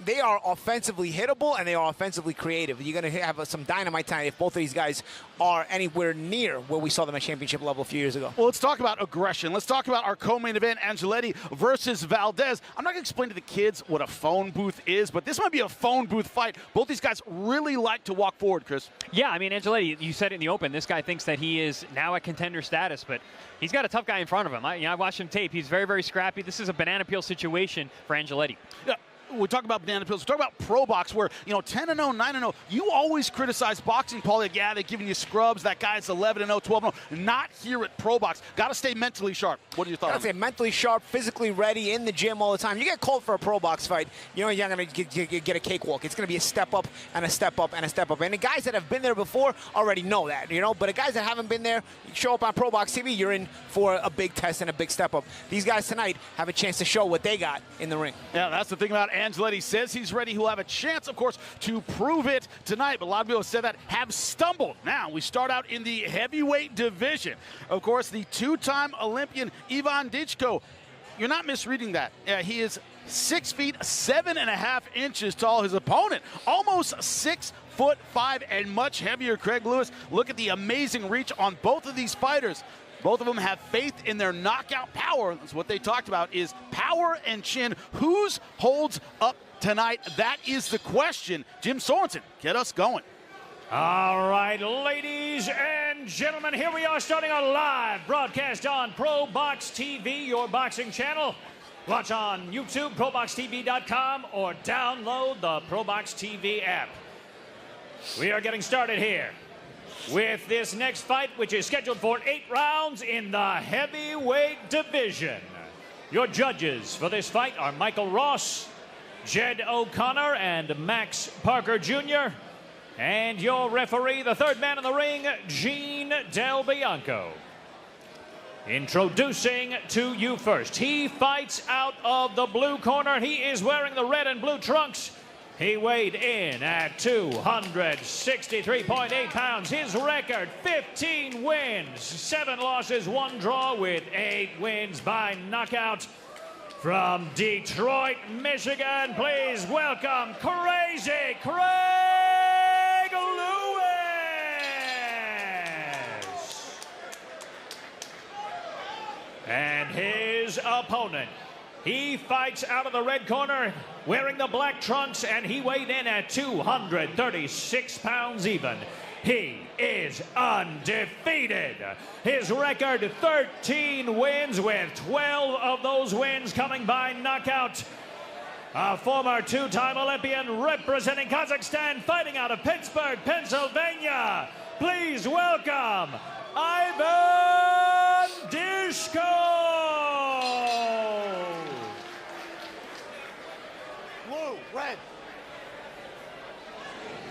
they are offensively hittable and they are offensively creative. You're going to have some dynamite tonight if both of these guys are anywhere near where we saw them at championship level a few years ago. Well, let's talk about aggression. Let's talk about our co-main event, Angeletti versus Valdez. I'm not going to explain to the kids what a phone booth is, but this might be a phone booth fight. Both these guys really like to walk forward, Chris. Yeah, I mean, Angeletti, you said it in the open. This guy thinks that he is now at contender status, but he's got a tough guy in front of him. I watched him tape. He's very, very scrappy. This is a banana peel situation for Angeletti. Yeah. We talk about banana peels. We talk about ProBox, where 10-0, 9-0. You always criticize boxing, Paul. Like, yeah, they're giving you scrubs. That guy's 11-0, 12-0. Not here at ProBox. Got to stay mentally sharp. What are your thoughts? I'd say mentally sharp, physically ready, in the gym all the time. You get called for a ProBox fight, you're not going to get a cakewalk. It's going to be a step up and a step up and a step up. And the guys that have been there before already know that, But the guys that haven't been there, you show up on ProBox TV, you're in for a big test and a big step up. These guys tonight have a chance to show what they got in the ring. Yeah, that's the thing about Angeletti. Says he's ready. He'll have a chance, of course, to prove it tonight. But a lot of people have said that have stumbled. Now, we start out in the heavyweight division. Of course, the two-time Olympian Ivan Dychko. You're not misreading that. He is 6 feet 7.5 tall. His opponent, almost 6'5" and much heavier, Craig Lewis. Look at the amazing reach on both of these fighters. Both of them have faith in their knockout power. That's what they talked about, is power and chin. Whose holds up tonight? That is the question. Jim Sorensen, get us going. All right, ladies and gentlemen, here we are starting our live broadcast on ProBox TV, your boxing channel. Watch on YouTube, ProBoxTV.com, or download the ProBox TV app. We are getting started here with this next fight, which is scheduled for 8 rounds in the heavyweight division. Your judges for this fight are Michael Ross, Jed O'Connor, and Max Parker Jr. And your referee, the third man in the ring, Gene Del Bianco. Introducing to you first, he fights out of the blue corner. He is wearing the red and blue trunks. He weighed in at 263.8 pounds. His record, 15 wins, 7 losses, 1 draw, with 8 wins by knockout. From Detroit, Michigan, please welcome Crazy Craig Lewis. And his opponent, he fights out of the red corner, wearing the black trunks, and he weighed in at 236 pounds even. He is undefeated. His record, 13 wins, with 12 of those wins coming by knockout. A former 2-time Olympian representing Kazakhstan, fighting out of Pittsburgh, Pennsylvania. Please welcome Ivan Dychko. Blue, red.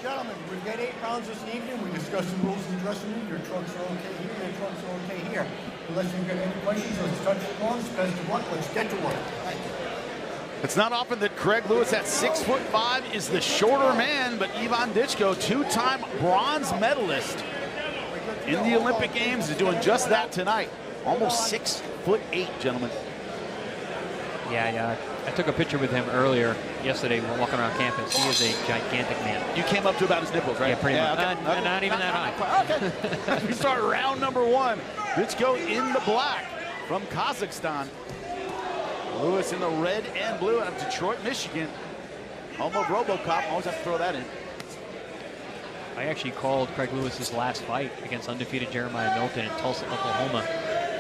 Gentlemen, we've got 8 rounds this evening. We discussed the rules in the dressing room. Your trunks are okay here, your trunks are okay here. Unless you've got any questions, let's touch the gloves, best of luck, let's get to work. Thank you. It's not often that Craig Lewis at 6'5" is the shorter man, but Ivan Dychko, 2-time bronze medalist in the Olympic Games, is doing just that tonight. Almost 6'8", gentlemen. Yeah. I took a picture with him earlier yesterday when walking around campus. He is a gigantic man. You came up to about his nipples, right? Yeah, pretty much. Okay. Not even that high. Okay. We start round number 1. Dychko in the black from Kazakhstan. Lewis in the red and blue out of Detroit, Michigan. Home of RoboCop. Always have to throw that in. I actually called Craig Lewis's last fight against undefeated Jeremiah Milton in Tulsa, Oklahoma.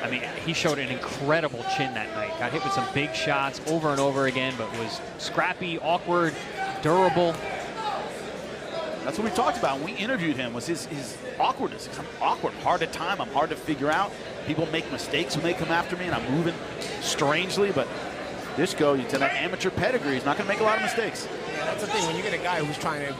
I mean, he showed an incredible chin that night. Got hit with some big shots over and over again, but was scrappy, awkward, durable. That's what we talked about when we interviewed him, was his awkwardness. I'm awkward, hard to time, I'm hard to figure out. People make mistakes when they come after me, and I'm moving strangely, but Dychko, to that amateur pedigree, he's not going to make a lot of mistakes. Yeah, that's the thing. When you get a guy who's trying to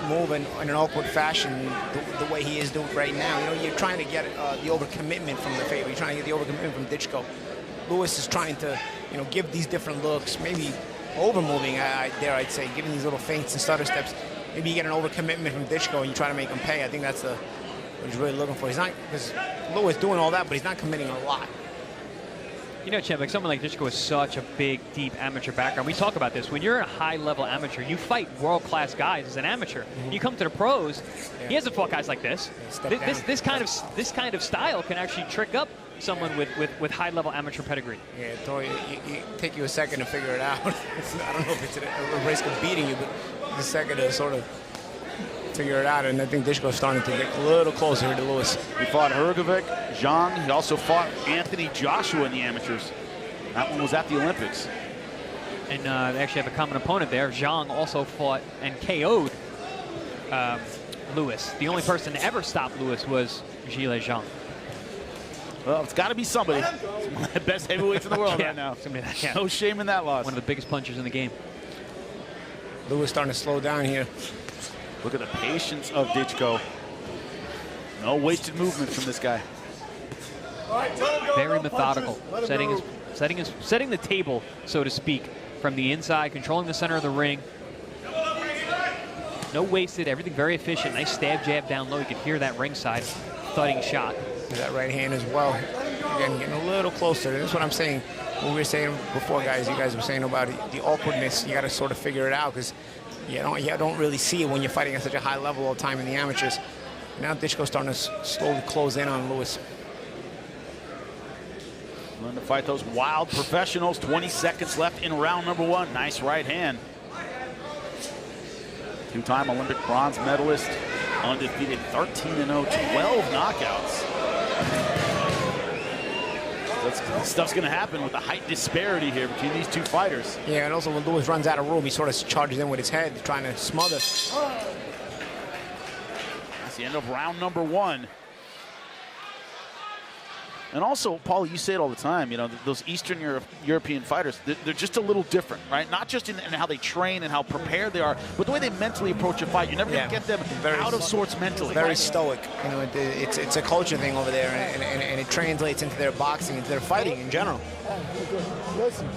move in an awkward fashion the way he is doing right now, you're trying to get the overcommitment from the favorite. You're trying to get the overcommitment from Dychko. Lewis is trying to, give these different looks, maybe over-moving, dare I'd say, giving these little feints and stutter steps. Maybe you get an overcommitment from Dychko and you try to make him pay. I think that's what he's really looking for. He's not, because Lewis doing all that, but he's not committing a lot. You know, Champ, like someone like Dychko has such a big, deep amateur background. We talk about this. When you're a high-level amateur, you fight world-class guys as an amateur. You come to the pros, he hasn't fought guys like this. This kind of style can actually trick up someone with high-level amateur pedigree. Yeah, it take you a second to figure it out. I don't know if it's a risk of beating you, but a second to sort of figure it out, and I think Dychko's starting to get a little closer to Lewis. He fought Hergovic, Zhang. He also fought Anthony Joshua in the amateurs. That one was at the Olympics. And they actually have a common opponent there. Zhang also fought and KO'd Lewis. The only person to ever stop Lewis was Zhile Zhang. Well, it's got to be somebody. One of the best heavyweights in the world right now. No shame in that loss. One of the biggest punchers in the game. Lewis starting to slow down here. Look at the patience of Dychko. No wasted movement from this guy. Very methodical, setting the table, so to speak, from the inside, controlling the center of the ring. No wasted, everything very efficient. Nice stab jab down low. You can hear that ringside thudding shot. That right hand as well. Again, getting a little closer. That's what I'm saying. What we were saying before, guys. You guys were saying about the awkwardness. You got to sort of figure it out because you don't really see it when you're fighting at such a high level all the time in the amateurs. Now Dychko's starting to slowly close in on Lewis. Learn to fight those wild professionals. 20 seconds left in round number 1. Nice right hand. Two-time Olympic bronze medalist. Undefeated 13-0, 12 knockouts. Stuff's going to happen with the height disparity here between these two fighters. Yeah, and also when Lewis runs out of room, he sort of charges in with his head, trying to smother. That's the end of round number 1. And also, Paul, you say it all the time, you know, those Eastern European fighters, they're just a little different, right? Not just in how they train and how prepared they are, but the way they mentally approach a fight. You're never going to get them out of sorts mentally. Very stoic. You know, it's a culture thing over there, and it translates into their boxing, into their fighting in general. Listen,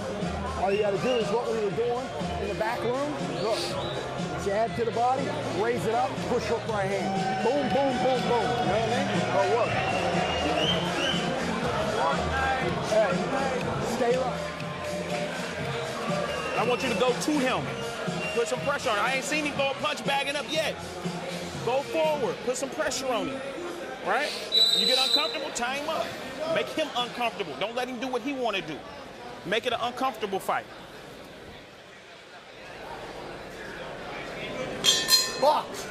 all you got to do is what we were doing in the back room. Look, jab to the body, raise it up, push hook right hand. Boom, boom, boom, boom. You know what I mean? Go work. Hey, stay up. I want you to go to him. Put some pressure on him. I ain't seen him throw a punch bagging up yet. Go forward. Put some pressure on him. Right? You get uncomfortable, tie him up. Make him uncomfortable. Don't let him do what he want to do. Make it an uncomfortable fight. Box.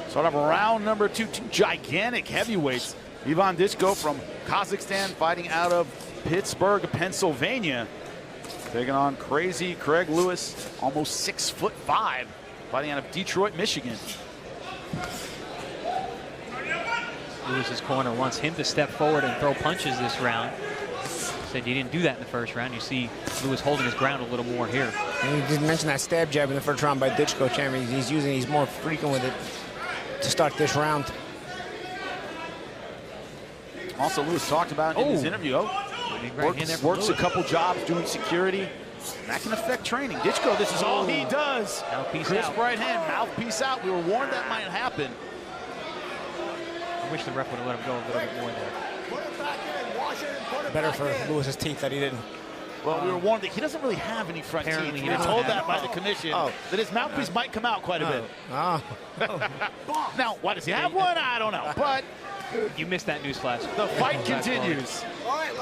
Start of round number 2, two gigantic heavyweights. Ivan Dychko from Kazakhstan fighting out of Pittsburgh, Pennsylvania. Taking on crazy Craig Lewis, almost 6'5", fighting out of Detroit, Michigan. Lewis's corner wants him to step forward and throw punches this round. Said he didn't do that in the first round. You see Lewis holding his ground a little more here. And you did mention that stab jab in the first round by Dychko, champion. He's more frequent with it to start this round. Also, Lewis talked about in his interview, works a couple jobs doing security. That can affect training. Dychko, this is all he does. Mouthpiece Crisp out. right hand, mouthpiece out. We were warned that might happen. I wish the ref would have let him go a little bit more there. Put it back in, wash it, and put it Better back for in. Lewis's teeth that he didn't. Well, we were warned that he doesn't really have any front teeth. Apparently We he were doesn't told have that by the commission, that his mouthpiece might come out quite a bit. Oh. Now, why does he have one? I don't know. But You missed that newsflash. the fight continues. All right,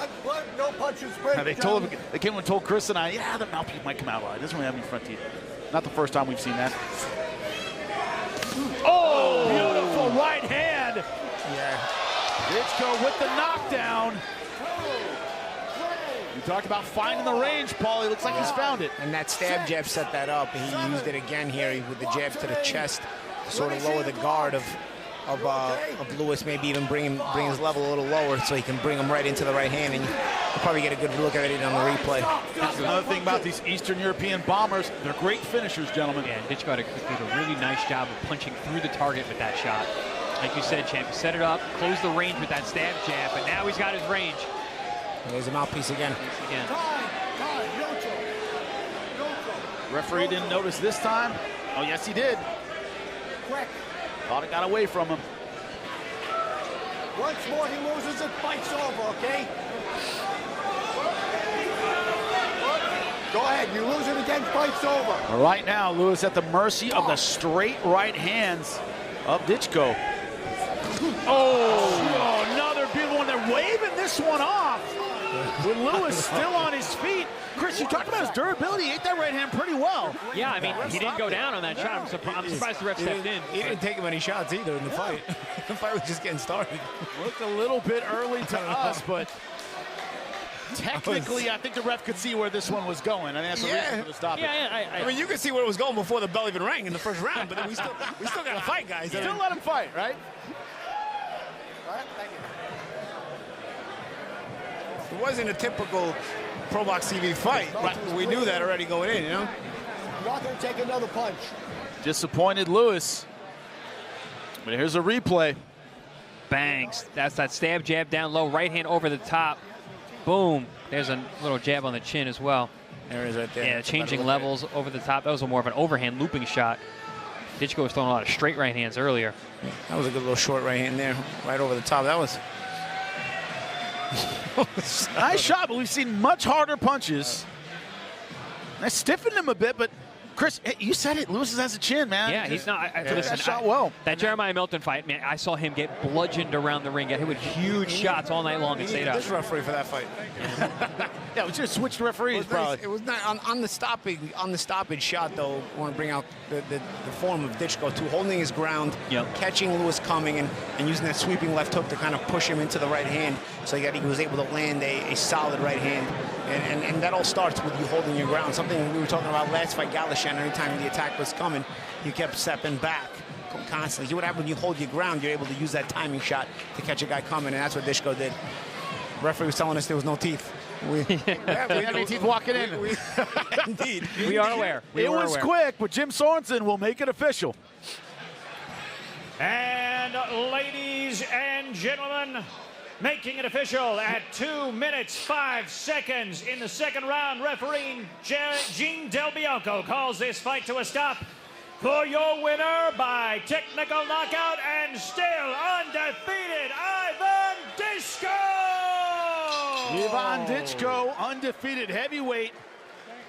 no punches spread. They told him, they came and told Chris and I, yeah, the mouthpiece might come out all right. He doesn't really have any front teeth. Not the first time we've seen that. Oh, beautiful right hand. Yeah. Dychko with the knockdown. You talked about finding the range, Paul. He looks like he's found it. And that stab jab set that up. He used it again here with the jab to the chest to sort of lower the guard of Lewis, maybe even bring his level a little lower so he can bring him right into the right hand, and you'll probably get a good look at it on the replay. That's another thing about these Eastern European bombers. They're great finishers, gentlemen. Yeah, and Dychko did a really nice job of punching through the target with that shot. Like you said, champ, set it up, close the range with that stab jab, but now he's got his range. And there's a mouthpiece again. Referee didn't notice this time. Oh, yes, he did. Thought it got away from him. Once more he loses, it fight's over, okay? Go ahead. You lose it again, fight's over. Right now, Lewis at the mercy of the straight right hands of Dychko. Oh, another beautiful one. They're waving this one off with Lewis still on his feet. Chris, you talked about his durability. He ate that right hand pretty well. Yeah, I mean, he didn't go down on that shot. I'm surprised the ref stepped in. He didn't take him any shots either in the fight. The fight was just getting started. Looked a little bit early to us, but technically, I think the ref could see where this one was going. I think that's the reason for the stoppage. I mean, you could see where it was going before the bell even rang in the first round, but then we still got to fight, guys. Still let him fight, right? It wasn't a typical ProBox TV fight. Right. We knew that already going in, you know? You're not going to take another punch. Disappointed Lewis. But here's a replay. Bangs. That's that stab jab down low, right hand over the top. Boom. There's a little jab on the chin as well. There it is right there. Yeah, changing levels over the top. That was more of an overhand looping shot. Dychko was throwing a lot of straight right hands earlier. That was a good little short right hand there, right over the top. That was nice shot, but we've seen much harder punches. That stiffened him a bit, but Chris, you said it. Lewis has a chin, man. Yeah, he's not. Listen, shot well. That Jeremiah Milton fight, man, I saw him get bludgeoned around the ring, get hit with huge shots all night long and stayed out. This referee for that fight. Yeah, we just switched referees, probably. It was not on the stoppage shot though. I want to bring out the form of Dychko too, holding his ground, catching Lewis coming and using that sweeping left hook to kind of push him into the right hand, so that he was able to land a solid right hand. And that all starts with you holding your ground. Something we were talking about last fight, Galashan. Every time the attack was coming, you kept stepping back constantly. What happens when you hold your ground? You're able to use that timing shot to catch a guy coming, and that's what Dychko did. The referee was telling us there was no teeth. We had any teeth walking in. Indeed. We are aware. It was quick, but Jim Sorensen will make it official. And ladies and gentlemen, making it official at 2 minutes 5 seconds in the second round, referee Gene Del Bianco calls this fight to a stop for your winner by technical knockout and still undefeated, Ivan Dychko! Ivan Dychko, undefeated heavyweight.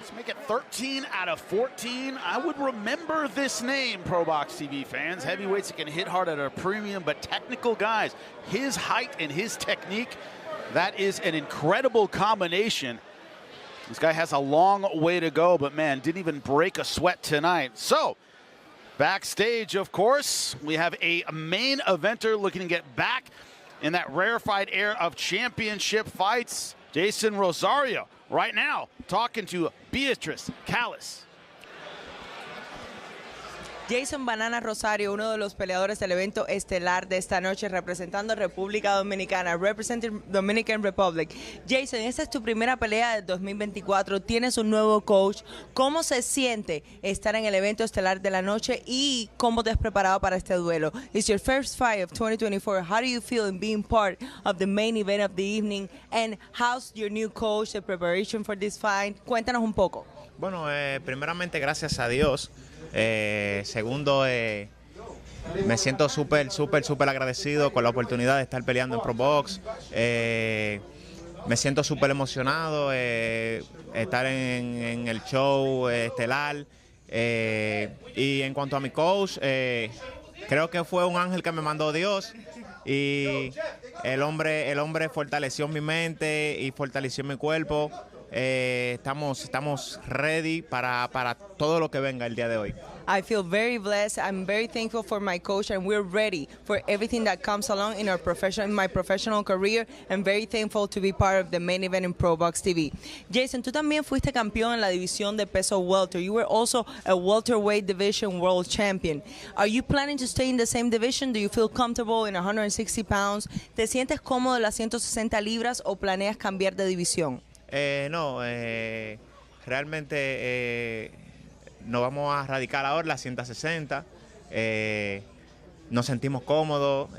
Let's make it 13 out of 14. I would remember this name, ProBox TV fans. Heavyweights that can hit hard at a premium, but technical guys. His height and his technique, that is an incredible combination. This guy has a long way to go, but man, didn't even break a sweat tonight. So, backstage, of course, we have a main eventer looking to get back in that rarefied air of championship fights. Jeison Rosario, right now, talking to Beatriz Callis. Jeison Banana Rosario, uno de los peleadores del evento estelar de esta noche, representando a República Dominicana, representing Dominican Republic. Jeison, esta es tu primera pelea del 2024, tienes un nuevo coach. ¿Cómo se siente estar en el evento estelar de la noche y cómo te has preparado para este duelo? It's your first fight of 2024. How do you feel in being part of the main event of the evening? And how's your new coach, the preparation for this fight? Cuéntanos un poco. Bueno, primeramente gracias a Dios. Segundo, me siento súper agradecido con la oportunidad de estar peleando en ProBox. Me siento súper emocionado estar en el show estelar. Y en cuanto a mi coach, creo que fue un ángel que me mandó Dios. Y el hombre fortaleció mi mente y fortaleció mi cuerpo. Estamos ready para todo lo que venga el día de hoy. I feel very blessed. I'm very thankful for my coach, and we're ready for everything that comes along in my professional career, and very thankful to be part of the main event in ProBox TV. Jeison, tú también fuiste campeón en la división de peso welter. You were also a welterweight division world champion. Are you planning to stay in the same division? Do you feel comfortable in 160 pounds? ¿Te sientes cómodo en las 160 libras o planeas cambiar de división? No, realmente nos vamos a radicar ahora las 160. Nos sentimos cómodos,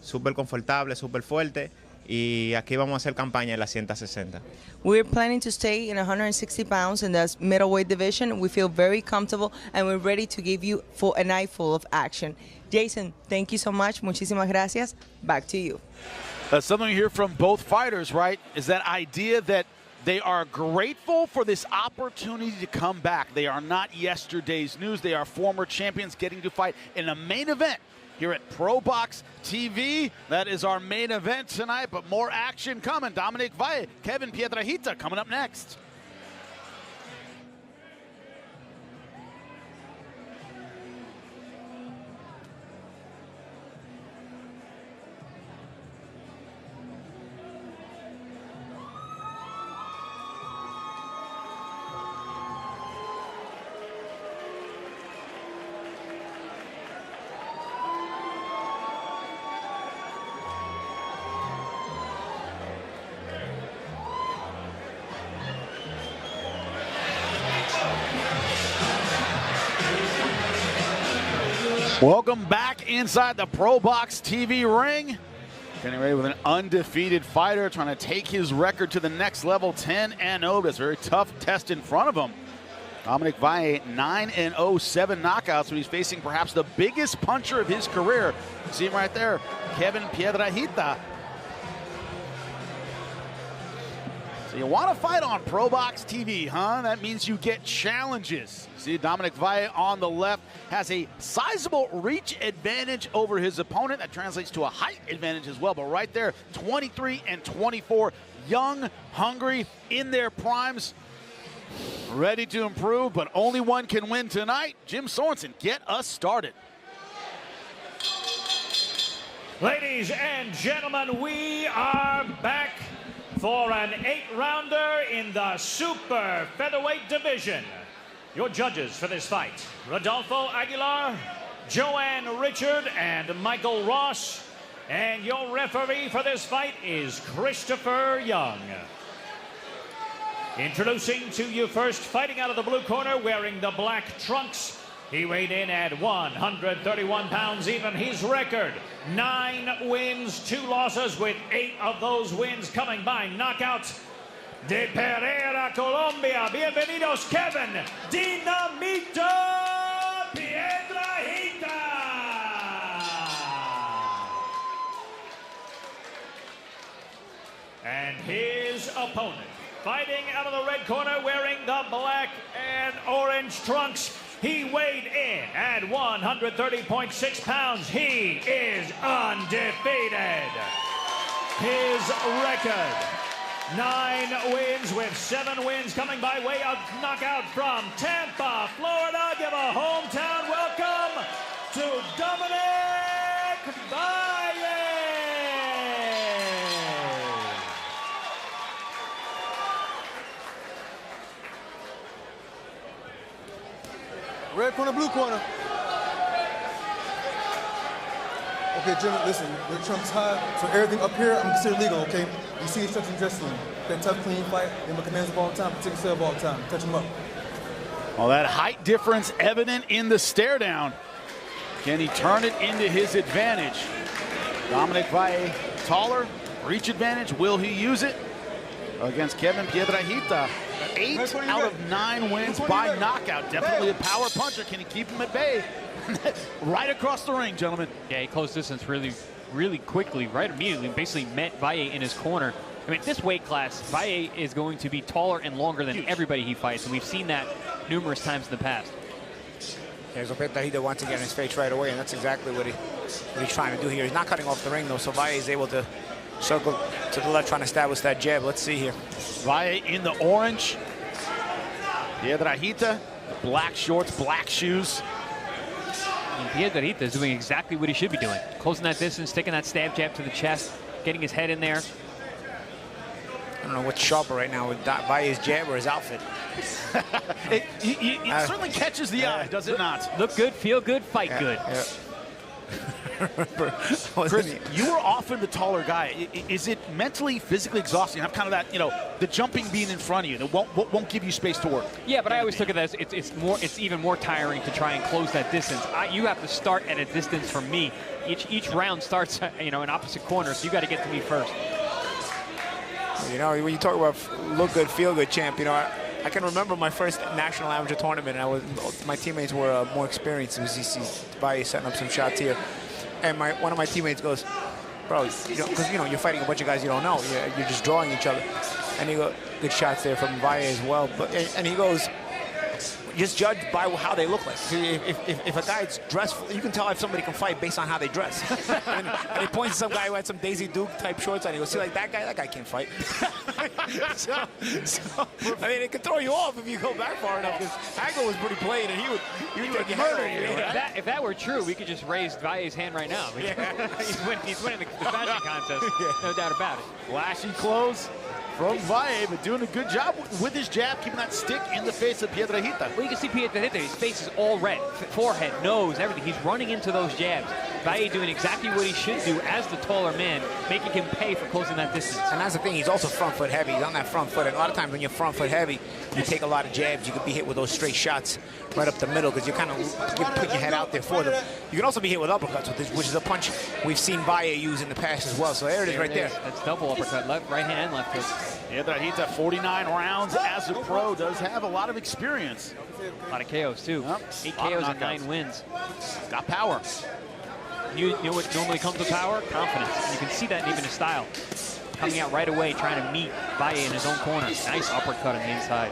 súper confortables, súper fuertes, y aquí vamos a hacer campaña en las 160. We're planning to stay in 160 pounds in the middleweight division. We feel very comfortable and we're ready to give you a night full of action. Jeison, thank you so much. Muchísimas gracias. Back to you. Something you hear from both fighters, right, is that idea that They are grateful for this opportunity to come back. They are not yesterday's news. They are former champions getting to fight in a main event here at ProBox TV. That is our main event tonight, but more action coming. Dominic Valle, Kevin Piedrahita coming up next. Welcome back inside the ProBox TV ring. Getting ready with an undefeated fighter trying to take his record to the next level, 10-0. That's a very tough test in front of him. Dominic Valle, 9-0, 7 knockouts, but he's facing perhaps the biggest puncher of his career. You see him right there, Kevin Piedrahita. So you want to fight on ProBox TV, huh? That means you get challenges. See, Dominic Valle on the left has a sizable reach advantage over his opponent. That translates to a height advantage as well. But right there, 23 and 24, young, hungry, in their primes, ready to improve, but only one can win tonight. Jim Sorensen, get us started. Ladies and gentlemen, we are back for an 8-rounder in the super featherweight division. Your judges for this fight, Rodolfo Aguilar, Joanne Richard, and Michael Ross. And your referee for this fight is Christopher Young. Introducing to you first, fighting out of the blue corner, wearing the black trunks. He weighed in at 131 pounds even. His record, 9 wins, 2 losses, with 8 of those wins coming by knockout. De Pereira, Colombia. Bienvenidos, Kevin Dinamita Piedrahita. And his opponent, fighting out of the red corner, wearing the black and orange trunks. He weighed in at 130.6 pounds. He is undefeated. His record, 9 wins with 7 wins coming by way of knockout from Tampa, Florida. Give a hometown welcome to Dominic Valle. Red corner, blue corner. Okay, gentlemen, listen, the trunk's high, so everything up here, I'm considered legal, okay? You see these trucks in dressing room. That tough, clean fight, they make commands all the time, protect yourself all the time, touch them up. Well, that height difference evident in the stare down. Can he turn it into his advantage? Dominic Valle, taller, reach advantage. Will he use it against Kevin Piedrahita? 8 out of 9 wins by knockout. Definitely a power puncher. Can he keep him at bay? Right across the ring, gentlemen. Yeah, he closed distance really quickly, right immediately. Basically met Valle in his corner. I mean, this weight class, Valle is going to be taller and longer than everybody he fights, and we've seen that numerous times in the past. There's a Piedrahita wants to get in his face right away, and that's exactly what he's trying to do here. He's not cutting off the ring, though, so Valle is able to circle to the left, trying to establish that jab. Let's see here. Valle in the orange. Piedrahita, black shorts, black shoes. And Piedrahita is doing exactly what he should be doing. Closing that distance, taking that stab jab to the chest, getting his head in there. I don't know what's sharper right now, with Valle's jab or his outfit. it certainly catches the eye, does it not? Look good, feel good, fight good. Yeah. Chris, you are often the taller guy. Is it mentally, physically exhausting? Have kind of that, the jumping being in front of you that won't give you space to work. Yeah, but I always look at that as it's even more tiring to try and close that distance. You have to start at a distance from me. Each round starts, in opposite corners, so you got to get to me first. When you talk about look good, feel good, champ, I can remember my first national amateur tournament, and my teammates were more experienced. It was Valle setting up some shots here. And one of my teammates goes, bro, because you're fighting a bunch of guys you don't know. You're just drawing each other. And he good shots there from Valle as well. But and he goes, just judge by how they look like. If a guy's dressed, you can tell if somebody can fight based on how they dress. and he points to some guy who had some Daisy Duke type shorts on. He goes, see, like that guy can't fight. so, I mean, it can throw you off if you go back far enough. Because Hagel was pretty plain, and he would murder you. If that were true, we could just raise Valle's hand right now. Yeah. he's winning the fashion contest, no doubt about it. Flashy clothes from Valle, but doing a good job with his jab, keeping that stick in the face of Piedrahita. Well, you can see Piedrahita, his face is all red. Forehead, nose, everything. He's running into those jabs. Valle doing exactly what he should do as the taller man, making him pay for closing that distance. And that's the thing, he's also front foot heavy. He's on that front foot. And a lot of times when you're front foot heavy, you take a lot of jabs. You could be hit with those straight shots right up the middle because you kind of put your head out there for them. You can also be hit with uppercuts, which is a punch we've seen Valle use in the past as well. So there it is right there. That's double uppercut, right hand and left hook. Piedrahita, 49 rounds as a pro, does have a lot of experience. A lot of KOs too. Yep. 8 KOs and 9 wins. Got power. You know what normally comes with power? Confidence. And you can see that in even his style. Coming out right away, trying to meet Valle in his own corner. Nice uppercut on the inside.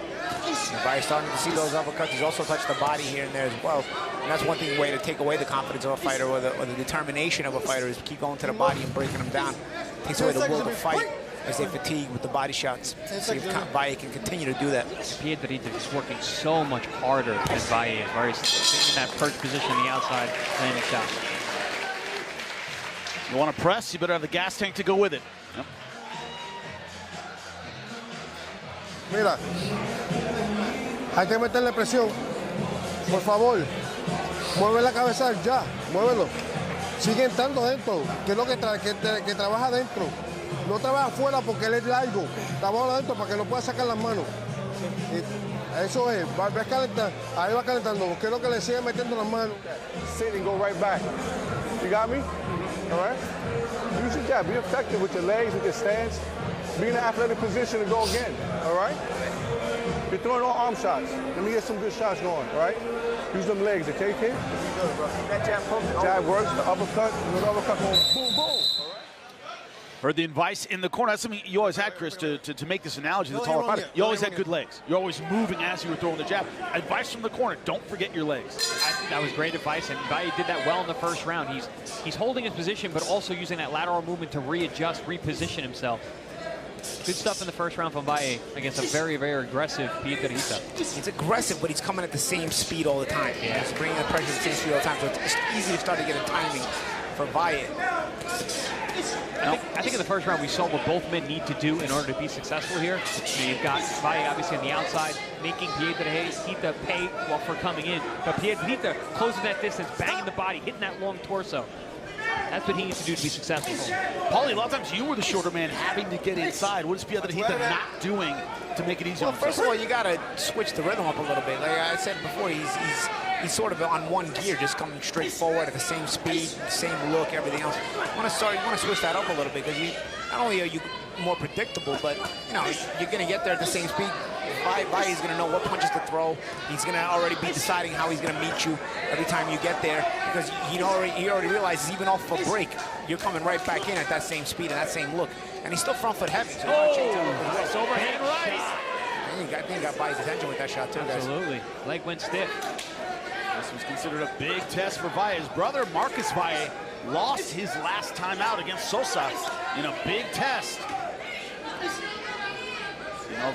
Valle's starting to see those uppercuts. He's also touched the body here and there as well. And that's one thing, way to take away the confidence of a fighter or the determination of a fighter is keep going to the body and breaking them down. Takes away the will to fight as they fatigue with the body shots. See if Valle can continue to do that. Piedrahita is working so much harder than Valle is, where he's sitting in that perch position on the outside, landing shots. You want to press, you better have the gas tank to go with it. Yep. Mira, hay que meterle presión. Por favor, mueve la cabeza ya, muévelo. Sigue entrando dentro, que es lo que trabaja dentro. No trabaja afuera porque él es largo. Trabaja adentro para que no pueda sacar las manos. Eso es, va a calentar, ahí va calentando, porque es lo que le sigue metiendo las manos. Sit and go right back. You got me? All right? Use your jab, be effective with your legs, with your stance. Be in an athletic position to go again, all right? You're throwing all arm shots. Let me get some good shots going, all right? Use them legs, okay, kid? That jab works, the uppercut, the uppercut, boom, boom, boom. Heard the advice in the corner. That's something you always had, Chris, to make this analogy to the taller fighter. You always had good legs. You're always moving as you were throwing the jab. Advice from the corner, don't forget your legs. I think that was great advice, and Valle did that well in the first round. He's holding his position, but also using that lateral movement to readjust, reposition himself. Good stuff in the first round from Valle against a very, very aggressive Piedrahita. He's aggressive, but he's coming at the same speed all the time. Yeah. He's bringing the pressure at the same speed all the time, so it's easy to start to get a timing for Valle. I think in the first round we saw what both men need to do in order to be successful here. You've got Valle obviously on the outside, making Piedrahita pay for coming in. But Piedrahita closing that distance, banging the body, hitting that long torso. That's what he needs to do to be successful. Paulie, a lot of times you were the shorter man having to get inside. What is Piedrahita not doing to make it easier? Well, first of all, you got to switch the rhythm up a little bit. Like I said before, he's sort of on one gear, just coming straight forward at the same speed, same look, everything else. You want to switch that up a little bit because not only are you more predictable, but you're going to get there at the same speed. Valle's going to know what punches to throw. He's going to already be deciding how he's going to meet you every time you get there because he already realizes even off a break, you're coming right back in at that same speed and that same look. And he's still front foot heavy. So nice overhand right. I think he got Valle's attention with that shot too, guys. Absolutely. Leg went stiff. This was considered a big test for Valle. His brother, Marcus Valle, lost his last time out against Sosa in a big test.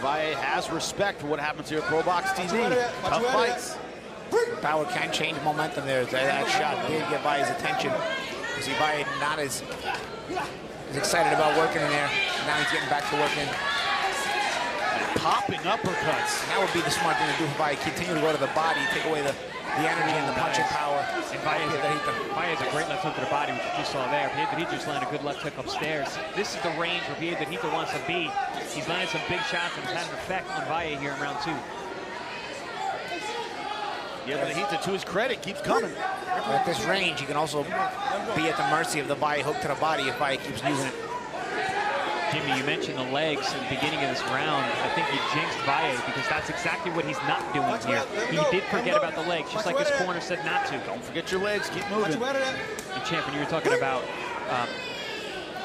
Valle has respect for what happens here at ProBox TV. Tough fights. Power can change momentum there. That shot did get Valle's attention. You see Valle not as excited about working in there. Now he's getting back to working. And popping uppercuts. And that would be the smart thing to do for Valle. Continue to go to the body, take away the energy and the punching power. And Valle has a great left hook to the body, which you just saw there. Piedrahita just landed a good left hook upstairs. This is the range where Piedrahita wants to be. He's landed some big shots and has had an effect on Valle here in round 2. Piedrahita, to his credit, keeps coming. At this range, he can also be at the mercy of the Valle hook to the body if Valle keeps using it. Jimmy, you mentioned the legs at the beginning of this round. I think you jinxed Valle because that's exactly what he's not doing here. He did forget about the legs, just like his corner said not to. Don't forget your legs, keep moving. And Champion, you were talking about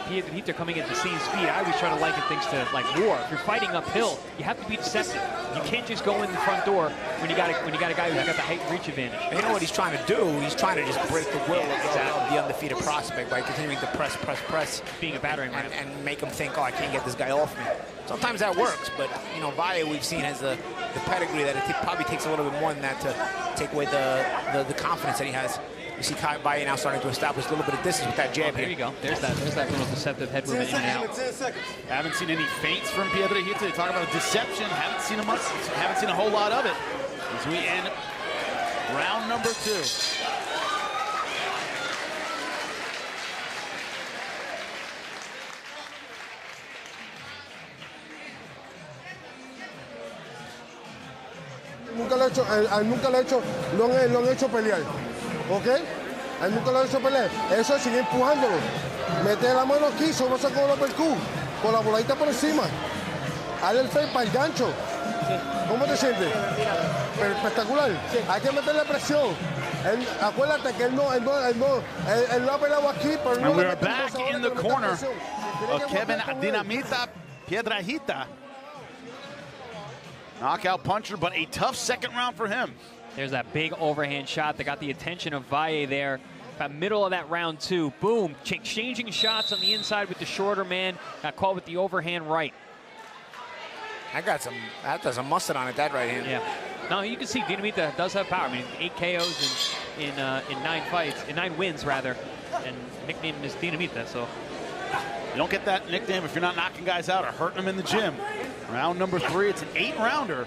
Piedrahita coming at the same speed, I always try to liken things to like war. If you're fighting uphill, you have to be deceptive. You can't just go in the front door when you got a guy who's got the height and reach advantage. You know what he's trying to do? He's trying to just break the will of the undefeated prospect by continuing to press. Being a battering ram. And make him think, oh, I can't get this guy off me. Sometimes that works, but, you know, Valle we've seen has the pedigree that it probably takes a little bit more than that to take away the confidence that he has. You see Valle now starting to establish a little bit of distance with that jab here. There you go. There's that little deceptive head movement in and out. 10 seconds. Haven't seen any feints from Piedrahita. They talk about deception. Haven't seen a whole lot of it as we end round number 2. Nunca lo han hecho pelear, ¿ok? A él nunca lo han hecho pelear. Eso es seguir empujándolo. Mete la mano aquí, solo saca con la percú, con la boladita por encima. Hazle el fake para el gancho. ¿Cómo te sientes? Espectacular. Hay que meterle presión. Acuérdate que él no ha peleado aquí, pero no. And we are back in the corner of Kevin Dinamita Piedrahita. Knockout puncher, but a tough second round for him. There's that big overhand shot that got the attention of Valle there. About middle of that round 2. Boom. Exchanging shots on the inside with the shorter man. Got caught with the overhand right. That does some mustard on it, that right hand. Yeah. No, you can see Dinamita does have power. I mean, 8 KOs in 9 fights, in 9 wins rather, and nickname is Dinamita. So you don't get that nickname if you're not knocking guys out or hurting them in the gym. Round number 3, it's an 8-rounder.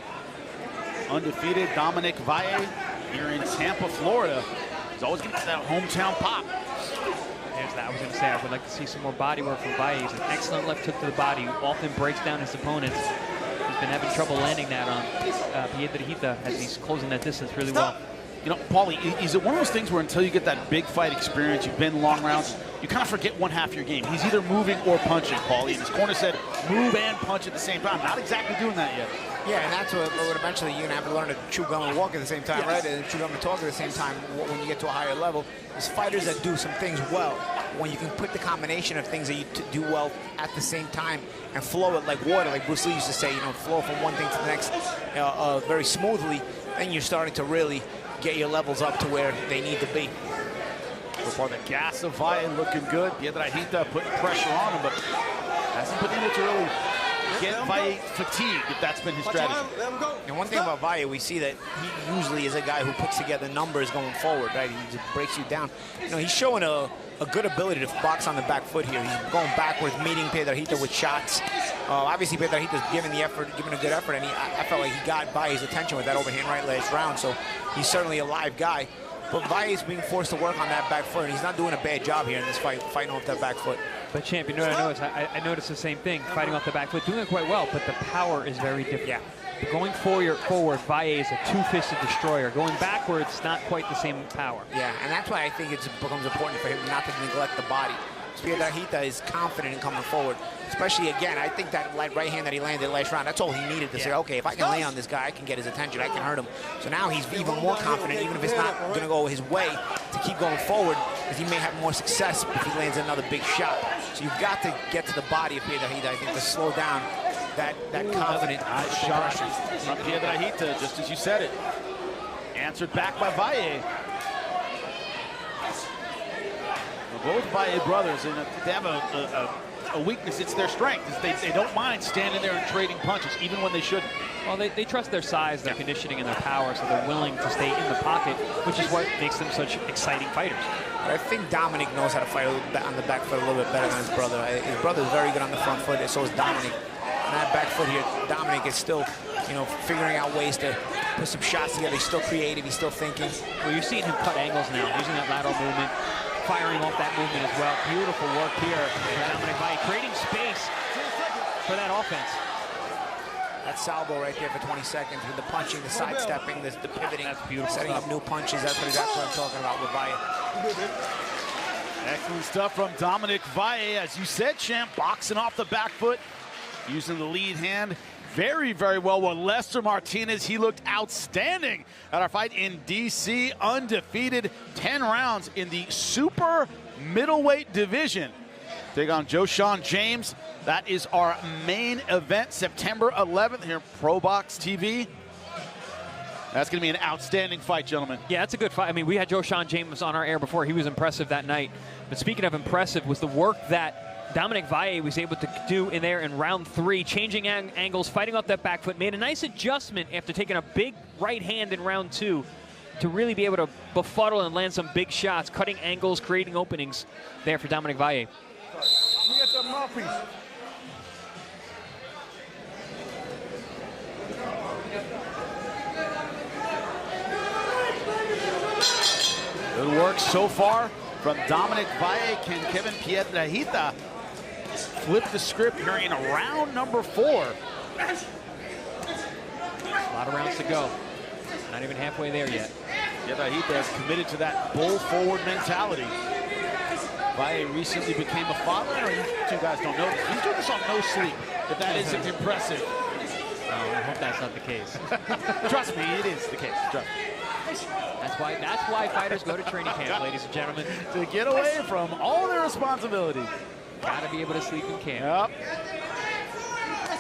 Undefeated Dominic Valle here in Tampa, Florida. He's always getting that hometown pop. There's that. I was going to say, I would like to see some more body work from Valle. He's an excellent left hook to the body. Often breaks down his opponents. He's been having trouble landing that on Piedrahita as he's closing that distance really well. You know, Paulie, is it one of those things where until you get that big fight experience, you've been long rounds, you kind of forget one half of your game? He's either moving or punching, Paulie. And his corner said move and punch at the same time. Not exactly doing that yet. Yeah, and that's what eventually you're going to have to learn to chew gum and walk at the same time, right? And chew gum and talk at the same time when you get to a higher level. There's fighters that do some things well. When you can put the combination of things that you do well at the same time and flow it like water, like Bruce Lee used to say, you know, flow from one thing to the next very smoothly, then you're starting to really get your levels up to where they need to be. Before the gas of Valle looking good. Piedrahita putting pressure on him, but hasn't been able to really get Valle fatigued, if that's been his strategy. And one thing about Valle, we see that he usually is a guy who puts together numbers going forward, right? He just breaks you down. You know, he's showing a good ability to box on the back foot here. He's going backwards, meeting Piedrahita with shots. Obviously, Piedrahita's giving a good effort, and I felt like he got Valle's attention with that overhand right last round, so he's certainly a live guy. But Valle's being forced to work on that back foot, and he's not doing a bad job here in this fight, fighting off that back foot. But, champ, you know what I noticed? I noticed the same thing, fighting off the back foot, doing it quite well, but the power is very different. Yeah. Going forward, Valle is a two-fisted destroyer. Going backwards, not quite the same power. Yeah, and that's why I think it becomes important for him not to neglect the body. Piedrahita is confident in coming forward. Especially, again, I think that right hand that he landed last round, that's all he needed to say, okay, if I can lay on this guy, I can get his attention, I can hurt him. So now he's even more confident, even if it's not going to go his way, to keep going forward, because he may have more success if he lands another big shot. So you've got to get to the body of Piedrahita, I think, to slow down that confident shot from Piedrahita, just as you said it. Answered back by Valle. Both Valle brothers, and they have a weakness. It's their strength. They don't mind standing there and trading punches, even when they shouldn't. Well, they trust their size, their conditioning, and their power, so they're willing to stay in the pocket, which is what makes them such exciting fighters. I think Dominic knows how to fight on the back foot a little bit better than his brother. His brother is very good on the front foot, and so is Dominic. On that back foot here, Dominic is still, you know, figuring out ways to put some shots together. He's still creative. He's still thinking. Well, you're seeing him cut angles now, using that lateral movement, firing off that movement as well. Beautiful work here for Dominic Valle, creating space for that offense. That salvo right there for 20 seconds with the punching, the sidestepping, the pivoting, that's beautiful setting stuff. up new punches. That's what I'm talking about with Valle. Excellent stuff from Dominic Valle. As you said, champ, boxing off the back foot, using the lead hand very, very well. With Lester Martinez, he looked outstanding at our fight in DC, undefeated, 10 rounds in the super middleweight division. Take on Jeison James. That is our main event, September 11th here, ProBox TV. That's going to be an outstanding fight, gentlemen. Yeah, that's a good fight. I mean, we had Jeison James on our air before. He was impressive that night. But speaking of impressive, was the work that Dominic Valle was able to do in there in round 3, changing angles, fighting off that back foot, made a nice adjustment after taking a big right hand in round 2 to really be able to befuddle and land some big shots, cutting angles, creating openings there for Dominic Valle. We get the mouthpiece. Good work so far from Dominic Valle. Can Kevin Piedrahita flip the script here in round number 4? A lot of rounds to go. Not even halfway there yet. Piedrahita is committed to that bull forward mentality. Valle recently became a father. I know you two guys don't know this. He's doing this on no sleep. If that isn't impressive. No, I hope that's not the case. Trust me, it is the case. Trust me. That's why fighters go to training camp, ladies and gentlemen. To get away from all their responsibility. Got to be able to sleep in camp. Yep.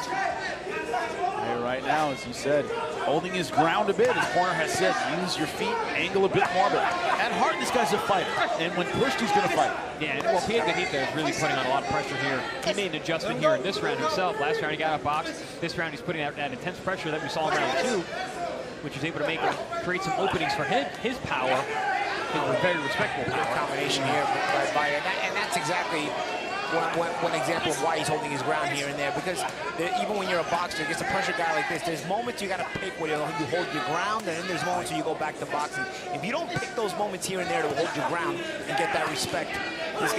Hey, right now, as you said, holding his ground a bit. His corner has said, use your feet, angle a bit more. But at heart, this guy's a fighter. And when pushed, he's going to fight. Yeah, well, Piedrahita is really putting on a lot of pressure here. He made an adjustment here in this round himself. Last round, he got out of box. This round, he's putting out that intense pressure that we saw in round 2, which was able to create some openings for his power. His very respectable power. Good combination here by Valle. And that's exactly one example of why he's holding his ground here and there, because even when you're a boxer against a pressure guy like this, there's moments you got to pick where you hold your ground, and then there's moments where you go back to boxing. If you don't pick those moments here and there to hold your ground and get that respect, these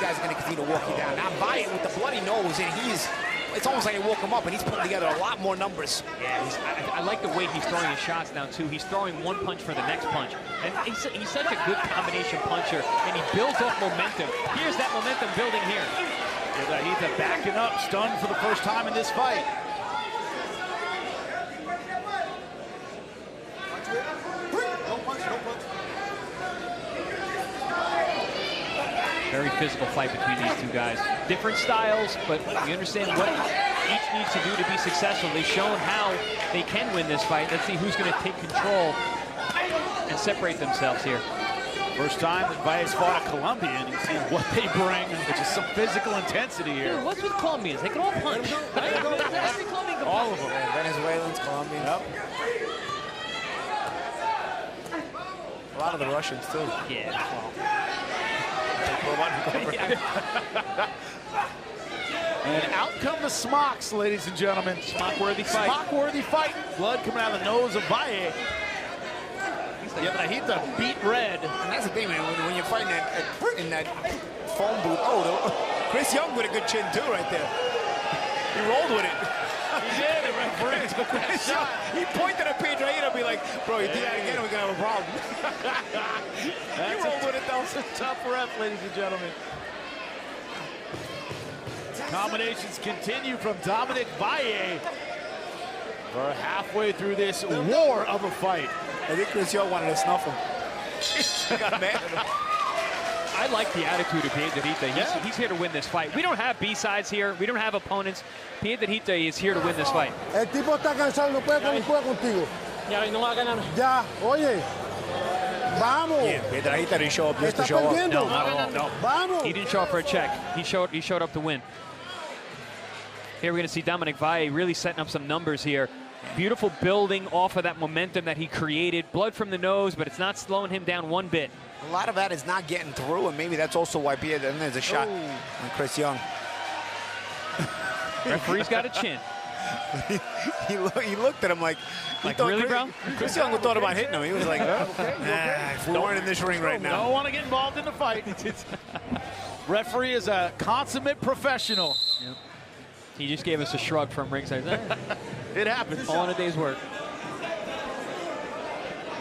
guys are going to continue to walk you down. Now Valle with the bloody nose, and it's almost like he woke him up, and he's putting together a lot more numbers. Yeah, I like the way he's throwing his shots now, too. He's throwing one punch for the next punch. And he's such a good combination puncher, and he builds off momentum. Here's that momentum building here. Piedrahita backing up, stunned for the first time in this fight. Very physical fight between these two guys. Different styles, but we understand what each needs to do to be successful. They've shown how they can win this fight. Let's see who's going to take control and separate themselves here. First time that Valle's fought a Colombian. You see what they bring, which is some physical intensity here. Dude, what's with Colombians? They can all punch. All of them. Venezuelans, Colombians. Yep. A lot of the Russians, too. Yeah, well. And out come the smocks, ladies and gentlemen. Smock-worthy fight. Smock-worthy fight. Blood coming out of the nose of Valle. Piedrahita beat red. And that's the thing, man, when you're fighting in that phone booth. Oh, Chris Young with a good chin, too, right there. He rolled with it. He did. The referee took that shot. He pointed at Piedrahita and be like, bro, you do that again, we're going to have a problem. He rolled with it, though. It's a tough ref, ladies and gentlemen. Combinations continue from Dominic Valle. We're halfway through this war of a fight. I think Chris Young wanted to snuff him. He got mad at him. I like the attitude of Piedrahita. He's here to win this fight. We don't have B-sides here. We don't have opponents. Piedrahita is here to win this fight. El tipo está cansado, no puede contigo. Ya, no va a ganar. Ya, oye. Vamos. Yeah, Piedrahita didn't show up just to Está show up. perdiendo. No, not at all. No. Vamos. He didn't show up for a check. He showed up to win. Here we're going to see Dominic Valle really setting up some numbers here. Beautiful building off of that momentum that he created. Blood from the nose, but it's not slowing him down one bit. A lot of that is not getting through, and maybe that's also why there's a shot on Chris Young. Referee's got a chin. he looked at him like really, bro? Chris Young thought about hitting him. He was like, if we weren't in this ring right now. Don't want to get involved in the fight. Referee is a consummate professional. Yep. He just gave us a shrug from ringside. It happens. All in a day's work.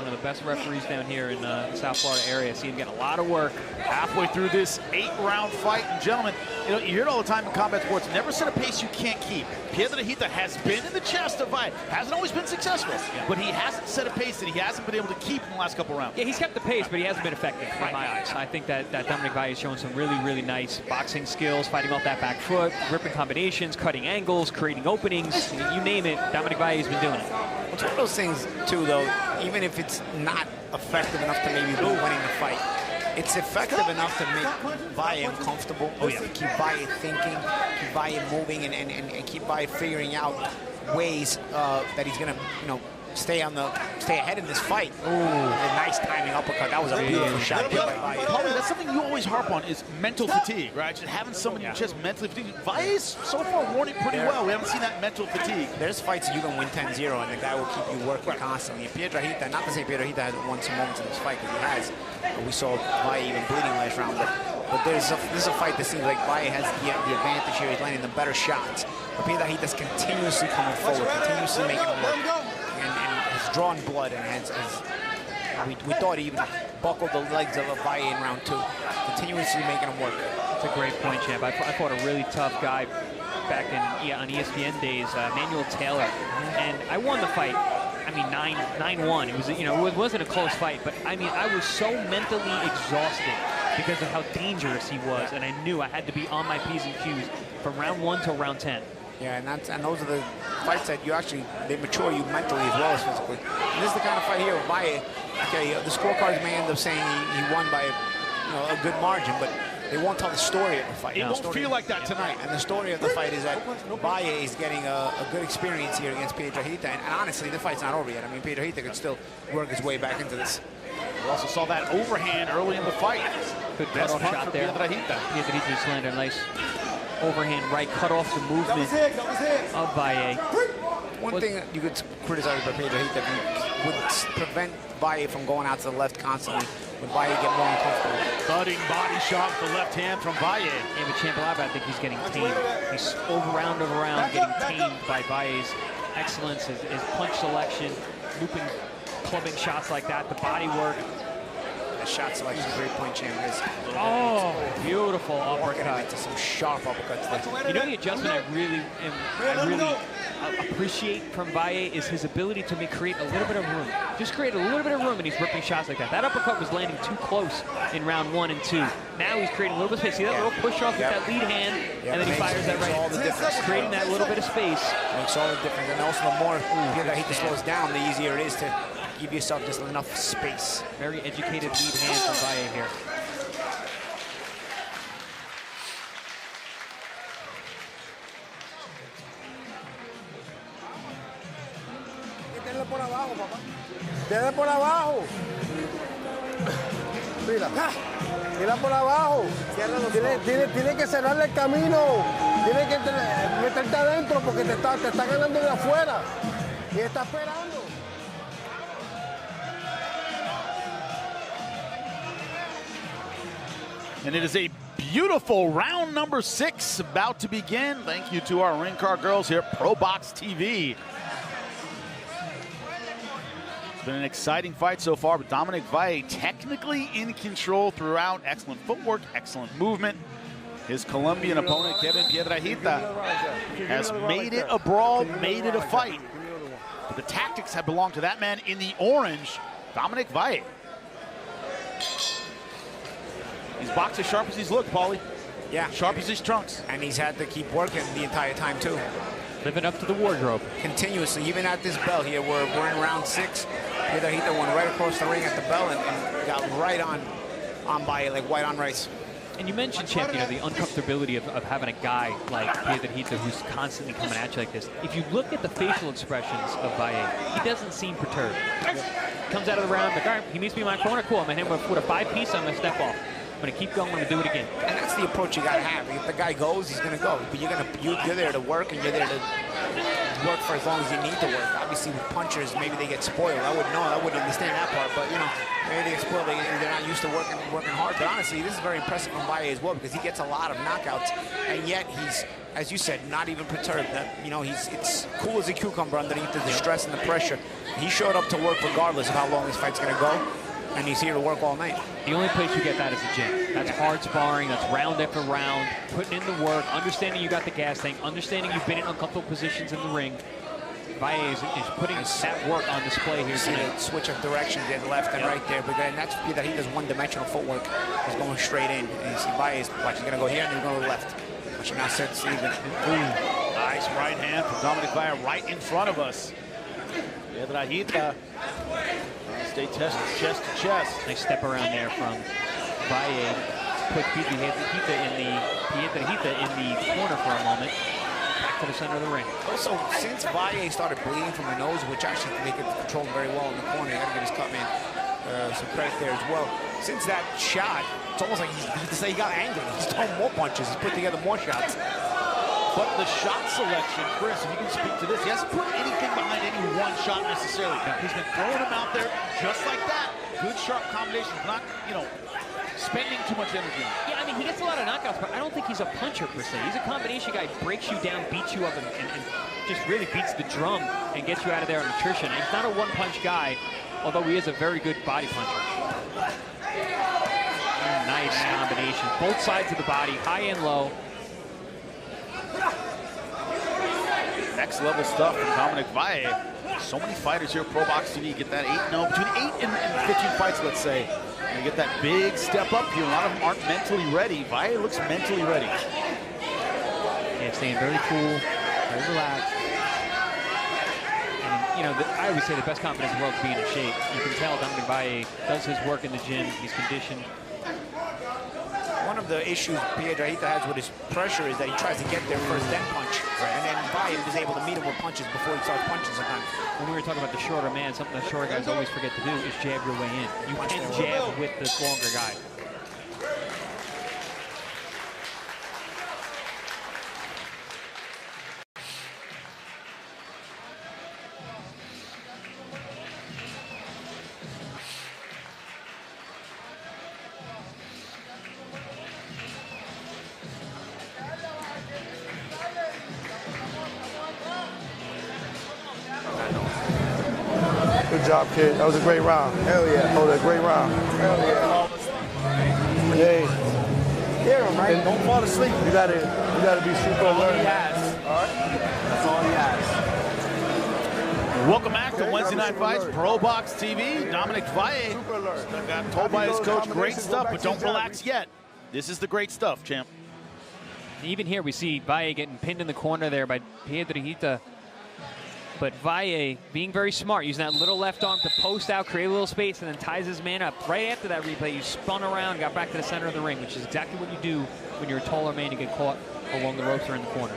one of the best referees down here in the South Florida area. See him get a lot of work. Halfway through this 8-round fight, and gentlemen, you hear it all the time in combat sports, never set a pace you can't keep. Piedrahita has been in the chest of Valle. Hasn't always been successful, but he hasn't set a pace that he hasn't been able to keep in the last couple rounds. Yeah, he's kept the pace, but he hasn't been effective in my eyes. I think that Dominic Valle is showing some really, really nice boxing skills, fighting off that back foot, ripping combinations, cutting angles, creating openings. You name it, Dominic Valle has been doing it. It's one of those things, too, though, even if it's not effective enough to maybe be winning the fight, it's effective enough to make Valle uncomfortable. Keep Valle thinking, keep Valle moving, and keep Valle figuring out ways that he's going to, stay ahead in this fight. Ooh, a nice timing uppercut. That was a beautiful shot. Paulie, that's something you always harp on is mental fatigue, right? Just having someone in just mentally fatigued. Valle's so far worn it pretty well. We haven't seen that mental fatigue. There's fights you can win 10-0 and the guy will keep you working constantly. Piedrahita, not to say Piedrahita hasn't won some moments in this fight, because he has. We saw Valle even bleeding last round, but this is a fight that seems like Valle has the advantage here. He's landing the better shots. But Piedrahita's continuously coming forward, continuously making it work. And has drawn blood, and we thought he even buckled the legs of Valle in round 2, continuously making him work. That's a great point, champ. I fought a really tough guy back on ESPN days, Manuel Taylor, and I won the fight. I mean, 9-1. It was, it wasn't a close fight, but I mean, I was so mentally exhausted because of how dangerous he was, and I knew I had to be on my P's and Q's from round 1 till round 10. Yeah, and those are the fights that they mature you mentally as well as physically. And this is the kind of fight here with Valle. Okay, the scorecards may end up saying he won by a good margin, but they won't tell the story of the fight. It won't feel like that tonight. And the story of the fight is that Valle is getting a good experience here against Piedrahita. And honestly, the fight's not over yet. I mean, Piedrahita could still work his way back into this. We also saw that overhand early in the fight. Good cut-off shot there. Piedrahita just landed a nice overhand right, cut off the movement of Valle. One thing that you could criticize about Piedrahita would prevent Valle from going out to the left constantly. Would Valle get more uncomfortable? Cutting body shot with the left hand from Valle. Yeah, but Champ, I think he's getting tamed. He's round over round getting tamed by Valle's excellence, his punch selection, looping, clubbing shots like that, the body work. The shot selection, great point, Champ. Oh, beautiful uppercut. Into some sharp uppercuts there. The adjustment I really appreciate from Valle is his ability to create a little bit of room. Just create a little bit of room, and he's ripping shots like that. That uppercut was landing too close in round 1 and 2. Now he's creating a little bit of space. See that little push off with that lead hand, and then he fires that right. All the difference. Creating that little bit of space. Makes all the difference. And also the more Piedrahita slows down, the easier it is to give yourself just enough space. Very educated lead hand from Valle here. Denle por abajo, papá. Denle por abajo. Mira. Tira por abajo. Tiene que cerrarle el camino. Tiene que meterte adentro porque te está ganando de afuera. Y está esperando. And it is a beautiful round number 6 about to begin. Thank you to our ring card girls here at ProBox TV. It's been an exciting fight so far, but Dominic Valle technically in control throughout. Excellent footwork, excellent movement. His Colombian opponent, Kevin Piedrahita, has made it a brawl, made it a fight. But the tactics have belonged to that man in the orange, Dominic Valle. He's boxed as sharp as he's looked, Paulie. Yeah. Sharp as his trunks. And he's had to keep working the entire time, too. Living up to the wardrobe. Continuously, even at this bell here, we're in round 6. Piedrahita went right across the ring at the bell and got right on Valle, like white on rice. And you mentioned, Champ, the uncomfortability of having a guy like Piedrahita who's constantly coming at you like this. If you look at the facial expressions of Valle, he doesn't seem perturbed. Comes out of the round, like, all right, he meets me in my corner, cool. I'm going to hit him with a 5-piece, I'm going to step off. I'm going to keep going, I'm going to do it again. And that's the approach you got to have. If the guy goes, he's going to go. But you're there to work, and you're there to work for as long as you need to work. Obviously, with punchers, maybe they get spoiled. I wouldn't know. I wouldn't understand that part. But, you know, maybe they get spoiled. They're not used to working hard. But honestly, this is very impressive from Valle as well because he gets a lot of knockouts. And yet he's, as you said, not even perturbed. You know, it's cool as a cucumber underneath the stress and the pressure. He showed up to work regardless of how long this fight's going to go. And he's here to work all night. The only place you get that is the gym. That's hard sparring, that's round after round, putting in the work, understanding you got the gas tank, understanding you've been in uncomfortable positions in the ring. Valle is putting that work on display here tonight. See the switch of direction there, left and right there. But then that's that he does one-dimensional footwork. He's going straight in. And you see Valle is watching, going to go here and then going to the left. Which now sets even. Nice right hand from Dominic Valle right in front of us. Piedrahita. Stay tested chest to chest. Nice step around there from Valle. Put Piedrahita in the corner for a moment. Back to the center of the ring. Also, since Valle started bleeding from the nose, which actually they could control very well in the corner, you gotta give his cut man some credit there as well. Since that shot, it's almost like he got angry. He's throwing more punches. He's put together more shots. But the shot selection, Chris, if you can speak to this, he hasn't put anything behind any one shot necessarily. He's been throwing them out there just like that. Good, sharp combinations, not, you know, spending too much energy on it. Yeah, I mean, he gets a lot of knockouts, but I don't think he's a puncher per se. He's a combination guy, breaks you down, beats you up, and just really beats the drum and gets you out of there on attrition. He's not a one-punch guy, although he is a very good body puncher. Nice combination. Both sides of the body, high and low. Next level stuff from Dominic Valle. So many fighters here at ProBox TV get that 8-0, between 8 and 15 fights, let's say. And you get that big step up here. A lot of them aren't mentally ready. Valle looks mentally ready. Yeah, staying very cool, very relaxed. And, you know, I always say the best confidence in the world is being in shape. You can tell Dominic Valle does his work in the gym. He's conditioned. One of the issues Piedrahita has with his pressure is that he tries to get there first, then punch. Right. And then Valle is able to meet him with punches before he starts punching sometimes. When we were talking about the shorter man, something that shorter guys always forget to do is jab your way in. You can jab with the longer guy. Good job, kid. That was a great round. Hell yeah. Oh, that great round. Hell yeah. Yeah. Yeah, man. And don't fall asleep. You gotta be super alert. All right. That's all he has. Welcome back to Wednesday Night Fights, ProBox TV. Dominic Valle got told by his coach, great stuff, but don't relax yet. This is the great stuff, champ. Even here, we see Valle getting pinned in the corner there by Piedrahita. But Valle being very smart, using that little left arm to post out, create a little space, and then ties his man up. Right after that replay, you spun around, got back to the center of the ring, which is exactly what you do when you're a taller man. You get caught along the ropes or in the corner.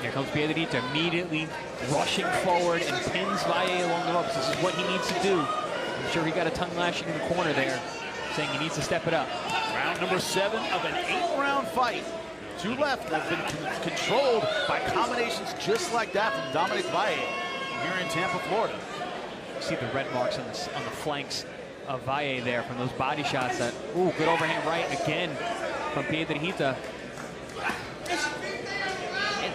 Here comes Piedrahita, immediately rushing forward and pins Valle along the ropes. This is what he needs to do. I'm sure he got a tongue lashing in the corner there, saying he needs to step it up. Round number 7 of an 8-round fight. 2 left have been controlled by combinations just like that from Dominic Valle here in Tampa, Florida. You see the red marks on the flanks of Valle there from those body shots. That good overhand right again from Piedrahita.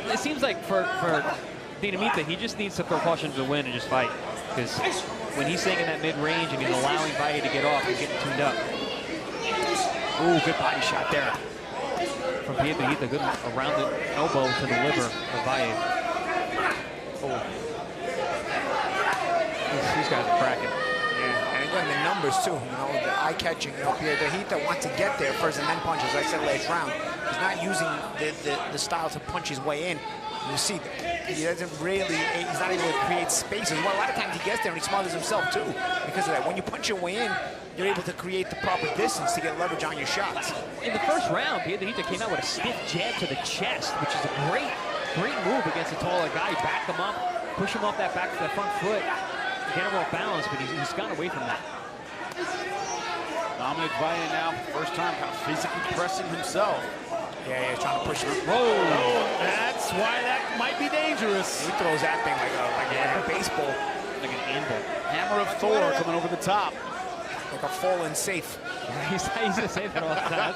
It seems like for Dinamita, he just needs to throw caution to the wind and just fight, because when he's staying in that mid-range and he's allowing Valle to get off, he's getting tuned up. Good body shot there from Piedrahita, good around the elbow to the liver of Valle. These guys are cracking. Yeah, and again, the numbers too, you know, the eye-catching. You know, Piedrahita wants to get there first and then punch, as I said last round. He's not using the style to punch his way in. You see, he doesn't really, he's not able to create spaces. Well, a lot of times he gets there and he smothers himself too because of that. When you punch your way in, you're able to create the proper distance to get leverage on your shots. In the first round, Piedrahita came out with a stiff jab to the chest, which is a great move against a taller guy. Back him up, push him off that front foot, get him off balance, but he's gone away from that. Dominic Valle now, for the first time, kind of physically pressing himself. Yeah, he's trying to push him. Whoa, that's That's why that might be dangerous. He throws that thing like a baseball. Like an anvil. Hammer of Thor coming over the top. Like a fallen safe. He's gonna say that all the time.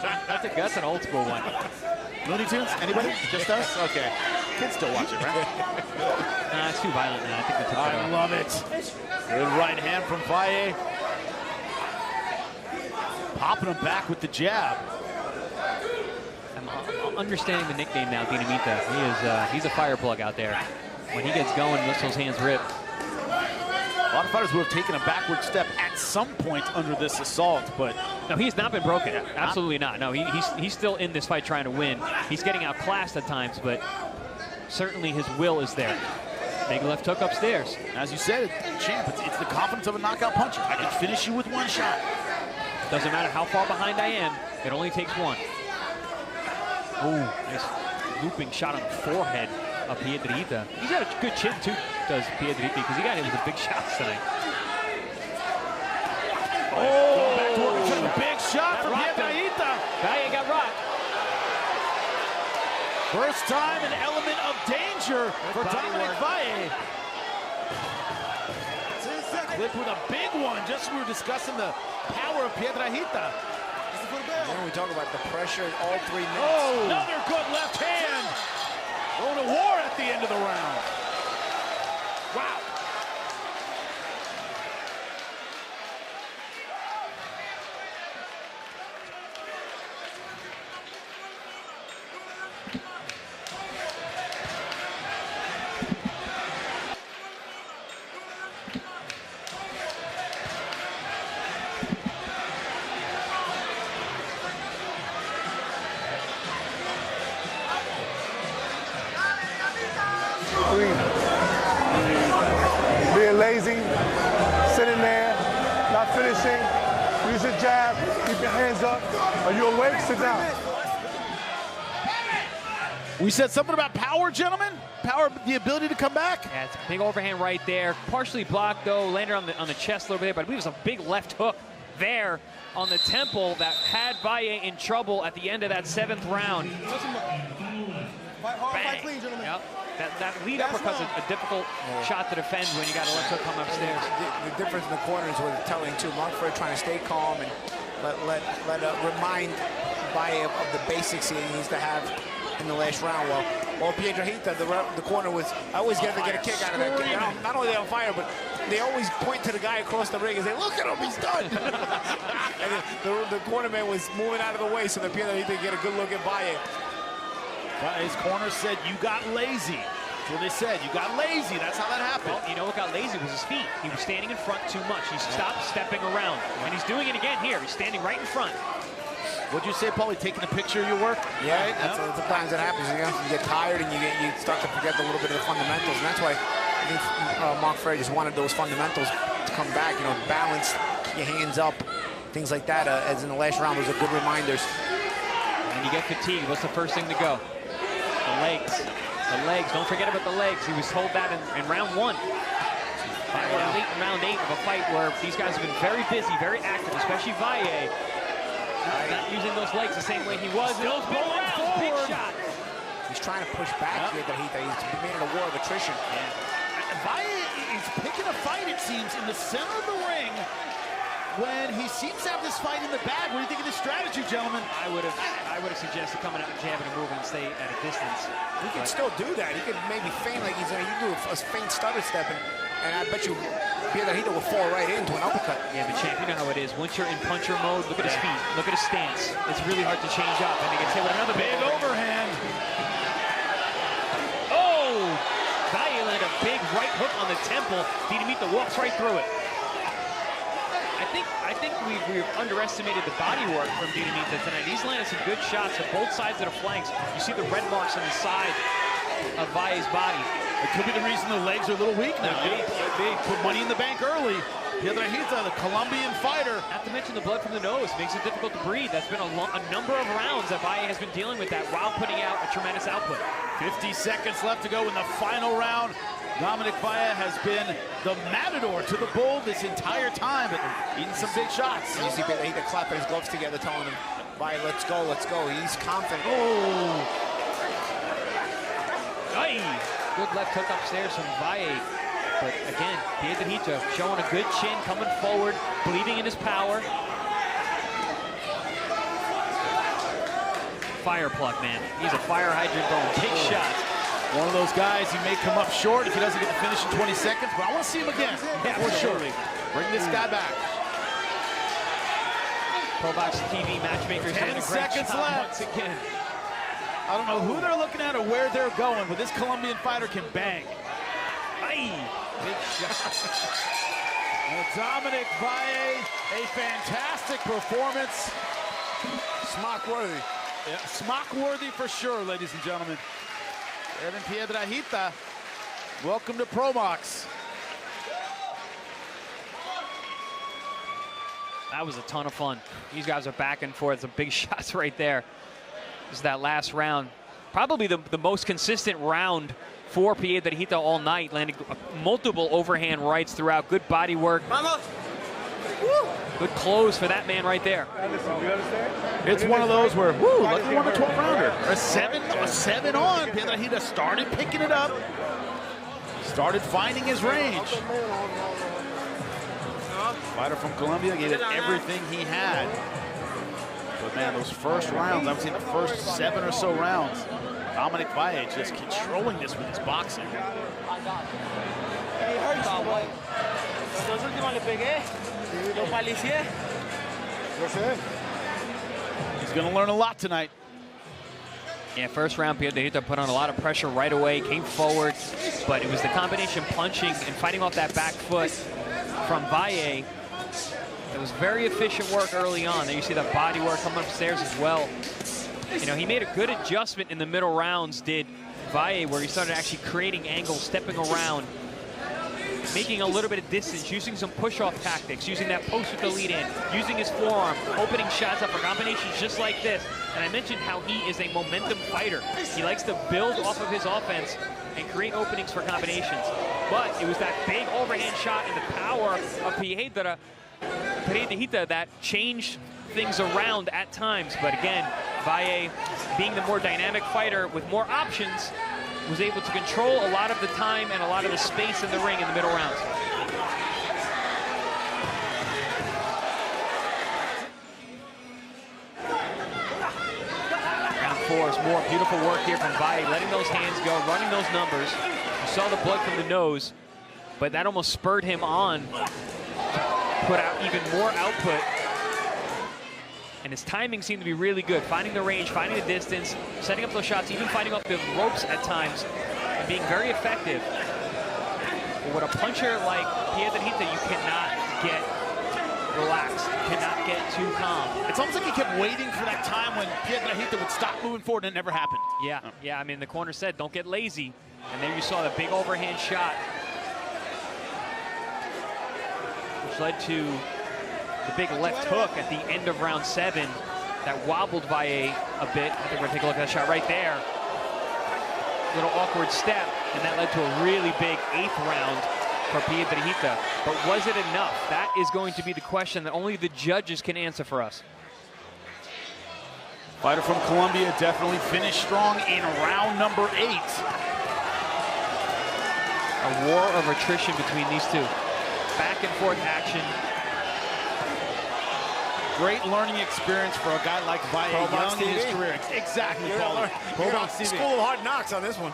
That's an old school one. Looney Tunes? Anybody? Just us? Okay. Kids still watch it, right? It's too violent now. I think they took that I off. love it. Good right hand from Valle. Popping him back with the jab. I'm understanding the nickname now, Dinamita. He's a fire plug out there. When he gets going, lets those hands rip. A lot of fighters would have taken a backward step at some point under this assault, but no, he's not been broken. Absolutely not. No, he's still in this fight trying to win. He's getting outclassed at times, but certainly his will is there. Big left hook upstairs. As you said, champ, it's the confidence of a knockout puncher. I can finish you with one shot. Doesn't matter how far behind I am. It only takes one. Oh, nice looping shot on the forehead of Piedrahita. He's got a good chin too, does Piedrahita, because he got hit with the big shots tonight. Oh, back to work for the big shot from Piedrahita. Valle got rocked. First time an element of danger for Dominic Valle. Clip with a big one. Just we were discussing the power of Piedrahita. When we talk about the pressure in all 3 minutes. Oh, another good left hand. Going to war at the end of the round. Wow. Being lazy, sitting there, not finishing, use your jab, keep your hands up. Are you awake? Sit down. We said something about power, gentlemen? Power, the ability to come back? Yeah, it's a big overhand right there. Partially blocked, though. Landed on the chest a little bit, but I believe it was a big left hook there on the temple that had Valle in trouble at the end of that 7th round. Fight hard, fight clean, gentlemen. Yep. That lead uppercut's a difficult shot to defend when you got a left hook come upstairs. The difference in the corners was telling too. Montford trying to stay calm and remind Valle of the basics he needs to have in the last round. Well, Piedrahita, the corner was, I always get a kick out of that. You know, not only are they on fire, but they always point to the guy across the ring and say, look at him, he's done. And the corner man was moving out of the way so that Piedrahita could get a good look at Valle. His corner said, you got lazy. That's what they said. You got lazy. That's how that happened. Well, you know what got lazy was his feet. He was standing in front too much. He stopped stepping around. And he's doing it again here. He's standing right in front. What'd you say, Paulie? Taking a picture of your work? Yeah, right? Sometimes that happens. You know, you get tired and you start to forget a little bit of the fundamentals. And that's why I think Montford just wanted those fundamentals to come back. You know, balance, your hands up, things like that. As in the last round, those are good reminders. And you get fatigued. What's the first thing to go? The legs. The legs. Don't forget about the legs. He was told that in round 1. Late in round 8 of a fight where these guys have been very busy, very active, especially Valle. Not using those legs the same way he was. Still going forward. Big shot. He's trying to push back here, Piedrahita. He's made it a war of attrition. Valle is picking a fight, it seems, in the center of the ring. When he seems to have this fight in the bag. What do you think of this strategy, gentlemen? I would have suggested coming out and jabbing and moving and stay at a distance. He can still do that. He could maybe feign like he's going to do a faint stutter step, and I bet you Piedrahita will fall right into an uppercut. Yeah, but champ, you know how it is. Once you're in puncher mode, look at his feet, look at his stance. It's really hard to change up, and he gets hit with another big overhand. Oh! Valle landed a big right hook on the temple. Dinamita walks right through it. I think we've underestimated the body work from Dinamita tonight. He's landed some good shots on both sides of the flanks. You see the red marks on the side of Valle's body. It could be the reason the legs are a little weak now. They put money in the bank early. Piedrahita, the Colombian fighter. Not to mention the blood from the nose makes it difficult to breathe. That's been a number of rounds that Valle has been dealing with that while putting out a tremendous output. 50 seconds left to go in the final round. Dominic Valle has been the matador to the bull this entire time, but eating some big shots. You see Piedrahita clapping his gloves together, telling him, Valle, let's go, let's go. He's confident. Oh! Ay, good left hook upstairs from Valle. But again, Piedrahita showing a good chin, coming forward, believing in his power. Fire plug, man. He's a fire hydrant going big shots. One of those guys, he may come up short if he doesn't get the finish in 20 seconds, but I want to see him again. Yeah, for sure. Bring this guy back. ProBox TV matchmakers doing a great job once again. I don't know who they're looking at or where they're going, but this Colombian fighter can bang. Aye. Big shot. Well, Dominic Valle, a fantastic performance. Smock-worthy. Yeah, smock-worthy for sure, ladies and gentlemen. Evan Piedrahita, welcome to ProBox. That was a ton of fun. These guys are back and forth. Some big shots right there. This is that last round. Probably the most consistent round for Piedrahita all night, landing multiple overhand rights throughout. Good body work. Good close for that man right there. It's one of those where, woo, like he won a 12-rounder. A seven on. Piedrahita started picking it up. Started finding his range. Fighter from Colombia gave it everything he had. But man, those first rounds, I would say the first 7 or so rounds, Dominic Valle just controlling this with his boxing. He's going to learn a lot tonight. Yeah, first round, Piedrahita put on a lot of pressure right away, came forward, but it was the combination punching and fighting off that back foot from Valle. It was very efficient work early on. There you see the body work coming upstairs as well. You know, he made a good adjustment in the middle rounds, did Valle, where he started actually creating angles, stepping around, making a little bit of distance, using some push-off tactics, using that post with the lead in, using his forearm, opening shots up for combinations just like this. And I mentioned how he is a momentum fighter. He likes to build off of his offense and create openings for combinations. But it was that big overhand shot and the power of Piedrahita that changed things around at times. But again, Valle, being the more dynamic fighter with more options, was able to control a lot of the time and a lot of the space in the ring in the middle rounds. Round 4 is more beautiful work here from Valle, letting those hands go, running those numbers. You saw the blood from the nose, but that almost spurred him on to put out even more output. And his timing seemed to be really good, finding the range, finding the distance, setting up those shots, even finding up the ropes at times, and being very effective. But with a puncher like Piedrahita, you cannot get relaxed, you cannot get too calm. It's almost like he kept waiting for that time when Piedrahita would stop moving forward, and it never happened. Yeah, I mean, the corner said, don't get lazy. And there you saw the big overhand shot, which led to the big left hook at the end of round 7 that wobbled Valle a bit. I think we're gonna take a look at that shot right there. Little awkward step, and that led to a really big 8th round for Piedrahita. But was it enough? That is going to be the question that only the judges can answer for us. Fighter from Colombia definitely finished strong in round number 8. A war of attrition between these two. Back and forth action. Great learning experience for a guy like Valle, young in his career. Exactly, Paul. ProBox TV. School of hard knocks on this one.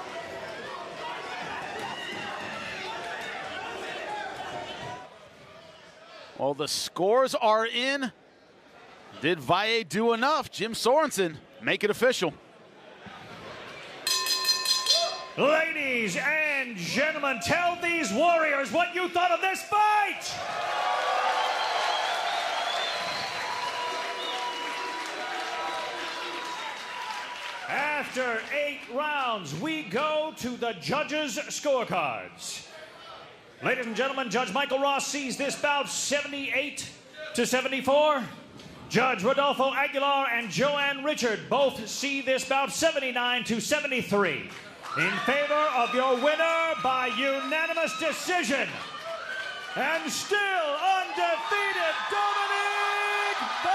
Well, the scores are in. Did Valle do enough? Jim Sorensen, make it official. Ladies and gentlemen, tell these warriors what you thought of this fight! After 8 rounds, we go to the judges' scorecards. Ladies and gentlemen, Judge Michael Ross sees this bout 78-74. Judge Rodolfo Aguilar and Joanne Richard both see this bout 79-73. In favor of your winner by unanimous decision, and still undefeated, Dominic Valle!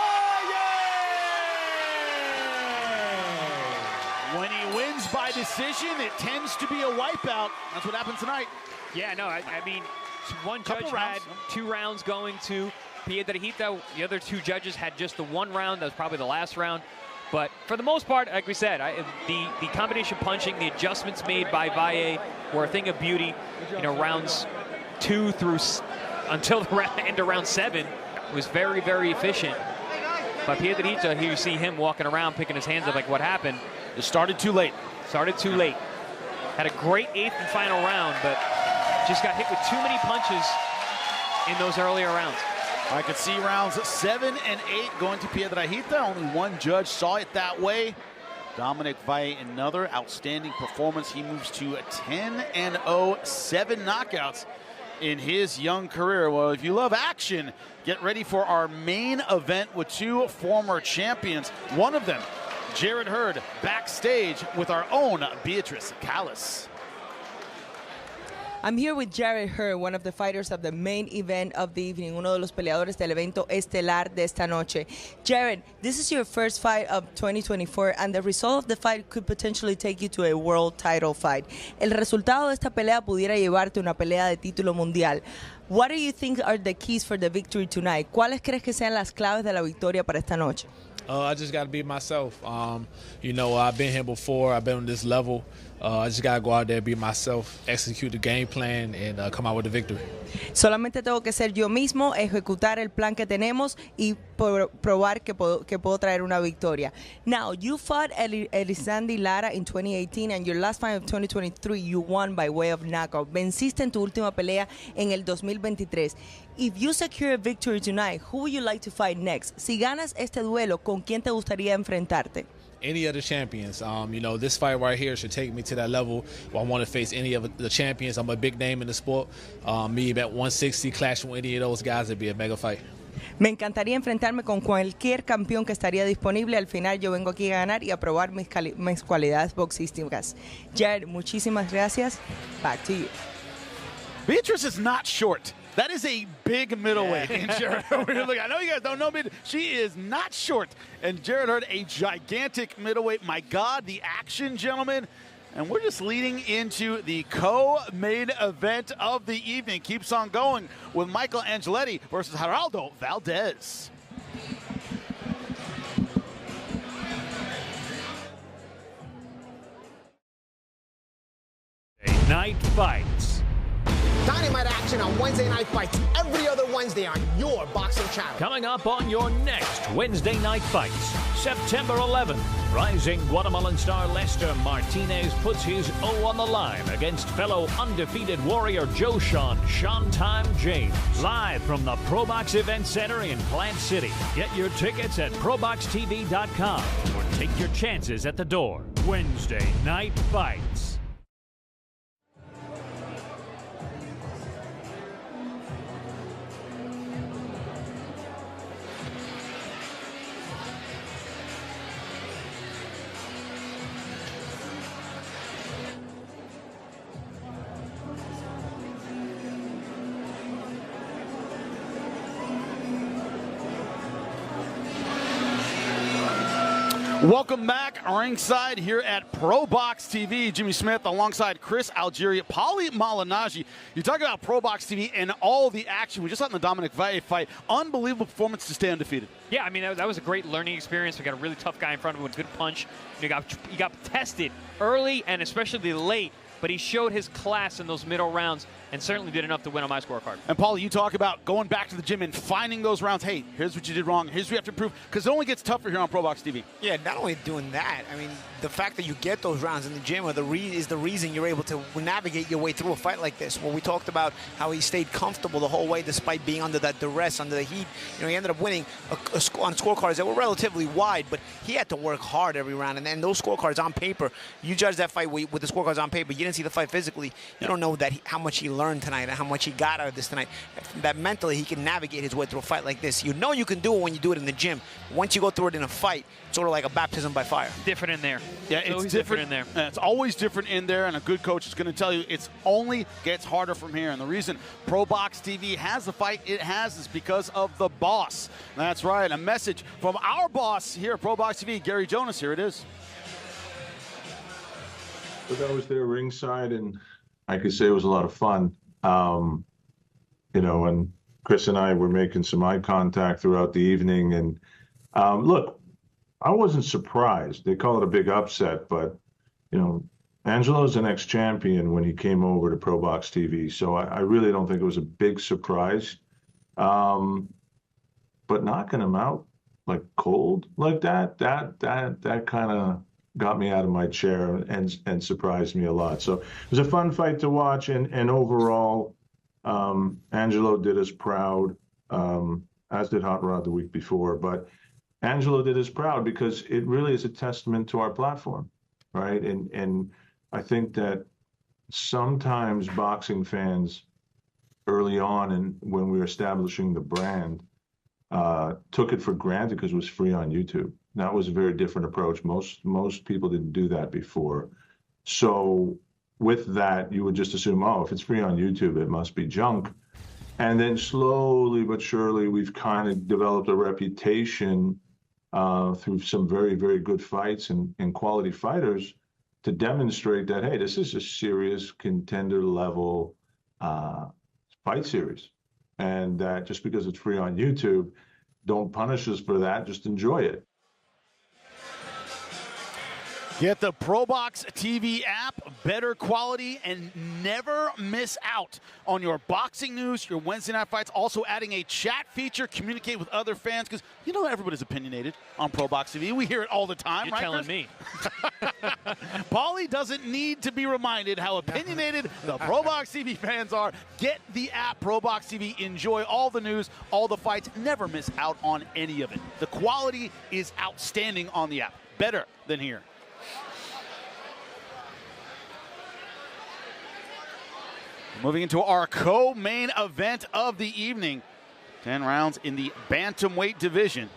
When he wins by decision. It tends to be a wipeout. That's what happened tonight. Yeah, no, I mean, one judge had 2 rounds going to Piedrahita. The other 2 judges had just the 1 round. That was probably the last round. But for the most part, like we said, the combination punching, the adjustments made by Valle were a thing of beauty. You know, rounds 2 through until the end of round 7 was very, very efficient. But Piedrahita, here you see him walking around, picking his hands up like, what happened? It started too late. Started too late. Had a great 8th and final round, but just got hit with too many punches in those earlier rounds. I could see rounds 7 and 8 going to Piedrahita. Only one judge saw it that way. Dominic Valle, another outstanding performance. He moves to 10-0, 7 knockouts in his young career. Well, if you love action, get ready for our main event with 2 former champions. One of them, Jerrett Hurd, backstage with our own Beatrice Callis. I'm here with Jerrett Hurd, one of the fighters of the main event of the evening, uno de los peleadores del evento estelar de esta noche. Jerrett, this is your first fight of 2024, and the result of the fight could potentially take you to a world title fight. El resultado de esta pelea pudiera llevarte una pelea de título mundial. What do you think are the keys for the victory tonight? ¿Cuáles crees que sean las claves de la victoria para esta noche? I just got to be myself. You know, I've been here before. I've been on this level. I just got to go out there, be myself, execute the game plan, and come out with the victory. Solamente tengo que ser yo mismo, ejecutar el plan que tenemos y probar que puedo traer una victoria. Now, you fought Elisandi Lara in 2018, and your last fight of 2023, you won by way of knockout. Venciste en tu última pelea en el 2023. If you secure a victory tonight, who would you like to fight next? Si ganas este duelo, ¿con quién te gustaría enfrentarte? Any of the champions. You know, this fight right here should take me to that level where I want to face any of the champions. I'm a big name in the sport. Me at 160, clashing with any of those guys, it'd be a mega fight. Me encantaría enfrentarme con cualquier campeón que estaría disponible. Al final yo vengo aquí a ganar y a probar mis cualidades boxísticas. Jared, muchísimas gracias. Back to you. Beatrice is not short. That is a big middleweight. And Jerrett, I know you guys don't know, but she is not short. And Jerrett Hurd, a gigantic middleweight. My God, the action, gentlemen. And we're just leading into the co-main event of the evening. Keeps on going with Michael Angeletti versus Geraldo Valdez. Night fights. Dynamite action on Wednesday Night Fights every other Wednesday on your boxing channel. Coming up on your next Wednesday Night Fights, September 11th, rising Guatemalan star Lester Martinez puts his O on the line against fellow undefeated warrior Jeison Showtime James. Live from the ProBox Event Center in Plant City. Get your tickets at ProBoxTV.com or take your chances at the door. Wednesday Night Fights. Welcome back ringside here at ProBox TV. Jimmy Smith alongside Chris Algeria, Paulie Malignaggi. You talk about ProBox TV and all the action. We just saw in the Dominic Valle fight. Unbelievable performance to stay undefeated. Yeah, I mean, that was a great learning experience. We got a really tough guy in front of him with a good punch. He got tested early and especially late, but he showed his class in those middle rounds and certainly did enough to win on my scorecard. And Paulie, you talk about going back to the gym and finding those rounds. Hey, here's what you did wrong. Here's what you have to improve. Because it only gets tougher here on ProBox TV. Yeah, not only doing that, I mean, the fact that you get those rounds in the gym is the reason you're able to navigate your way through a fight like this. Well, we talked about how he stayed comfortable the whole way despite being under that duress, under the heat. You know, he ended up winning on scorecards that were relatively wide, but he had to work hard every round. And then those scorecards on paper, you judge that fight with the scorecards on paper. You didn't see the fight physically. You don't know that how much he learned tonight and how much he got out of this tonight. That mentally he can navigate his way through a fight like this. You know you can do it when you do it in the gym. Once you go through it in a fight, it's sort of like a baptism by fire. Different in there. Yeah, it's different in there. It's always different in there, and a good coach is going to tell you it's only gets harder from here. And the reason ProBox TV has the fight it has is because of the boss. That's right, a message from our boss here at ProBox TV, Gary Jonas. Here it is. Look, I was there ringside, and I could say it was a lot of fun. You know, and Chris and I were making some eye contact throughout the evening. And look, I wasn't surprised. They call it a big upset, but, you know, Angelo's an ex-champion when he came over to ProBox TV. So I really don't think it was a big surprise. But knocking him out like cold like that kind of got me out of my chair and surprised me a lot. So it was a fun fight to watch, and overall, Angelo did us proud, as did Hot Rod the week before. But Angelo did us proud because it really is a testament to our platform, right? And I think that sometimes boxing fans early on, and when we were establishing the brand, took it for granted because it was free on YouTube. That was a very different approach. Most people didn't do that before. So with that, you would just assume, oh, if it's free on YouTube, it must be junk. And then slowly but surely, we've kind of developed a reputation through some very, very good fights and quality fighters to demonstrate that, hey, this is a serious contender level fight series. And that just because it's free on YouTube, don't punish us for that, just enjoy it. Get the ProBox TV app, better quality, and never miss out on your boxing news, your Wednesday night fights. Also adding a chat feature, communicate with other fans, because you know everybody's opinionated on ProBox TV. We hear it all the time, You're right, telling Chris? me. Paulie doesn't need to be reminded how opinionated the ProBox TV fans are. Get the app, ProBox TV. Enjoy all the news, all the fights. Never miss out on any of it. The quality is outstanding on the app. Better than here. Moving into our co-main event of the evening. 10 rounds in the Bantamweight division.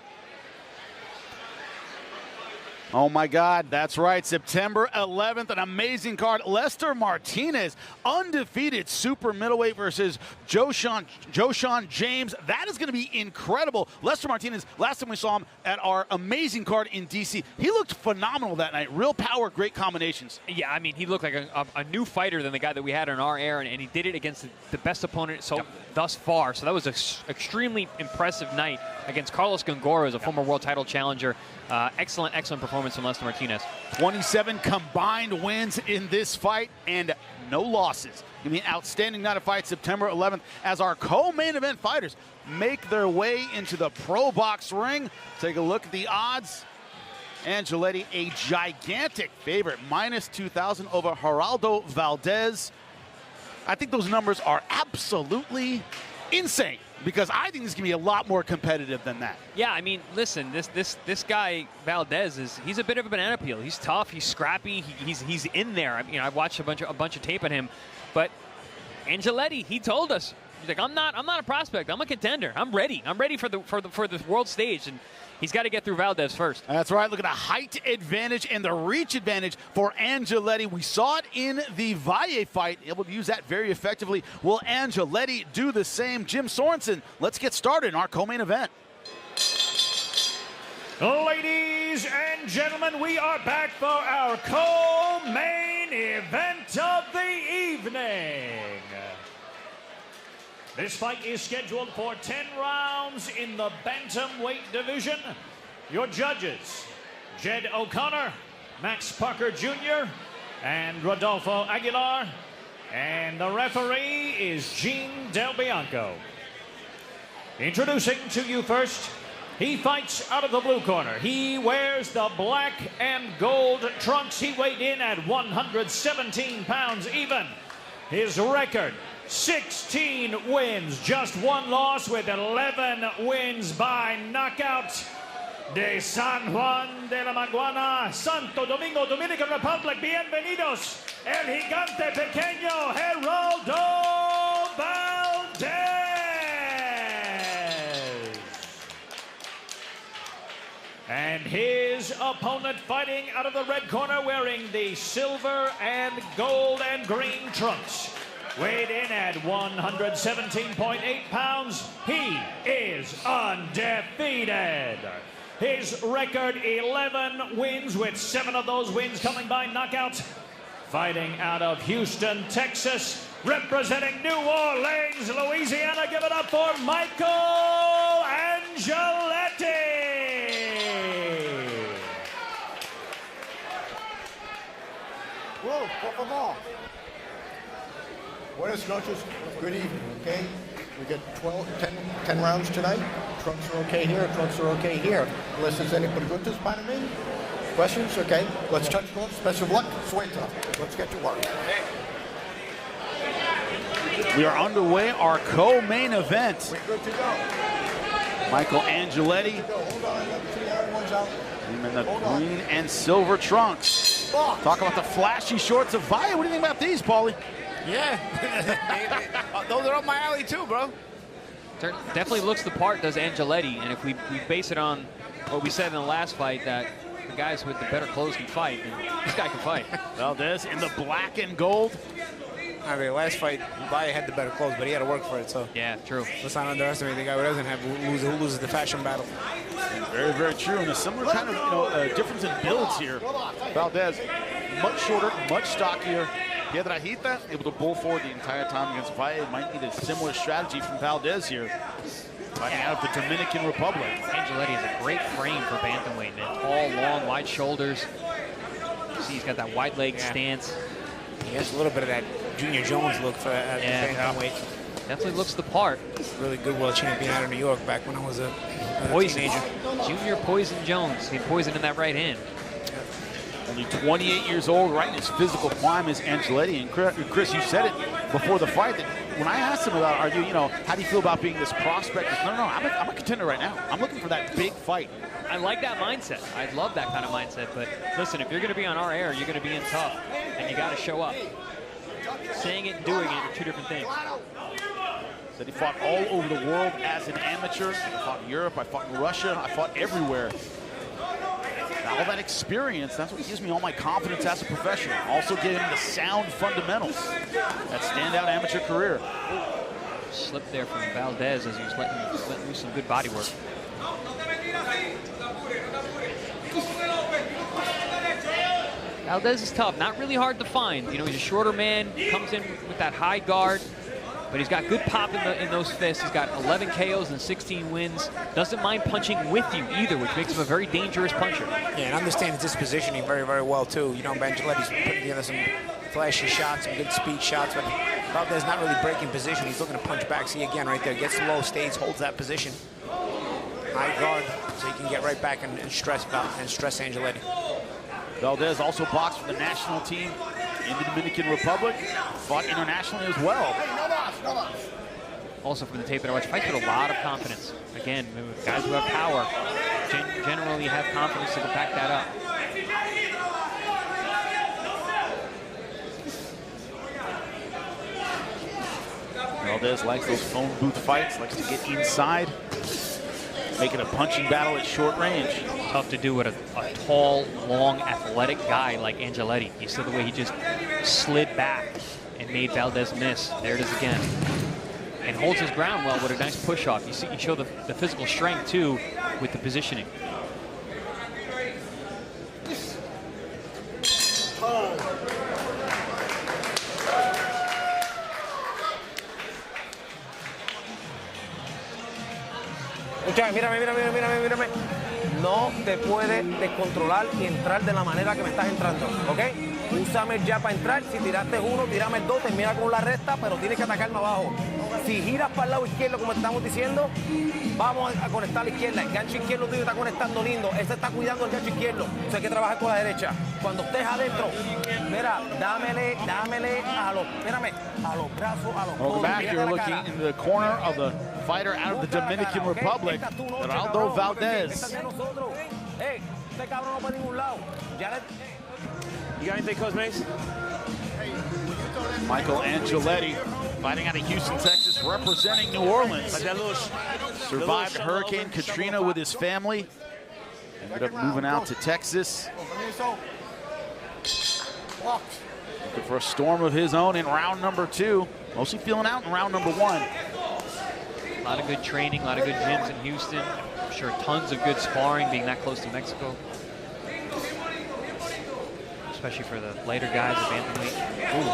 Oh my God, that's right, September 11th, an amazing card. Lester Martinez, undefeated super middleweight versus Jeison James. That is gonna be incredible. Lester Martinez, last time we saw him at our amazing card in DC, he looked phenomenal that night. Real power, great combinations. Yeah, I mean, he looked like a new fighter than the guy that we had in our era, and he did it against the best opponent thus far. So that was an extremely impressive night against Carlos Gongora, as a former world title challenger. Excellent performance from Lester Martinez. 27 combined wins in this fight and no losses. I mean, outstanding night of fight, September 11th, as our co-main event fighters make their way into the ProBox ring. Take a look at the odds. Angeletti, a gigantic favorite, minus 2,000 over Geraldo Valdez. I think those numbers are absolutely insane, because I think this can be a lot more competitive than that. Yeah, I mean, listen, this guy Valdez he's a bit of a banana peel. He's tough, he's scrappy, he's in there. I mean, I watched a bunch of tape on him, but Angeletti, he told us, he's like, I'm not a prospect, I'm a contender. I'm ready for the world stage, and he's got to get through Valdez first. That's right. Look at the height advantage and the reach advantage for Angeletti. We saw it in the Valle fight, able to use that very effectively. Will Angeletti do the same? Jim Sorensen, let's get started in our co-main event. Ladies and gentlemen, we are back for our co-main event of the evening. This fight is scheduled for 10 rounds in the Bantamweight division. Your judges, Jed O'Connor, Max Parker Jr., and Rodolfo Aguilar. And the referee is Gene Del Bianco. Introducing to you first, he fights out of the blue corner. He wears the black and gold trunks. He weighed in at 117 pounds even. His record, 16 wins, just one loss, with 11 wins by knockout. De San Juan de la Maguana, Santo Domingo, Dominican Republic, bienvenidos, el gigante pequeño, Geraldo Valdez. And his opponent fighting out of the red corner, wearing the silver and gold and green trunks. Weighed in at 117.8 pounds, he is undefeated. His record, 11 wins, with 7 of those wins coming by knockout. Fighting out of Houston, Texas, representing New Orleans, Louisiana, give it up for Michael Angeletti. Whoa, por favor. Buenas noches, good evening, okay? We get 10 rounds tonight. Trunks are okay here, trunks are okay here. Unless there's any preguntas para mí. Questions? Okay. Let's touch gloves. Best of luck. Suelta. Let's get to work. We are underway, our co-main event. We're good to go. Michael Angeletti. Hold on. See the other ones out. Him in the green and silver trunks. Talk about the flashy shorts of Valle. What do you think about these, Paulie? Yeah. Those are up my alley too, bro. Definitely looks the part, does Angeletti. And if we base it on what we said in the last fight, that the guys with the better clothes can fight, and this guy can fight. Valdez in the black and gold. I mean, last fight, Valle had the better clothes, but he had to work for it, so. Yeah, true. Let's not underestimate the guy who doesn't have, who loses the fashion battle. Very, very true. And a similar kind of, difference in builds here. Valdez, much shorter, much stockier. Piedrahita able to bull forward the entire time against Valle. Might need a similar strategy from Valdez here. Fighting out of the Dominican Republic. Angeletti has a great frame for bantamweight, man. Tall, long, wide shoulders. You see, he's got that wide leg stance. He has a little bit of that Junior Jones look for bantamweight. Definitely looks the part. Really good world champion out of New York back when I was a teenager. Junior Poison Jones. He had poison in that right hand. Only 28 years old, right in his physical prime is Angeletti. And Chris, you said it before the fight that when I asked him about, how do you feel about being this prospect? He said, no, I'm a contender right now. I'm looking for that big fight. I like that mindset. I love that kind of mindset. But listen, if you're going to be on our air, you're going to be in tough, and you got to show up. Saying it and doing it are two different things. Said he fought all over the world as an amateur. I fought in Europe, I fought in Russia, I fought everywhere. All that experience, that's what gives me all my confidence as a professional. Also giving him the sound fundamentals. That standout amateur career. Slip there from Valdez as he was letting loose some good body work. Valdez is tough, not really hard to find. He's a shorter man, comes in with that high guard, but he's got good pop in those fists. He's got 11 KOs and 16 wins. Doesn't mind punching with you either, which makes him a very dangerous puncher. Yeah, and understands his positioning very, very well too. Angeletti's putting together some flashy shots, some good speed shots, but Valdez not really breaking position. He's looking to punch back. See again right there, gets low, stays, holds that position. High guard, so he can get right back and stress Angeletti. Valdez also boxed for the national team in the Dominican Republic, fought internationally as well. Also from the tape that I watched, fights with a lot of confidence. Again, with guys who have power, generally have confidence to go back that up. Valdez likes those phone booth fights, likes to get inside, making a punching battle at short range. Tough to do with a tall, long, athletic guy like Angeletti. You saw the way he just slid back and made Valdez miss. There it is again. And holds his ground well with a nice push-off. You show the physical strength, too, with the positioning. Mírame. No te puedes descontrolar y entrar de la manera que me estás entrando, ¿ok? Úsame el jab para entrar. Si tiraste uno, tírame el dos, termina con la recta, pero tienes que atacarme abajo. Si giras para el lado izquierdo, como estamos diciendo, vamos a conectar a la izquierda. El gancho izquierdo tuyo está conectando lindo. Ese está cuidando el gancho izquierdo. Entonces hay que trabajar con la derecha. Cuando estés adentro, mira, dámele a los brazos, a los codos. Welcome back. You're looking in the corner of the fighter out of the Dominican Republic, Geraldo Valdez. Hey, este cabrón no para ningún lado. Jarrett, you got anything, Coach Mace? Michael Angeletti, fighting out of Houston, Texas, representing New Orleans. Survived Hurricane Katrina with his family. Ended up moving out to Texas. Looking for a storm of his own in round number 2. Mostly feeling out in round number 1. A lot of good training, a lot of good gyms in Houston. I'm sure tons of good sparring being that close to Mexico. especially for the lighter guys at Bantamweight. Ooh,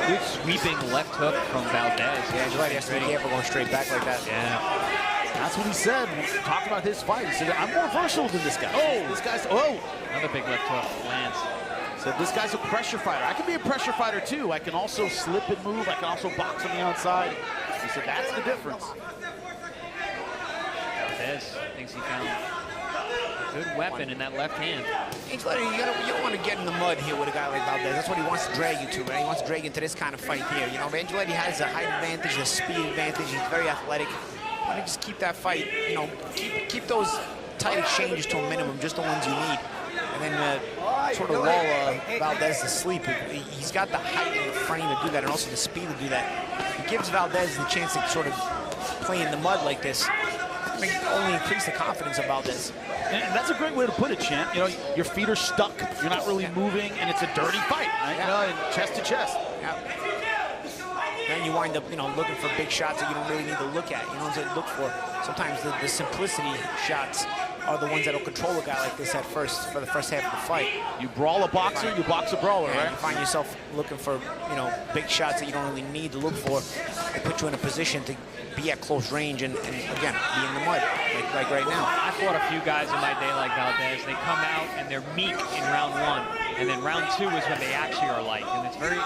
good sweeping left hook from Valdez. Yeah, Angeletti has to be careful going straight back like that. Yeah. That's what he said when he talked about his fight. He said, I'm more versatile than this guy. Oh, this guy's, Another big left hook lands. So this guy's a pressure fighter. I can be a pressure fighter too. I can also slip and move. I can also box on the outside. He said that's the difference. Valdez thinks he found a good weapon in that left hand. Angeletti, you don't want to get in the mud here with a guy like Valdez. That's what he wants to drag you to, right? He wants to drag you into this kind of fight here. You know, Angeletti has a height advantage, a speed advantage. He's very athletic. Why don't you just keep that fight, you know, keep those tight exchanges to a minimum, just the ones you need. And then sort of lull Valdez to sleep. He's got the height and the frame to do that, and also the speed to do that. It gives Valdez the chance to sort of play in the mud like this. Only increase the confidence of Valdez. And that's a great way to put it, champ. You know, your feet are stuck. You're not really moving, and it's a dirty fight, right? Yeah. You know, chest to chest. Yeah. Then you wind up, you know, looking for big shots that you don't really need to look at. You know what I'm look for. Sometimes the simplicity shots are the ones that will control a guy like this at first, for the first half of the fight. You brawl a boxer, you box a brawler, right? You find yourself looking for, you know, big shots that you don't really need to look for. They put you in a position to be at close range and again, be in the mud, like right now. I fought a few guys in my day like Valdez. They come out and they're meek in round one, and then round two is when they actually are light, and it's very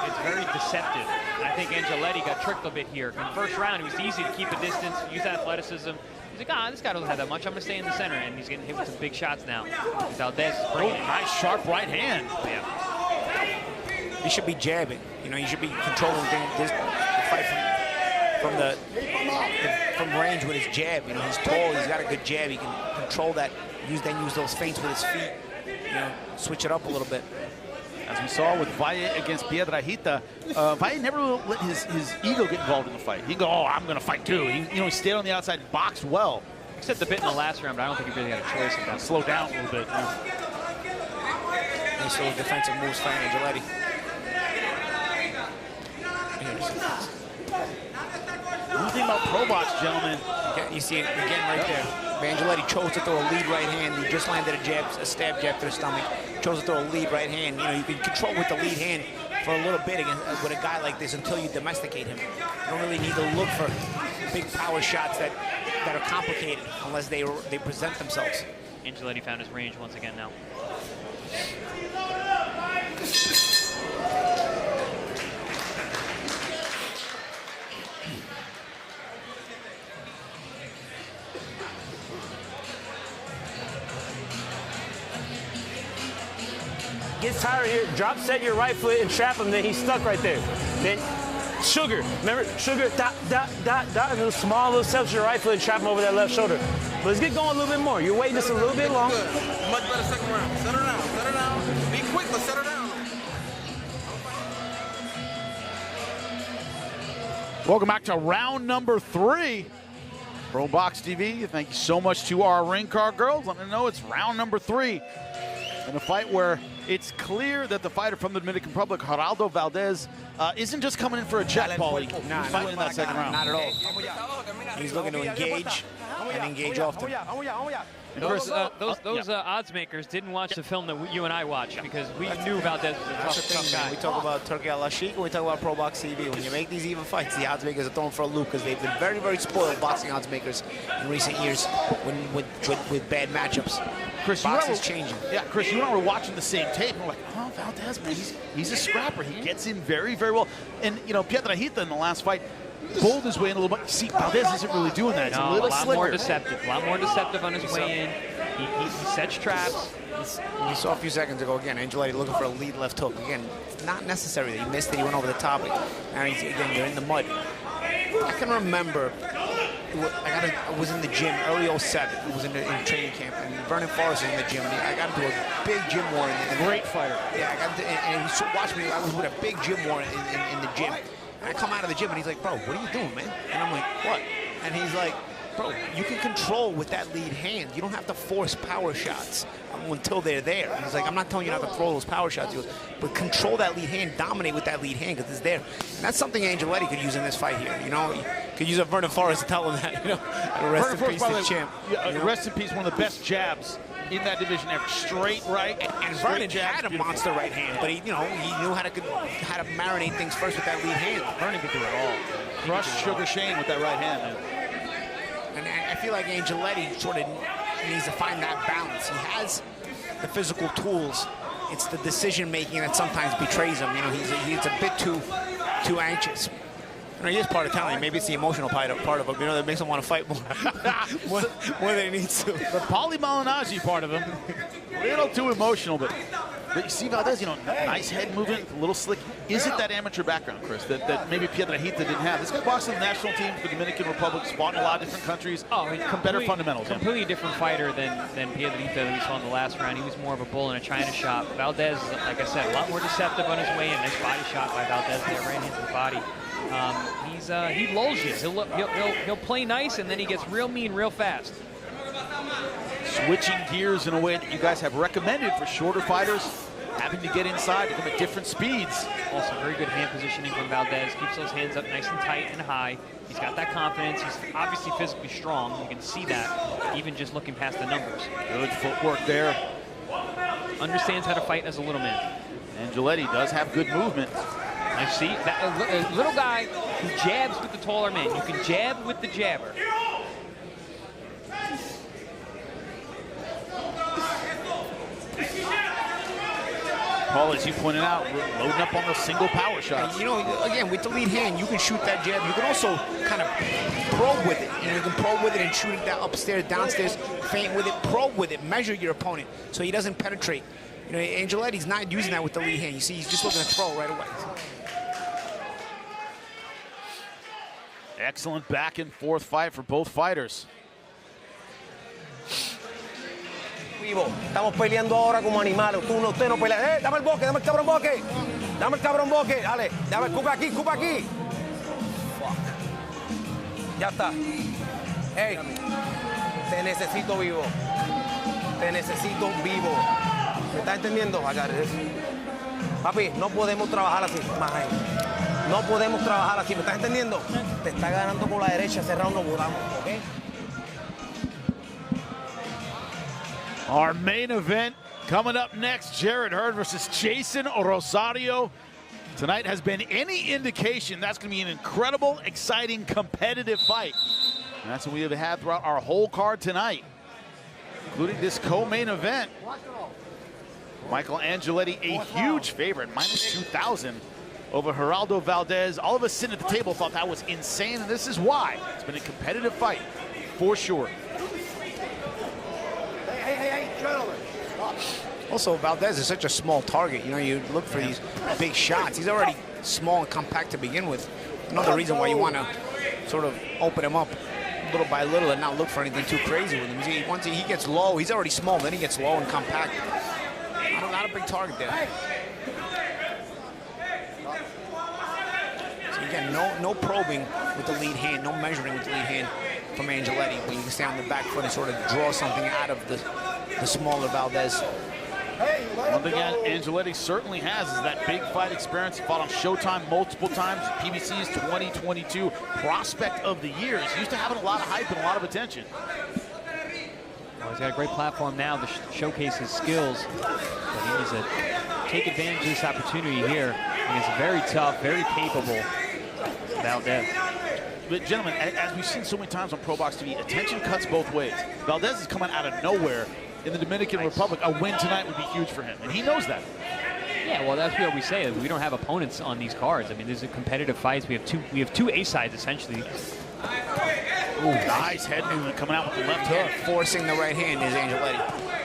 deceptive. And I think Angeletti got tricked a bit here. In the first round, it was easy to keep a distance, use athleticism. He's like, this guy doesn't have that much. I'm going to stay in the center, and he's getting hit with some big shots now. Valdez is bringing it. Nice, sharp right hand. Yeah. He should be jabbing. You know, he should be controlling this fight from range with his jab. You know, he's tall, he's got a good jab. He can control that, use those feints with his feet. You know, switch it up a little bit. As we saw with Valle against Piedrahita, Valle never let his ego get involved in the fight. He'd go, I'm going to fight too. He stayed on the outside, boxed well. Except a bit in the last round, but I don't think he really had a choice of that. Slow down a little bit. Nice little defensive moves for Angeletti. One thing about ProBox, gentlemen. You see it again right there. Angeletti chose to throw a lead right hand. He just landed a stab jab to the stomach. Chose to throw a lead right hand. You know, you can control with the lead hand for a little bit with a guy like this until you domesticate him. You don't really need to look for big power shots that are complicated unless they present themselves. Angeletti found his range once again now. Gets tired here, drop set your right foot and trap him, then he's stuck right there. Then sugar, remember, sugar, dot, dot, dot, dot, and those small little steps to your right foot and trap him over that left shoulder. But let's get going a little bit more. You're waiting just a little bit long. Good. Much better second round. Set her down. Be quick, but set her down. Welcome back to round number 3. ProBox TV, thank you so much to our ring card girls. Let me know it's round number 3. In a fight where it's clear that the fighter from the Dominican Republic, Geraldo Valdez, isn't just coming in for a check, Paulie. He's fighting in that second round. Not at all. He's looking to engage and engage often. Those odds makers didn't watch the film that you and I watched because we knew Valdez was a tough guy. We talk about Turkey al Sheikh and we talk about ProBox TV. When you make these even fights, the odds makers are thrown for a loop because they've been very, very spoiled boxing odds makers in recent years with bad matchups. Chris, boxing's changing. Yeah, Chris, you and I were watching the same tape and we're like, oh, Valdez, man, he's a scrapper. He gets in very, very well. And, you know, Piedrahita in the last fight bowled his way in a little bit. See, Valdez isn't really doing that. He's a little lot slicker. more deceptive. A lot more deceptive on his way in. He sets traps. You saw a few seconds ago, again, Angeletti looking for a lead left hook. Again, not necessary. He missed it. He went over the top. Now, again, you're in the mud. I can remember, I was in the gym early 07. I was in training camp, and Vernon Forrest was in the gym. And I got into a big gym war. Great fighter. Yeah, I got into, and he watched me. I was with a big gym war in the gym. And I come out of the gym, and he's like, bro, what are you doing, man? And I'm like, what? And he's like, bro, you can control with that lead hand. You don't have to force power shots until they're there. He's like, I'm not telling you not to throw those power shots. He goes, but control that lead hand, dominate with that lead hand because it's there. And that's something Angeletti could use in this fight here. You know, he could use a Vernon Forrest to tell him that. You know, rest in peace to the champ. Rest in peace, one of the best jabs in that division ever. Straight right. And Vernon had a monster right hand, but he knew how to marinate things first with that lead hand. Vernon could do it all. Crushed Sugar Shane with that right hand, man. And I feel like Angeletti sort of needs to find that balance. He has the physical tools. It's the decision making that sometimes betrays him. He's a bit too anxious. He is part Italian. Maybe it's the emotional part of him. That makes him want to fight more than he needs to. The Paulie Malignaggi part of him, a little too emotional, but you see Valdez, nice head movement, a little slick. Is it that amateur background, Chris, that maybe Piedrahita didn't have? This guy boxed in the national team for the Dominican Republic, fought in a lot of different countries. Oh, better fundamentals. Completely different fighter than Piedrahita that we saw in the last round. He was more of a bull in a china shop. Valdez, like I said, a lot more deceptive on his way in. Nice body shot by Valdez there, right into the body. He lulls you. He'll play nice, and then he gets real mean real fast. Switching gears in a way that you guys have recommended for shorter fighters, having to get inside to come at different speeds. Also, very good hand positioning from Valdez. Keeps those hands up nice and tight and high. He's got that confidence. He's obviously physically strong. You can see that even just looking past the numbers. Good footwork there. Understands how to fight as a little man. Angeletti does have good movement. I see that a little guy who jabs with the taller man. You can jab with the jabber. Paul, as you pointed out, loading up on those single power shots. Again, with the lead hand, you can shoot that jab. You can also kind of probe with it. You can probe with it and shoot it upstairs, downstairs, feint with it, probe with it, measure your opponent so he doesn't penetrate. Angeletti's not using that with the lead hand. You see, he's just looking to throw right away. Excellent back and forth fight for both fighters. Vivo, estamos peleando ahora como animales. Usted no pelea. Dame el boque, dame el cabrón boque. Dame el cabrón boque. Dale, dame, cupa aquí, cupa aquí. Fuck. Ya está. Hey, te necesito vivo. Te necesito vivo. ¿Me estás entendiendo? Papi, no podemos trabajar así. No podemos trabajar así. ¿Me estás entendiendo? Te está ganando por la derecha. Ese round lo votamos, ¿ok? Our main event coming up next, Jarrett Hurd versus Jeison Rosario. Tonight has been any indication that's going to be an incredible, exciting, competitive fight. And that's what we have had throughout our whole card tonight, including this co-main event. Michael Angeletti, a huge favorite, minus 2,000 over Geraldo Valdez. All of us sitting at the table thought that was insane, and this is why. It's been a competitive fight, for sure. Also, Valdez is such a small target. You look for these big shots. He's already small and compact to begin with. Another reason why you want to sort of open him up little by little and not look for anything too crazy with him. Once he gets low, he's already small, then he gets low and compact. Not a big target there. So again, no probing with the lead hand, no measuring with the lead hand from Angeletti, where you can stay on the back foot and sort of draw something out of the smaller Valdez. One thing Angeletti certainly has is that big fight experience. He fought on Showtime multiple times. PBC's 2022 Prospect of the Year. He's used to having a lot of hype and a lot of attention. Well, he's got a great platform now to showcase his skills. But he needs to take advantage of this opportunity here against a very tough, very capable Valdez. But gentlemen, as we've seen so many times on ProBox TV, attention cuts both ways. Valdez is coming out of nowhere in the Dominican Republic. A win tonight would be huge for him, and he knows that. Yeah, well, that's what we say. We don't have opponents on these cards. I mean, these are competitive fights. We have two A-sides, essentially. Ooh, nice head movement coming out with the left hook. Forcing the right hand is Angeletti.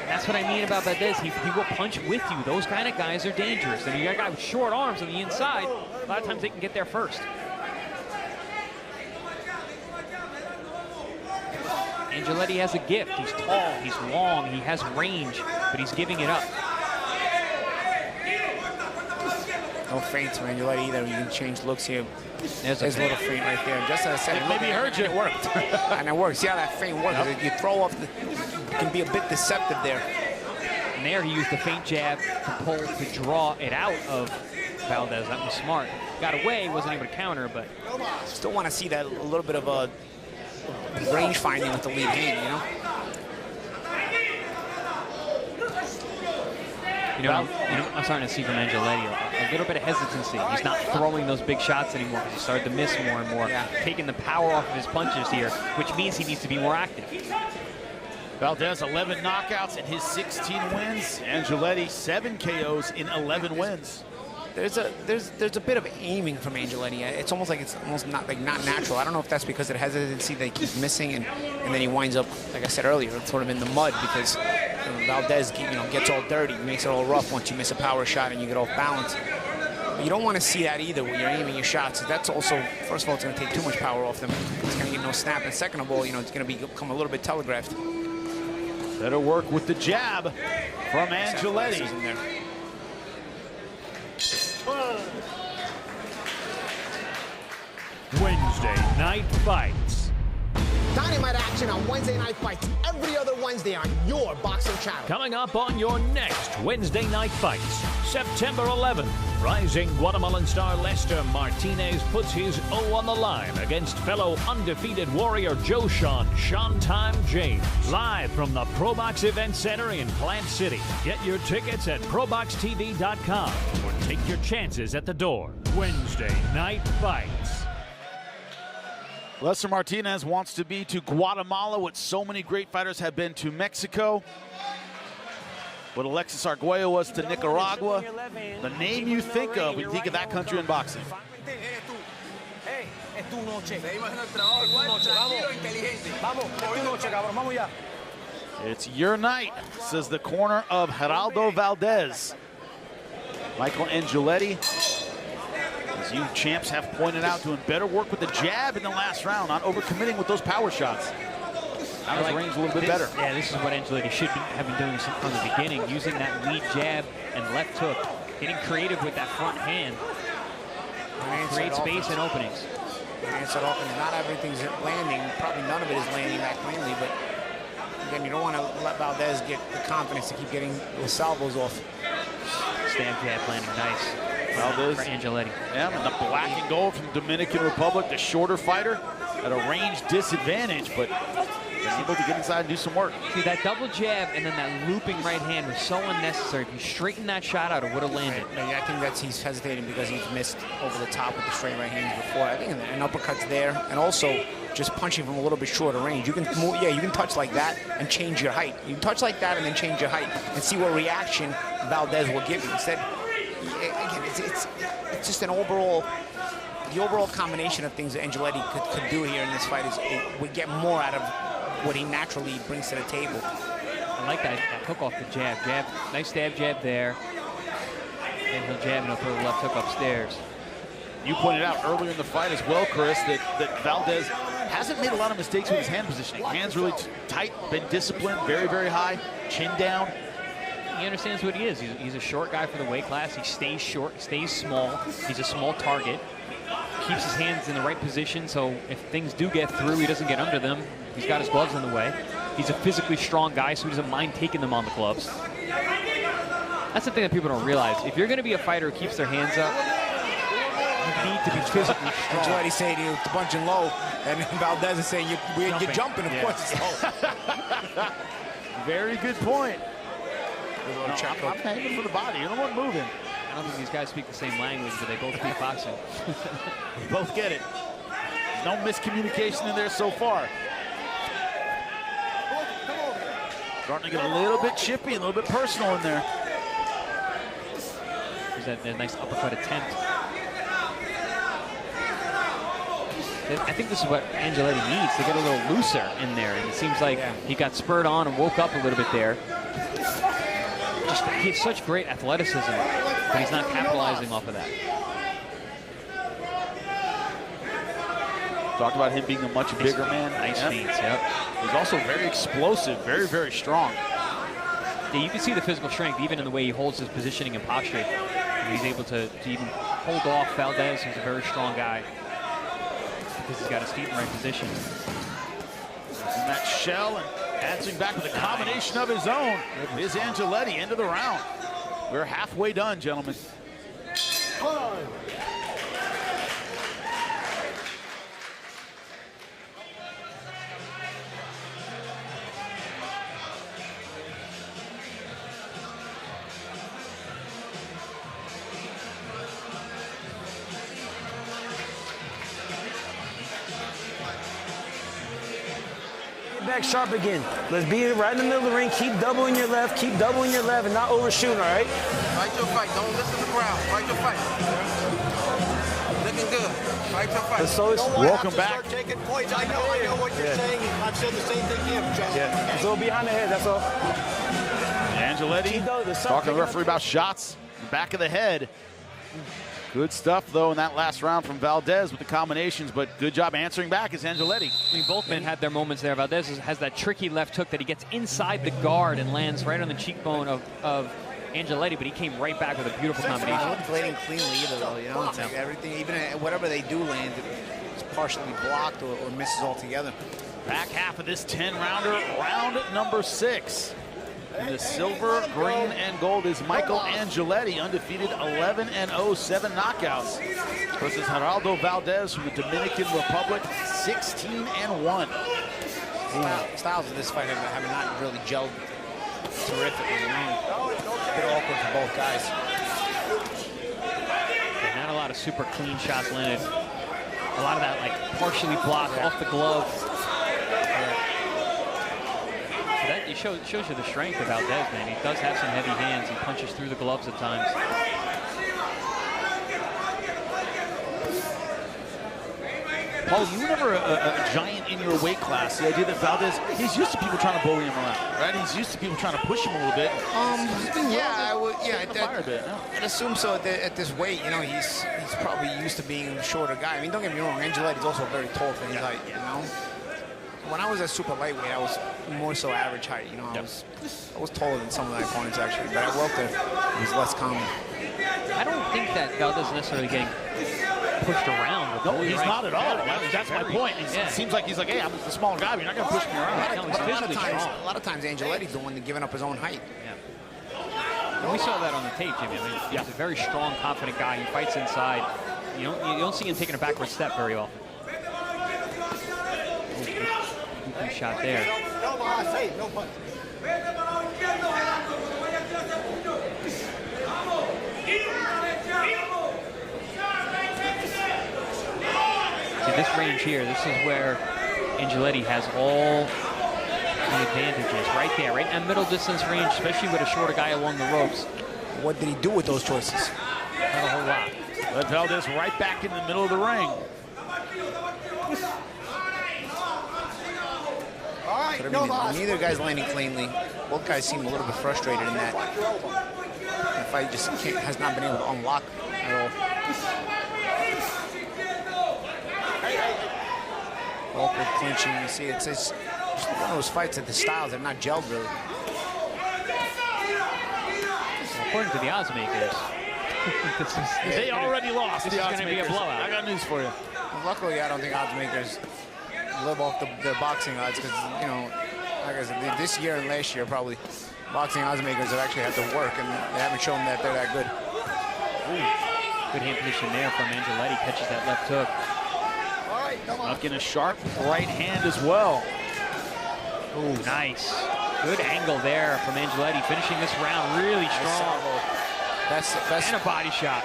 That's what I mean about Valdez. He will punch with you. Those kind of guys are dangerous. And you got a guy with short arms on the inside. A lot of times they can get there first. Angeletti has a gift. He's tall, he's long, he has range, but he's giving it up. No feints from Angeletti either. You can change looks here. There's a little feint right there. Just as I said, maybe he heard you. It worked. And it works. See how that feint works? Yep. You throw off it can be a bit deceptive there. And there he used the feint jab to pull, to draw it out of Valdez. That was smart. Got away, wasn't able to counter, but still want to see that a little bit of a range finding with the lead hand, You know, I'm starting to see from Angeletti a little bit of hesitancy. He's not throwing those big shots anymore because he started to miss more and more, taking the power off of his punches here, which means he needs to be more active. Valdez, 11 knockouts in his 16 wins. Angeletti, 7 KOs in 11 wins. There's a bit of aiming from Angeletti. It's almost like not natural. I don't know if that's because of the hesitancy that he keeps missing, and then he winds up, like I said earlier, sort of in the mud because Valdez gets all dirty, makes it all rough once you miss a power shot and you get off balance. But you don't want to see that either when you're aiming your shots. That's also, first of all, it's going to take too much power off them. It's going to get no snap, and second of all, it's going to become a little bit telegraphed. Better work with the jab from Angeletti. Wednesday Night Fights. Dynamite action on Wednesday Night Fights every other Wednesday on your boxing channel. Coming up on your next Wednesday Night Fights, September 11th, rising Guatemalan star Lester Martinez puts his O on the line against fellow undefeated warrior Jeison Showtime James. Live from the ProBox Event Center in Plant City. Get your tickets at ProBoxTV.com or take your chances at the door. Wednesday Night Fights. Lester Martinez wants to be to Guatemala, what so many great fighters have been to Mexico. What Alexis Arguello was to Nicaragua. The name you think of when you think of that country in boxing. It's your night, says the corner of Geraldo Valdez. Michael Angeletti, as you champs have pointed out, doing better work with the jab in the last round, not overcommitting with those power shots. Now his range a little bit better. Yeah, this is what Angeletti should have been doing from the beginning, using that lead jab and left hook, getting creative with that front hand. Create space and openings. Not everything's landing. Probably none of it is landing that cleanly, but again, you don't want to let Valdez get the confidence to keep getting the salvos off. Stab jab landing nice. Valdez for Angeletti. Yeah, and the black and gold from Dominican Republic, the shorter fighter at a range disadvantage, but able to get inside and do some work. See, that double jab and then that looping right hand was so unnecessary. If you straightened that shot out, it would have landed. Right. I think he's hesitating because he's missed over the top with the straight right hands before. I think an uppercut's there, and also just punching from a little bit shorter range. You can move, you can touch like that and change your height. You can touch like that and then change your height and see what reaction Valdez will give you. Instead, again, it's just an overall. The overall combination of things that Angeletti could do here in this fight is we get more out of what he naturally brings to the table. I like that hook off the jab. Nice stab jab there. And he'll jab and he'll throw the left hook upstairs. You pointed out earlier in the fight as well, Chris, that Valdez hasn't made a lot of mistakes with his hand positioning. Hands really tight, been disciplined, very, very high, chin down. He understands what he is. He's a short guy for the weight class. He stays short, stays small. He's a small target. Keeps his hands in the right position, so if things do get through, he doesn't get under them. He's got his gloves in the way. He's a physically strong guy, so he doesn't mind taking them on the gloves. That's the thing that people don't realize. If you're going to be a fighter who keeps their hands up, you need to be physically strong. Angeletti saying you're punching low, and Valdez is saying you're jumping, of course. Very good point. I'm aiming for the body. You're the one moving. I don't think these guys speak the same language, but they both speak boxing. They both get it. No miscommunication in there so far. Starting to get a little bit chippy, a little bit personal in there. There's that nice uppercut attempt. I think this is what Angeletti needs, to get a little looser in there. And it seems like he got spurred on and woke up a little bit there. He has such great athleticism, but he's not capitalizing off of that. Talked about him being a much bigger man. Nice feints, yep. He's also very explosive, very, very strong. Yeah, you can see the physical strength even in the way he holds his positioning and posture. He's able to even hold off Valdez, who's a very strong guy, because he's got his feet in the right position. In that shell and answering back with a combination of his own is Angeletti. End of the round. We're halfway done, gentlemen. back sharp again. Let's be right in the middle of the ring. Keep doubling your left, and not overshooting, all right? Fight your fight. Don't listen to the crowd. Fight your fight. Looking good. Fight your fight. Welcome back. Taking points. I know what you're saying. I've said the same thing here, Joe. Yeah. So behind the head, that's all. Angeletti talking to the referee about shots in the back of the head. Good stuff, though, in that last round from Valdez with the combinations, but good job answering back is Angeletti. I mean, both men had their moments there. Valdez has that tricky left hook that he gets inside the guard and lands right on the cheekbone of Angeletti, but he came right back with a beautiful combination. Not landing cleanly either, though. You know, it's like everything, even whatever they do land, it's partially blocked or misses altogether. Back half of this 10-rounder, round number 6. In the silver, green, and gold is Michael Angeletti, undefeated 11-0, 7 knockouts, versus Geraldo Valdez from the Dominican Republic, 16-1. Styles of this fight have not really gelled terrifically. You know? It's a bit awkward for both guys. Yeah, not a lot of super clean shots landed. A lot of that like partially blocked off the glove. That shows you the strength of Valdez, man. He does have some heavy hands. He punches through the gloves at times. Paul, you were never a giant in your weight class. The idea that Valdez, he's used to people trying to bully him around, right? He's used to people trying to push him a little bit. I'd assume so at this weight. You know, he's probably used to being a shorter guy. I mean, don't get me wrong, Angeletti's also very tall for his height, you know? When I was a super lightweight, I was more so average height. You know, I was taller than some of my opponents actually, but at welter, it was less common. I don't think that Valdez is necessarily getting pushed around. No, he's not at all. That's my point. It seems like he's like, hey, I'm the small guy, but you're not going to push me around. A lot of times, Angeletti's the one that's giving up his own height. Yeah. And we saw that on the tape, Jimmy. I mean, he's a very strong, confident guy. He fights inside. You don't see him taking a backward step very often. Good shot there. No punch. See, this range here, this is where Angeletti has all the advantages. Right there, right in that middle distance range, especially with a shorter guy along the ropes. What did he do with those choices? Not a whole lot. Let Valdez right back in the middle of the ring. Neither guy's landing cleanly. Both guys seem a little bit frustrated in that. The fight just has not been able to unlock at all. Awkward clinching. You see, it's just one of those fights that the styles have not gelled really. According to the odds makers, they already lost. This is going to be a blowout. I got news for you. Luckily, I don't think odds makers live off their boxing odds because, you know, like I said, this year and last year probably boxing odds makers have actually had to work and they haven't shown that they're that good. Ooh, good hand position there from Angeletti. Catches that left hook. All right, come on. Up in a sharp right hand as well. Ooh, nice. Good angle there from Angeletti, finishing this round really strong. Best. And a body shot.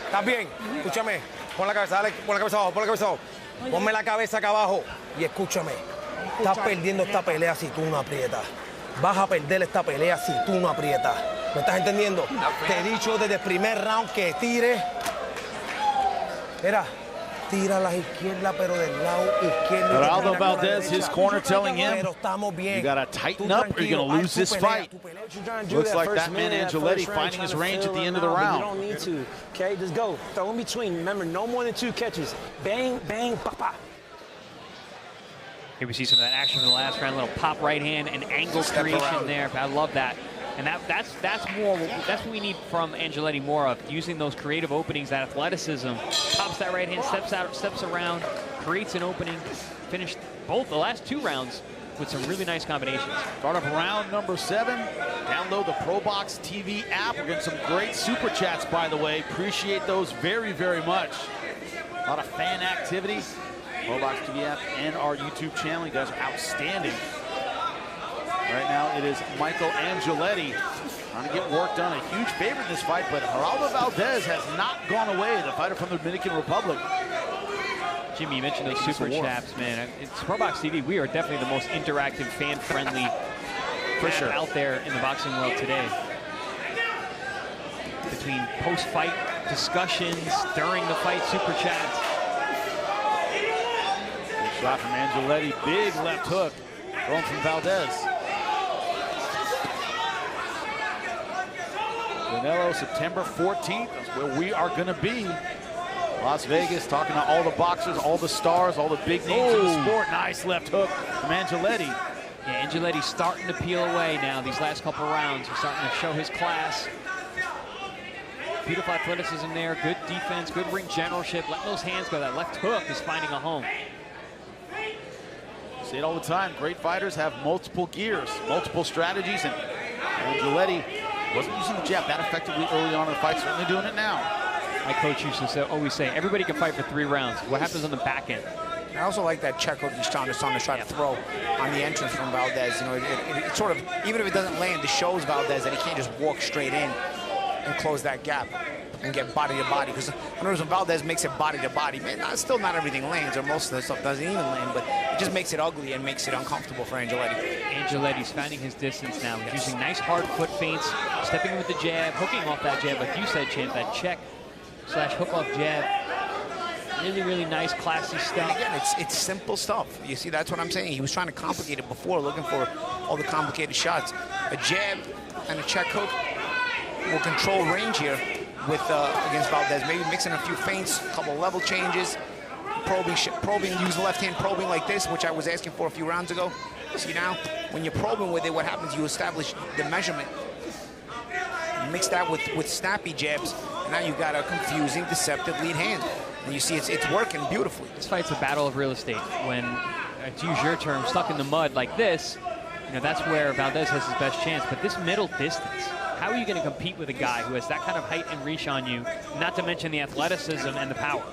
¿Estás bien? Escúchame. Pon la cabeza, dale, pon la cabeza abajo, pon la cabeza abajo. Ponme la cabeza acá abajo y escúchame. Estás perdiendo esta pelea si tú no aprietas. Vas a perder esta pelea si tú no aprietas. ¿Me estás entendiendo? Te he dicho desde el primer round que tires. Mira, tira a la izquierda, pero del lado izquierdo. Geraldo Valdez, his corner telling him, you got to tighten up or you're going to lose this fight. Looks like that man Angeletti finding his range at the end of the round. You don't need to, okay? Just go. Throw in between. Remember, no more than 2 catches. Bang, bang, pop, pop. Here we see some of that action from the last round. A little pop right hand and angle creation there. I love that. And that's what we need from Angeletti more of, using those creative openings, that athleticism. Pops that right hand, steps out, steps around, creates an opening. Finished both the last 2 rounds with some really nice combinations. Start of round number 7. Download the ProBox TV app. We're getting some great super chats, by the way. Appreciate those very, very much. A lot of fan activity. ProBox TV app and our YouTube channel. You guys are outstanding. Right now it is Michael Angeletti trying to get work done. A huge favorite in this fight, but Geraldo Valdez has not gone away, the fighter from the Dominican Republic. Jimmy, you mentioned those super chats, man. It's ProBox TV. We are definitely the most interactive, fan-friendly out there in the boxing world today. Between post-fight discussions, during the fight, super chats. Good shot from Angeletti. Big left hook thrown from Valdez. Canelo, September 14th. That's where we are going to be. Las Vegas, talking to all the boxers, all the stars, all the big names in the sport. Nice left hook from Angeletti. Yeah, Angeletti's starting to peel away now. These last couple rounds, he's starting to show his class. Beautiful athleticism there, good defense, good ring generalship. Letting those hands go. That left hook is finding a home. See it all the time. Great fighters have multiple gears, multiple strategies, and Angeletti wasn't using the jab that effectively early on in the fight. Certainly doing it now. My coach used to always say, everybody can fight for 3 rounds. What happens on the back end? I also like that check hook he's trying to try to throw on the entrance from Valdez. You know, it sort of, even if it doesn't land, it shows Valdez that he can't just walk straight in and close that gap and get body to body. Because I notice when Valdez makes it body to body, man, still not everything lands, or most of the stuff doesn't even land, but it just makes it ugly and makes it uncomfortable for Angeletti. Angeletti's finding his distance now. He's using nice hard foot feints, stepping in with the jab, hooking off that jab, like you said, Champ, that check / hook off jab. Really, really nice, classy stuff. And again, it's simple stuff. You see, that's what I'm saying. He was trying to complicate it before, looking for all the complicated shots. A jab and a check hook will control range here with against Valdez. Maybe mixing a few feints, a couple level changes, probing, use the left hand probing like this, which I was asking for a few rounds ago. See now, when you're probing with it, what happens? You establish the measurement. You mix that with snappy jabs, and now you've got a confusing, deceptive lead hand. And you see it's working beautifully. This fight's a battle of real estate. When, to use your term, stuck in the mud like this, you know, that's where Valdez has his best chance. But this middle distance, how are you going to compete with a guy who has that kind of height and reach on you, not to mention the athleticism and the power?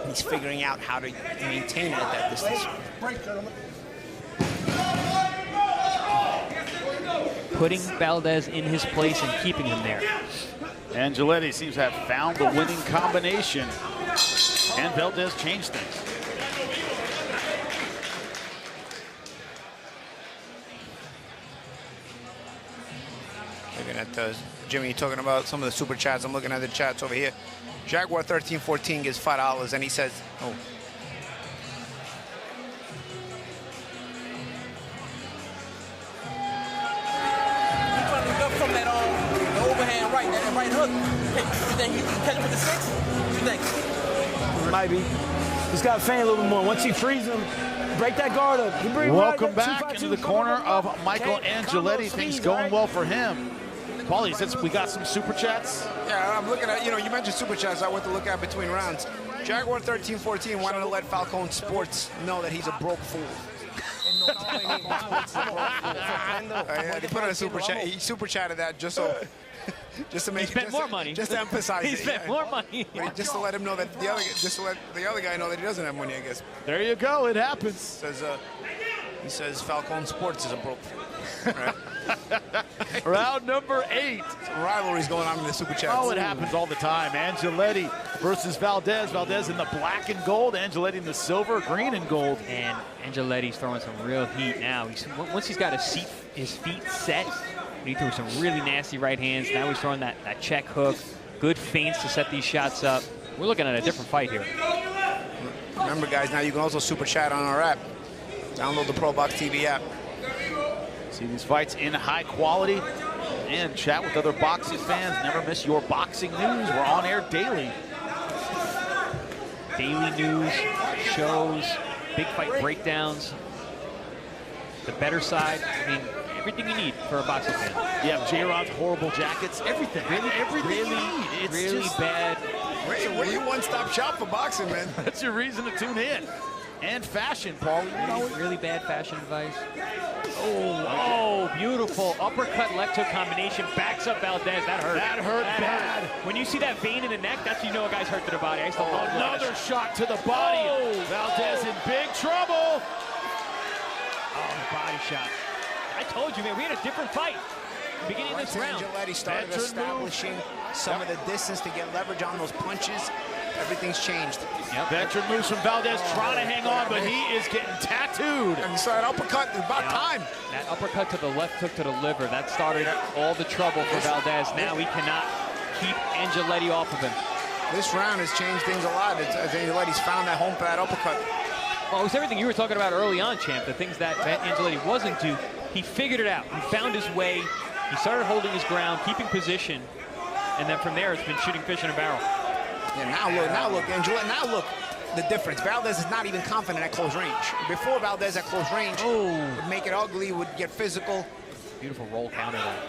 He's figuring out how to maintain it at that distance. Putting Valdez in his place and keeping him there. Angeletti seems to have found the winning combination, and Valdez changed things. Looking at Jimmy talking about some of the super chats. I'm looking at the chats over here. Jaguar 1314 gives $5, and he says, "Oh." From that the overhand right, that right hook. You think he can catch him with the 6? What you think? Might be. He's got to feint a little bit more. Once he frees him, break that guard up. Welcome back into the corner of Michael Angeletti. Things going well for him. Paulie, since we got some super chats. Yeah, I'm looking at, you mentioned super chats I went to look at between rounds. Jaguar 1314 wanted to let Falcone Sports know that he's a broke fool. They put in a super chat. He super chatted that just to make. He spent more money. Just to emphasize he spent more money. But just to let him know that just to let the other guy know that he doesn't have money, I guess. There you go. It happens. He says Falcone Sports is a broke fool. Right. Round number 8. Some rivalries going on in the super chats. Oh, it happens all the time. Angeletti versus Valdez. Valdez in the black and gold. Angeletti in the silver, green, and gold. And Angeletti's throwing some real heat now. Once he's got his feet set, he threw some really nasty right hands. Now he's throwing that check hook. Good feints to set these shots up. We're looking at a different fight here. Remember, guys, now you can also super chat on our app. Download the ProBox TV app. See these fights in high quality and chat with other boxing fans. Never miss your boxing news. We're on air daily. Daily news, shows, big fight breakdowns, the better side. I mean, everything you need for a boxing fan. You have J-Rod's horrible jackets. Everything. Everything you need. It's really just bad. We're your one-stop shop for boxing, man. That's your reason to tune in. And fashion, Paul. Really bad fashion advice. Oh, beautiful. Uppercut left hook combination. Backs up Valdez. That hurt. That hurt bad. When you see that vein in the neck, that's when you know a guy's hurt to the body. I used to love another shot to the body. Valdez in big trouble. Oh, body shot. I told you, man, we had a different fight beginning of this round. Angeletti started establishing some of the distance to get leverage on those punches. Everything's changed. Veteran moves from Valdez, trying to hang on, but he is getting tattooed. And you saw that uppercut, about time. That uppercut to the left hook to the liver, that started all the trouble for Valdez. Now he cannot keep Angeletti off of him. This round has changed things a lot as Angeletti's found that home for that uppercut. Well, it was everything you were talking about early on, champ, the things that Angeletti wasn't do. He figured it out. He found his way. He started holding his ground, keeping position, and then from there it's been shooting fish in a barrel. Yeah, now look, Angeletti, now look the difference. Valdez is not even confident at close range. Before Valdez at close range would make it ugly, would get physical. Beautiful roll counter there.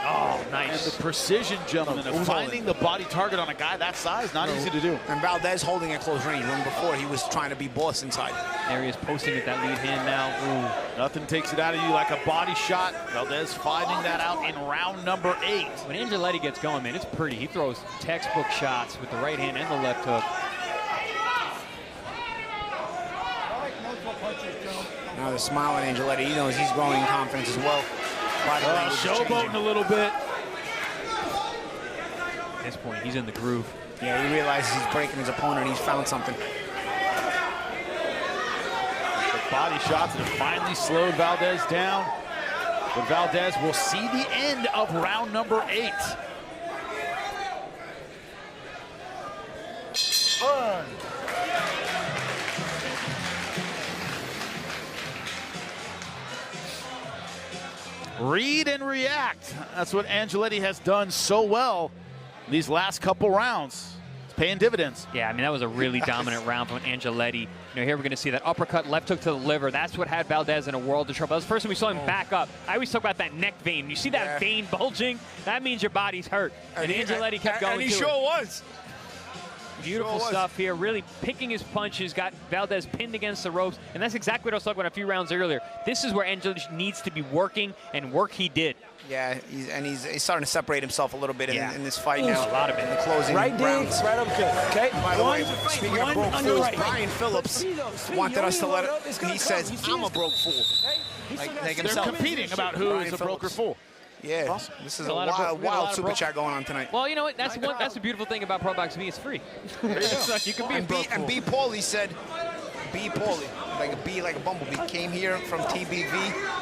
Oh, nice. And the precision, gentlemen, of finding the body target on a guy that size, not easy to do. And Valdez holding at close range. When before he was trying to be boss inside. There he is posting with that lead hand now. Ooh. Nothing takes it out of you like a body shot. Valdez finding that out in round number 8. When Angeletti gets going, man, it's pretty. He throws textbook shots with the right hand and the left hook. Now the smile on Angeletti, he knows he's growing in confidence as well. Showboating a little bit. At this point, he's in the groove. Yeah, he realizes he's breaking his opponent. He's found something. The body shots that have finally slowed Valdez down. But Valdez will see the end of round number 8. Read and react. That's what Angeletti has done so well these last couple rounds. It's paying dividends. Yeah, I mean, that was a really dominant round from Angeletti. You know, here we're going to see that uppercut, left hook to the liver. That's what had Valdez in a world of trouble. That was the first time we saw him back up. I always talk about that neck vein. You see that vein bulging? That means your body's hurt. And Angeletti kept going. And he sure was. Beautiful stuff here, really picking his punches, got Valdez pinned against the ropes, and that's exactly what I was talking about a few rounds earlier. This is where Angeletti needs to be working, and work he did. Yeah, he's starting to separate himself a little bit in this fight now. A lot of it. In the closing right rounds. Digs, right uppercut. Okay. By the way, speaking of broke fools, right. Brian Phillips wanted us to let it. He says, I'm a broke fool. Like They're competing about who is a broker fool. Yeah, awesome. This is a wild super chat going on tonight. Well, you know what? That's the beautiful thing about ProBox TV. It's free. So you can be a broke fool. And B. Paulie said, B. Paulie, like a bee, like a bumblebee, came here from TBV,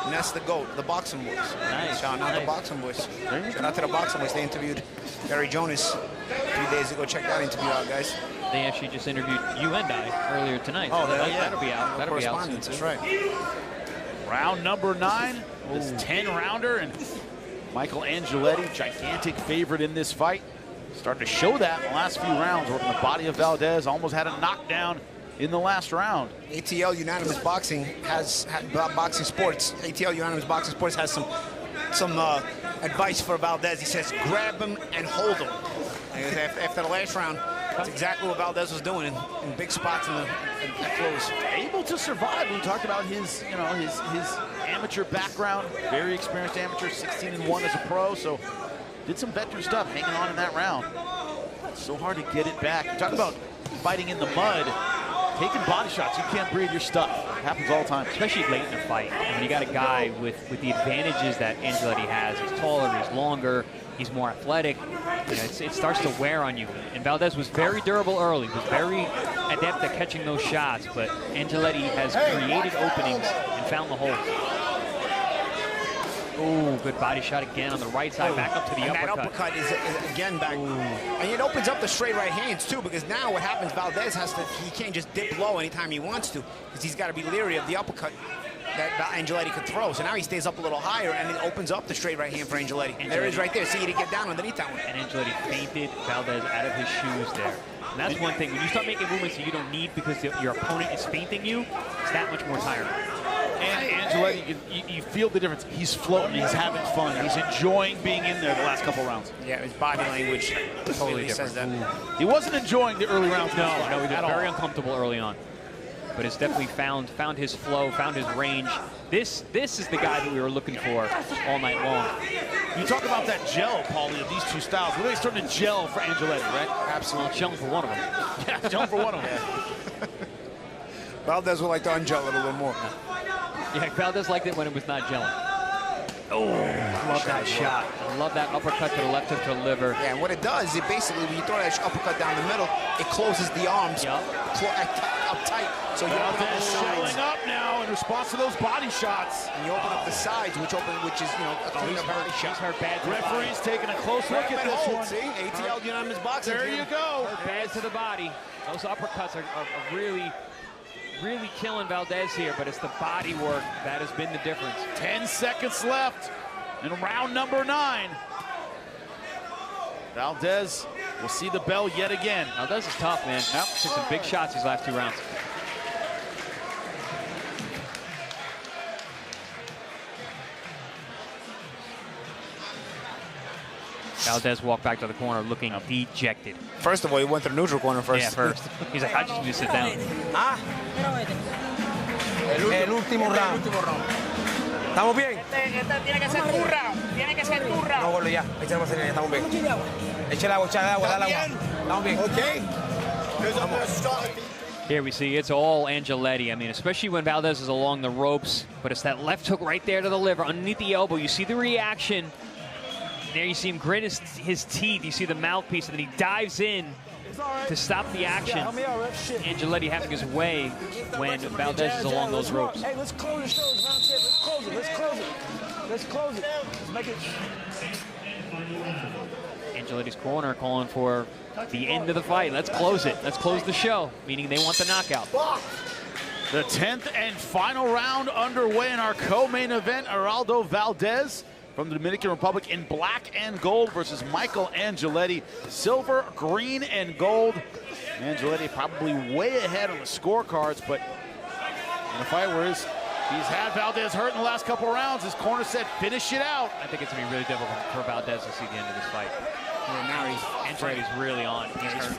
and that's the GOAT, the Boxing Boys. Nice. Shout out to the Boxing Boys. Shout out to the Boxing Boys. They interviewed Gary Jonas 3 days ago. Check that interview out, guys. They actually just interviewed you and I earlier tonight. Oh, so yeah. That'll be out. That'll be out soon. That's right. Round number 9, this 10-rounder, and Michael Angeletti, gigantic favorite in this fight. Starting to show that in the last few rounds, working the body of Valdez. Almost had a knockdown in the last round. ATL Unanimous Boxing Boxing Sports. ATL Unanimous Boxing Sports has some advice for Valdez. He says, grab him and hold him. And after the last round, that's exactly what Valdez was doing in big spots at close. Able to survive. We talked about his amateur background. Very experienced amateur, 16-1 as a pro. So did some veteran stuff, hanging on in that round. It's so hard to get it back. You talk about fighting in the mud, taking body shots. You can't breathe your stuff. It happens all the time. Especially late in the fight. When you got a guy with the advantages that Angeletti has. He's taller, he's longer, he's more athletic. You know, it starts to wear on you. And Valdez was very durable early, was very adept at catching those shots, but Angeletti has created openings and found the holes. Oh, good body shot again on the right side, back up to the uppercut. And that uppercut is again back. And it opens up the straight right hands too, because now what happens, Valdez he can't just dip low anytime he wants to, because he's got to be leery of the uppercut that Angeletti could throw. So now he stays up a little higher, and it opens up the straight right hand for Angeletti. There it is right there. See, he didn't get down underneath that one. And Angeletti feinted Valdez out of his shoes there. And that's one thing. When you start making movements that you don't need because your opponent is feinting you, it's that much more tiring. And Angeletti, you feel the difference. He's floating. He's having fun. He's enjoying being in there the last couple rounds. Yeah, his body language totally says that. He wasn't enjoying the early rounds. No, he was very uncomfortable early on. But it's definitely found his flow, found his range. This is the guy that we were looking for all night long. You talk about that gel, Paulie, of these two styles. We're really starting to gel for Angeletti, right? Absolutely. Gelling for one of them. Yeah, gelling for one of them. Valdez would like to ungel it a little more. Yeah, Valdez liked it when it was not gelling. Oh, I love that shot. I love that uppercut to the left hook to the liver. Yeah, and what it does, it basically, when you throw that uppercut down the middle, it closes the arms up tight. So you open up the sides. Showing up now in response to those body shots. And you open up the sides, which is, you know, a cleaner body shot. He's hurt bad. Referee's taking a close look at this one. See, ATL Unanimous Boxing. There you go. Hurt bad to the body. Those uppercuts are really killing Valdez here, but it's the body work that has been the difference. 10 seconds left in round number 9. Valdez will see the bell yet again. Valdez is tough, man. Took some big shots these last 2 rounds. Valdez walked back to the corner looking dejected. First of all, he went to the neutral corner first. Yeah, first. He's like, I just need to sit down. Ah. El último round. ¿Estamos bien? Esta tiene que ser tu round. Tiene que ser tu round. No, gordo, ya. Échale más señal, estamos bien. Échale agua, dale agua. Estamos bien. Okay. Here we see it's all Angeletti. I mean, especially when Valdez is along the ropes, but it's that left hook right there to the liver, underneath the elbow. You see the reaction. There you see him grit his teeth. You see the mouthpiece, and then he dives in to stop the action. Angeletti having his way when Valdez is along those ropes. Hey, let's close the show. Round 10. Let's close it. Let's close it. Let's close it. Let's make it. Angeletti's corner calling for the end of the fight. Let's close it. Let's close the show, meaning they want the knockout. The 10th and final round underway in our co-main event. Geraldo Valdez from the Dominican Republic in black and gold versus Michael Angeletti, silver, green, and gold. Angeletti probably way ahead on the scorecards, but in a fight where he's had Valdez hurt in the last couple rounds, his corner said, finish it out. I think it's going to be really difficult for Valdez to see the end of this fight. Yeah, now Angeletti's really on.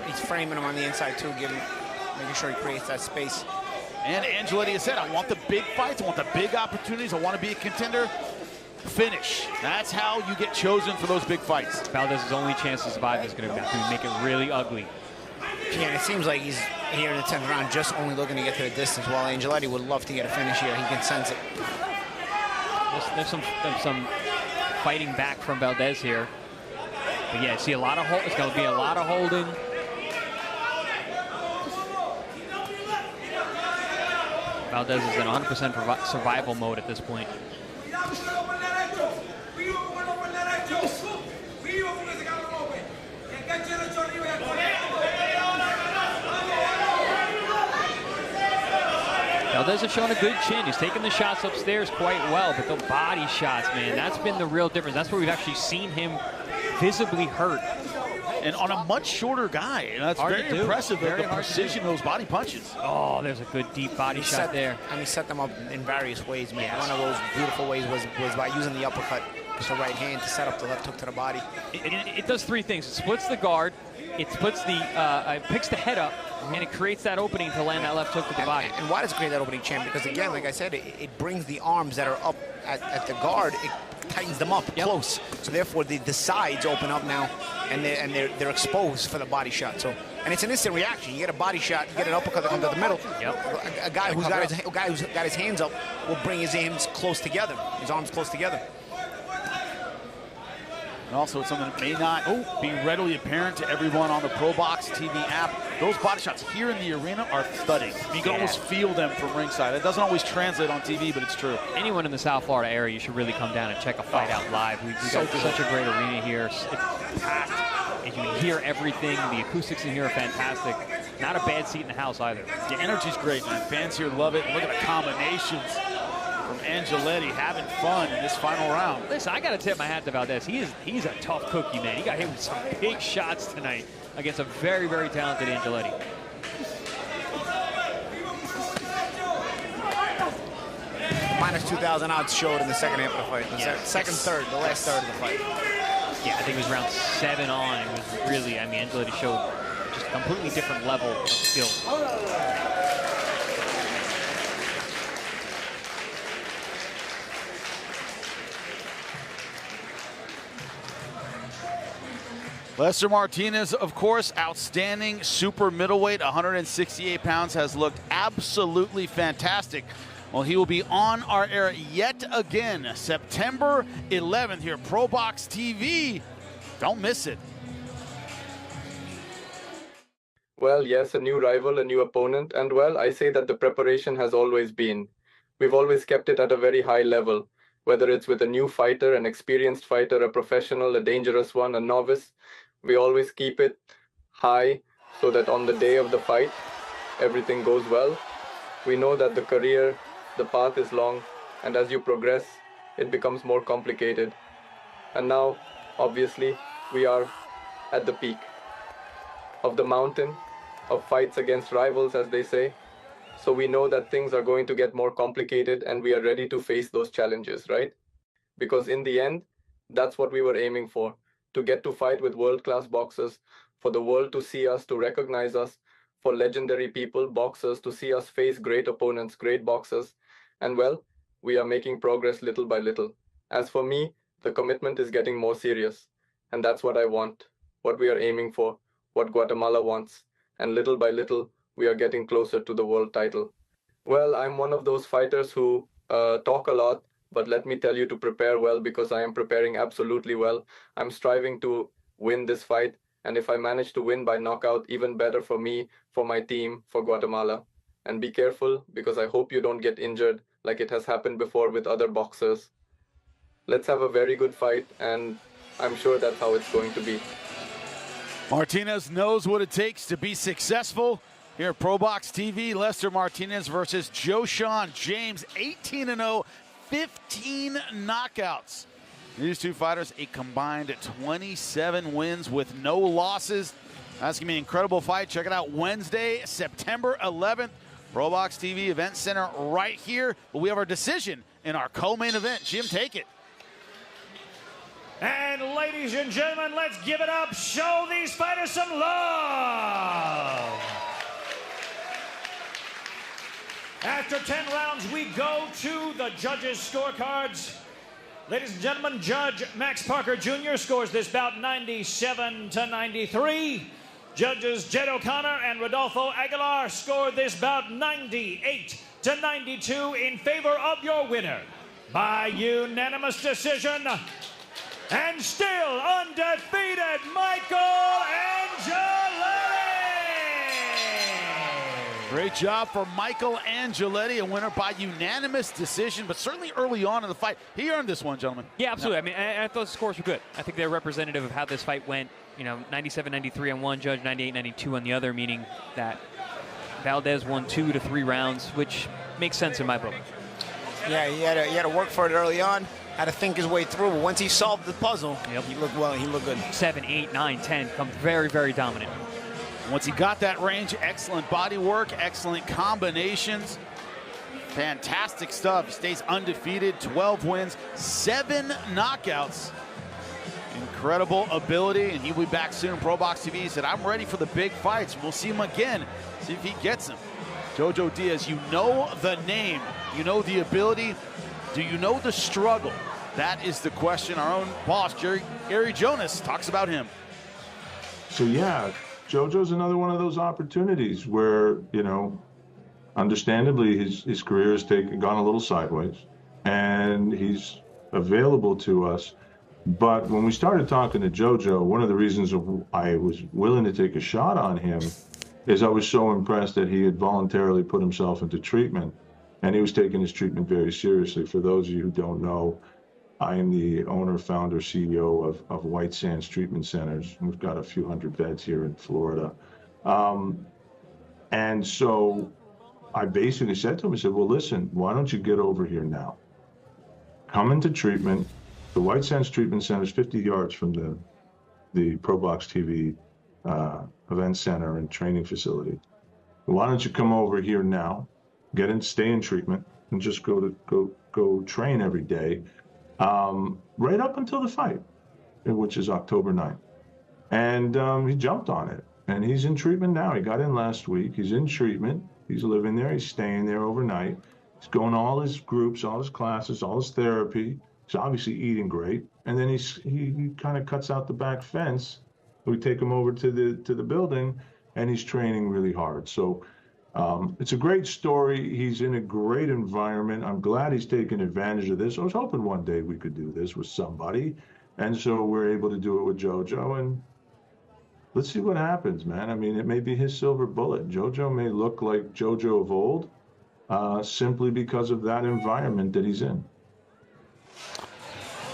He's framing him on the inside too, making sure he creates that space. And Angeletti has said, I want the big fights, I want the big opportunities, I want to be a contender. Finish. That's how you get chosen for those big fights. Valdez's only chance to survive is going to make it really ugly. Yeah, and it seems like he's here in the 10th round just only looking to get to the distance, while Angeletti would love to get a finish here. He can sense it. There's some fighting back from Valdez here. But yeah, see a lot of it's going to be a lot of holding. Valdez is in 100% survival mode at this point. Valdez has shown a good chin. He's taking the shots upstairs quite well, but the body shots, man, that's been the real difference. That's where we've actually seen him visibly hurt. And on a much shorter guy. And that's very impressive, the precision of those body punches. Oh, there's a good deep body shot there. And he set them up in various ways, man. Yes. One of those beautiful ways was by using the uppercut with the right hand to set up the left hook to the body. It does 3 things. It splits the guard, it splits the, it picks the head up, and it creates that opening to land that left hook to the body. And why does it create that opening, champ? Because again, like I said, it brings the arms that are up at the guard, it tightens them up close. So therefore, the sides open up now, and they're exposed for the body shot. So, and it's an instant reaction. You get a body shot, you get an uppercut that comes to the middle. A guy who's got his hands up will bring his hands close together, his arms close together. And also, it's something that may not be readily apparent to everyone on the ProBox TV app. Those body shots here in the arena are stunning. You can almost feel them from ringside. It doesn't always translate on TV, but it's true. Anyone in the South Florida area, you should really come down and check a fight out live. We've got such a great arena here. It's packed, and you can hear everything. The acoustics in here are fantastic. Not a bad seat in the house either. The energy's great, man. Fans here love it. Look at the combinations from Angeletti having fun in this final round. Listen, I got to tip my hat to Valdez. He's a tough cookie, man. He got hit with some big shots tonight against a very, very talented Angeletti. Minus 2,000 odds showed in the second half of the fight. The the last third of the fight. Yeah, I think it was round 7 on. It was really, I mean, Angeletti showed just a completely different level of skill. Lester Martinez, of course, outstanding super middleweight, 168 pounds, has looked absolutely fantastic. Well, he will be on our air yet again, September 11th here, ProBox TV. Don't miss it. Well, yes, a new rival, a new opponent, and well, I say that the preparation has always been. We've always kept it at a very high level, whether it's with a new fighter, an experienced fighter, a professional, a dangerous one, a novice. We always keep it high so that on the day of the fight, everything goes well. We know that the career, the path is long, and as you progress, it becomes more complicated. And now, obviously, we are at the peak of the mountain, of fights against rivals, as they say. So we know that things are going to get more complicated and we are ready to face those challenges, right? Because in the end, that's what we were aiming for, to get to fight with world-class boxers, for the world to see us, to recognize us, for legendary people, boxers, to see us face great opponents, great boxers. And well, we are making progress little by little. As for me, the commitment is getting more serious. And that's what I want, what we are aiming for, what Guatemala wants. And little by little, we are getting closer to the world title. Well, I'm one of those fighters who talk a lot, but let me tell you to prepare well, because I am preparing absolutely well. I'm striving to win this fight, and if I manage to win by knockout, even better for me, for my team, for Guatemala. And be careful, because I hope you don't get injured like it has happened before with other boxers. Let's have a very good fight, and I'm sure that's how it's going to be. Martinez knows what it takes to be successful. Here at ProBox TV, Lester Martinez versus Jeison James, 18-0, 15 knockouts. These two fighters, a combined 27 wins with no losses. That's going to be an incredible fight. Check it out Wednesday, September 11th. ProBox TV Event Center right here. But we have our decision in our co-main event. Jim, take it. And ladies and gentlemen, let's give it up. Show these fighters some love. After 10 rounds, we go to the judges' scorecards. Ladies and gentlemen, Judge Max Parker Jr. scores this bout 97-93. Judges Jed O'Connor and Rodolfo Aguilar score this bout 98-92 in favor of your winner by unanimous decision. And still undefeated, Michael Angeletti! Great job for Michael Angeletti, a winner by unanimous decision, but certainly early on in the fight, he earned this one, gentlemen. Yeah, absolutely. I mean, I thought the scores were good. I think they're representative of how this fight went. You know, 97-93 on one judge, 98-92 on the other, meaning that Valdez won 2 to 3 rounds, which makes sense in my book. Yeah, he had to work for it early on, had to think his way through, but once he solved the puzzle, he looked well, he looked good. 7, 8, 9, 10, come very, very dominant. Once he got that range, excellent body work, excellent combinations, fantastic stuff. He stays undefeated, 12 wins, 7 knockouts. Incredible ability, and he'll be back soon. ProBox TV, he said, I'm ready for the big fights. We'll see him again, see if he gets them. Jojo Diaz, you know the name, you know the ability, do you know the struggle? That is the question. Our own boss, Gary Jonas, talks about him. So yeah, Jojo's another one of those opportunities where, you know, understandably his career has gone a little sideways, and he's available to us. But when we started talking to Jojo, one of the reasons I was willing to take a shot on him is I was so impressed that he had voluntarily put himself into treatment, and he was taking his treatment very seriously. For those of you who don't know, I am the owner, founder, CEO of White Sands Treatment Centers. We've got a few hundred beds here in Florida. And so I basically said to him, I said, well, listen, why don't you get over here now? Come into treatment. The White Sands Treatment Center is 50 yards from the ProBox TV event center and training facility. Why don't you come over here now, stay in treatment, and just go train every day, right up until the fight, which is October 9th. And he jumped on it, and he's in treatment now. He got in last week. He's in treatment. He's living there. He's staying there overnight. He's going to all his groups, all his classes, all his therapy. He's obviously eating great. And then he kind of cuts out the back fence. We take him over to the building, and he's training really hard. So It's a great story. He's in a great environment. I'm glad he's taking advantage of this. I was hoping one day we could do this with somebody. And so we're able to do it with JoJo. And let's see what happens, man. I mean, it may be his silver bullet. JoJo may look like JoJo of old simply because of that environment that he's in.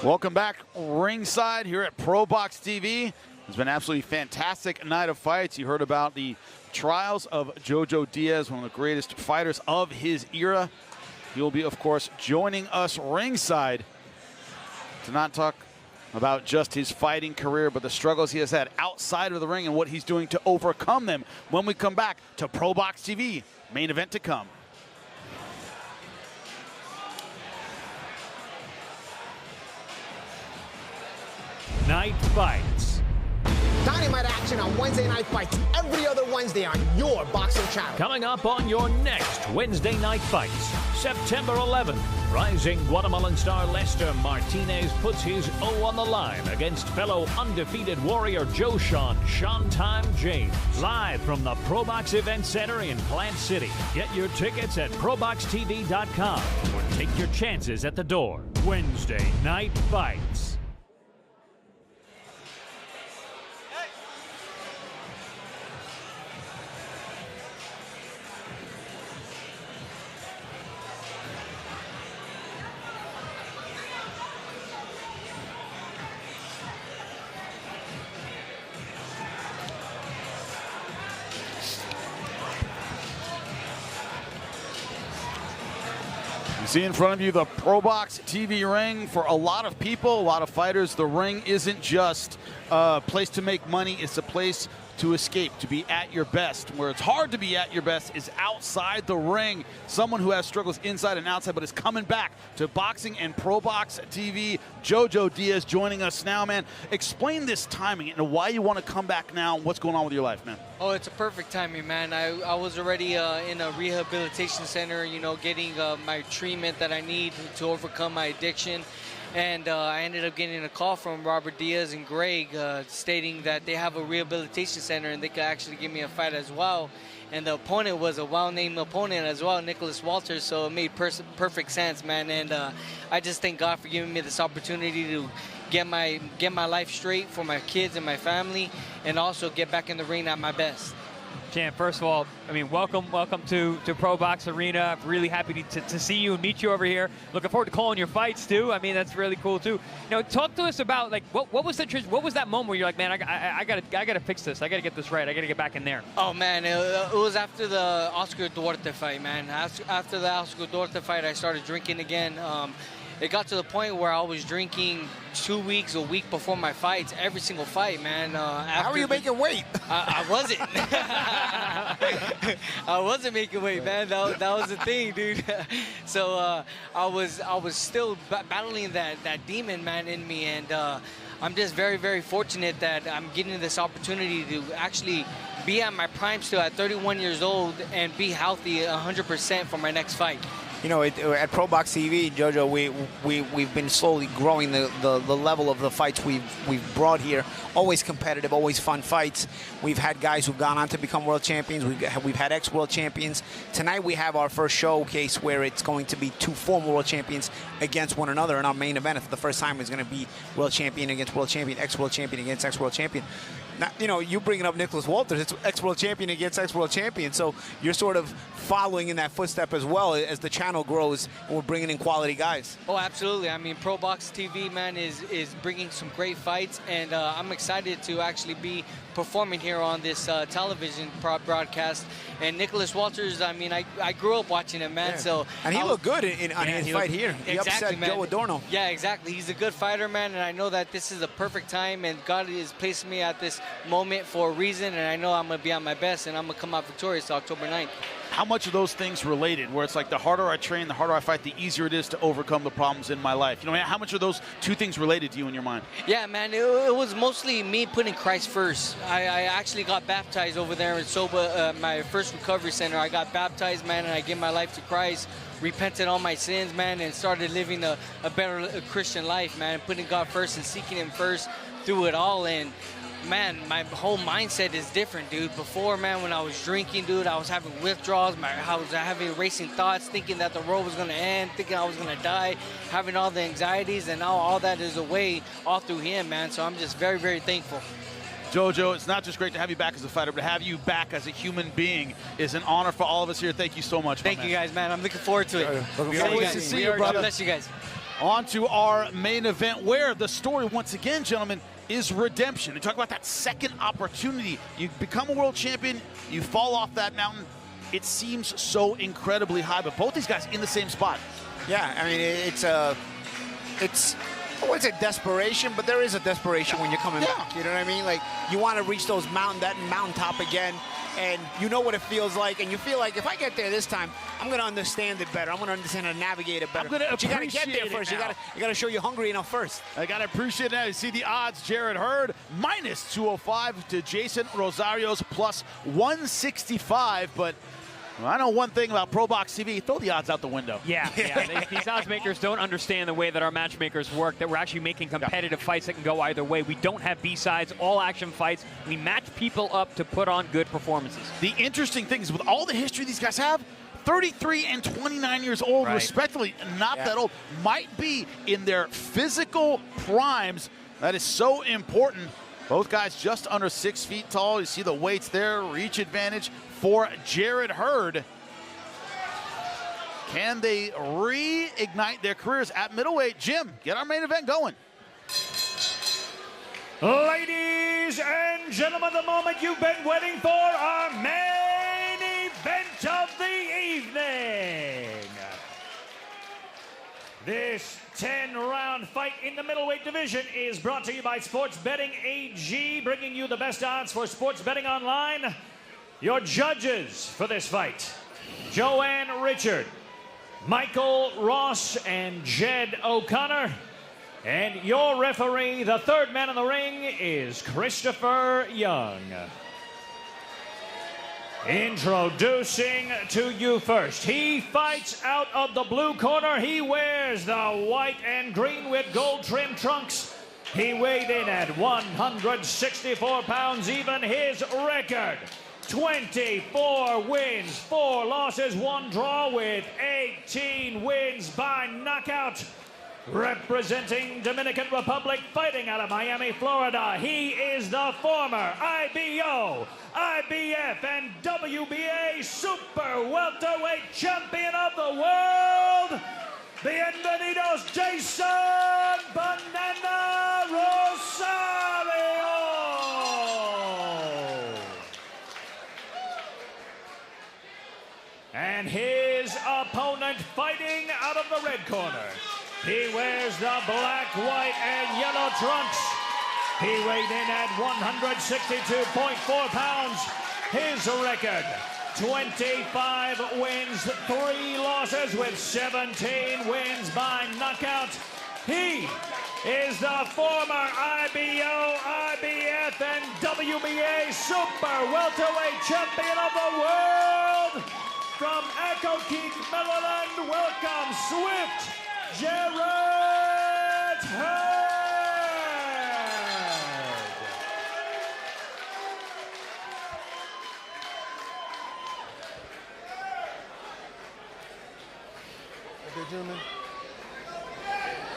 Welcome back ringside here at ProBox TV. It's been an absolutely fantastic night of fights. You heard about the trials of Jojo Diaz, one of the greatest fighters of his era. He'll be, of course, joining us ringside to not talk about just his fighting career, but the struggles he has had outside of the ring and what he's doing to overcome them when we come back to ProBox TV. Main event to come. Night Fights. Dynamite action on Wednesday Night Fights every other Wednesday on your boxing channel. Coming up on your next Wednesday Night Fights, September 11th, rising Guatemalan star Lester Martinez puts his O on the line against fellow undefeated warrior Jeison Showtime James. Live from the ProBox Event Center in Plant City. Get your tickets at ProBoxTV.com or take your chances at the door. Wednesday Night Fights. See in front of you the ProBox TV ring. For a lot of people, a lot of fighters, the ring isn't just a place to make money. It's a place to escape, to be at your best. Where it's hard to be at your best is outside the ring. Someone who has struggles inside and outside, but is coming back to boxing and ProBox TV. Jojo Diaz joining us now, man. Explain this timing and why you want to come back now. What's going on with your life, man? Oh, it's a perfect timing, man. I was already in a rehabilitation center, you know, getting my treatment that I need to overcome my addiction. And I ended up getting a call from Robert Diaz and Greg stating that they have a rehabilitation center and they could actually give me a fight as well. And the opponent was a well-named opponent as well, Nicholas Walters, so it made perfect sense, man. And I just thank God for giving me this opportunity to get my life straight for my kids and my family, and also get back in the ring at my best. Champ, first of all, I mean, welcome to ProBox Arena. Really happy to see you and meet you over here. Looking forward to calling your fights too. I mean, that's really cool too. You know, talk to us about like what was that moment where you're like, man, I gotta fix this. I gotta get this right. I gotta get back in there. Oh man, it was after the Oscar Duarte fight, man. After the Oscar Duarte fight, I started drinking again. It got to the point where I was drinking 2 weeks, a week before my fights, every single fight, man. How are you making weight? I wasn't. I wasn't making weight, man. That was the thing, dude. So I was still battling that demon, man, in me, and I'm just very, very fortunate that I'm getting this opportunity to actually be at my prime still at 31 years old and be healthy 100% for my next fight. You know, at ProBox TV, Jojo, we've been slowly growing the level of the fights we've brought here. Always competitive, always fun fights. We've had guys who've gone on to become world champions. We've had ex-world champions. Tonight we have our first showcase where it's going to be two former world champions against one another in our main event. For the first time, it's going to be world champion against world champion, ex-world champion against ex-world champion. Now, you know, you bringing up Nicholas Walters, it's ex-world champion against ex-world champion, so you're sort of following in that footstep as well as the channel grows and we're bringing in quality guys. Oh, absolutely. I mean, ProBox TV, man, is bringing some great fights, and I'm excited to actually be performing here on this television broadcast. And Nicholas Walters, I mean, I grew up watching him, man. Yeah. So and he looked good on his fight here. He exactly, upset man. Joe Adorno. Yeah, exactly. He's a good fighter, man, and I know that this is a perfect time, and God is placing me at this moment for a reason, and I know I'm going to be on my best, and I'm going to come out victorious October 9th. How much are those things related, where it's like the harder I train, the harder I fight, the easier it is to overcome the problems in my life? You know, how much are those two things related to you in your mind? Yeah, man, it was mostly me putting Christ first. I actually got baptized over there in Soba, my first recovery center. I got baptized, man, and I gave my life to Christ, repented all my sins, man, and started living a better Christian life, man, putting God first and seeking Him first through it all. And man, my whole mindset is different, dude. Before, man, when I was drinking, dude, I was having withdrawals. I was having racing thoughts, thinking that the road was going to end, thinking I was going to die, having all the anxieties, and now all that is away all through him, man. So I'm just very, very thankful. Jojo, it's not just great to have you back as a fighter, but to have you back as a human being is an honor for all of us here. Thank you so much. Thank you, guys, man. I'm looking forward to it. Looking forward to see you, brother. God bless you guys. On to our main event, where the story, once again, gentlemen, is redemption. You talk about that second opportunity. You become a world champion, you fall off that mountain. It seems so incredibly high, but both these guys in the same spot. Yeah, I mean, it's I wouldn't say desperation, but there is a desperation when you're coming back. You know what I mean? Like, you want to reach that mountaintop again, and you know what it feels like, and you feel like if I get there this time, I'm going to understand it better. I'm going to understand how to navigate it better. But you got to get there first. You got to show you're hungry enough first. I got to appreciate that. You see the odds: Jerrett Hurd minus 205 to Jeison Rosario's plus 165, but well, I know one thing about ProBox TV, throw the odds out the window. Yeah. These odds makers don't understand the way that our matchmakers work, that we're actually making competitive fights that can go either way. We don't have B-sides, all-action fights. We match people up to put on good performances. The interesting thing is, with all the history these guys have, 33 and 29 years old, respectively, not that old, might be in their physical primes. That is so important. Both guys just under 6 feet tall. You see the weights there, reach advantage for Jerrett Hurd. Can they reignite their careers at middleweight? Jim, get our main event going. Ladies and gentlemen, the moment you've been waiting for, our main event of the evening. This 10-round fight in the middleweight division is brought to you by Sports Betting AG, bringing you the best odds for sports betting online. Your judges for this fight: Joanne Richard, Michael Ross, and Jed O'Connor. And your referee, the third man in the ring, is Christopher Young. Introducing to you first, he fights out of the blue corner. He wears the white and green with gold trim trunks. He weighed in at 164 pounds even. His record: 24 wins, 4 losses, 1 draw, with 18 wins by knockout. Representing Dominican Republic, fighting out of Miami, Florida, he is the former IBO, IBF, and WBA super welterweight champion of the world. Bienvenidos, Jeison Banana Rosario. And his opponent, fighting out of the red corner, he wears the black, white, and yellow trunks. He weighed in at 162.4 pounds. His record: 25 wins, 3 losses, with 17 wins by knockout. He is the former IBO, IBF, and WBA super welterweight champion of the world. From Accokeek, Maryland, welcome Swift Jerrett Hurd. Okay, gentlemen.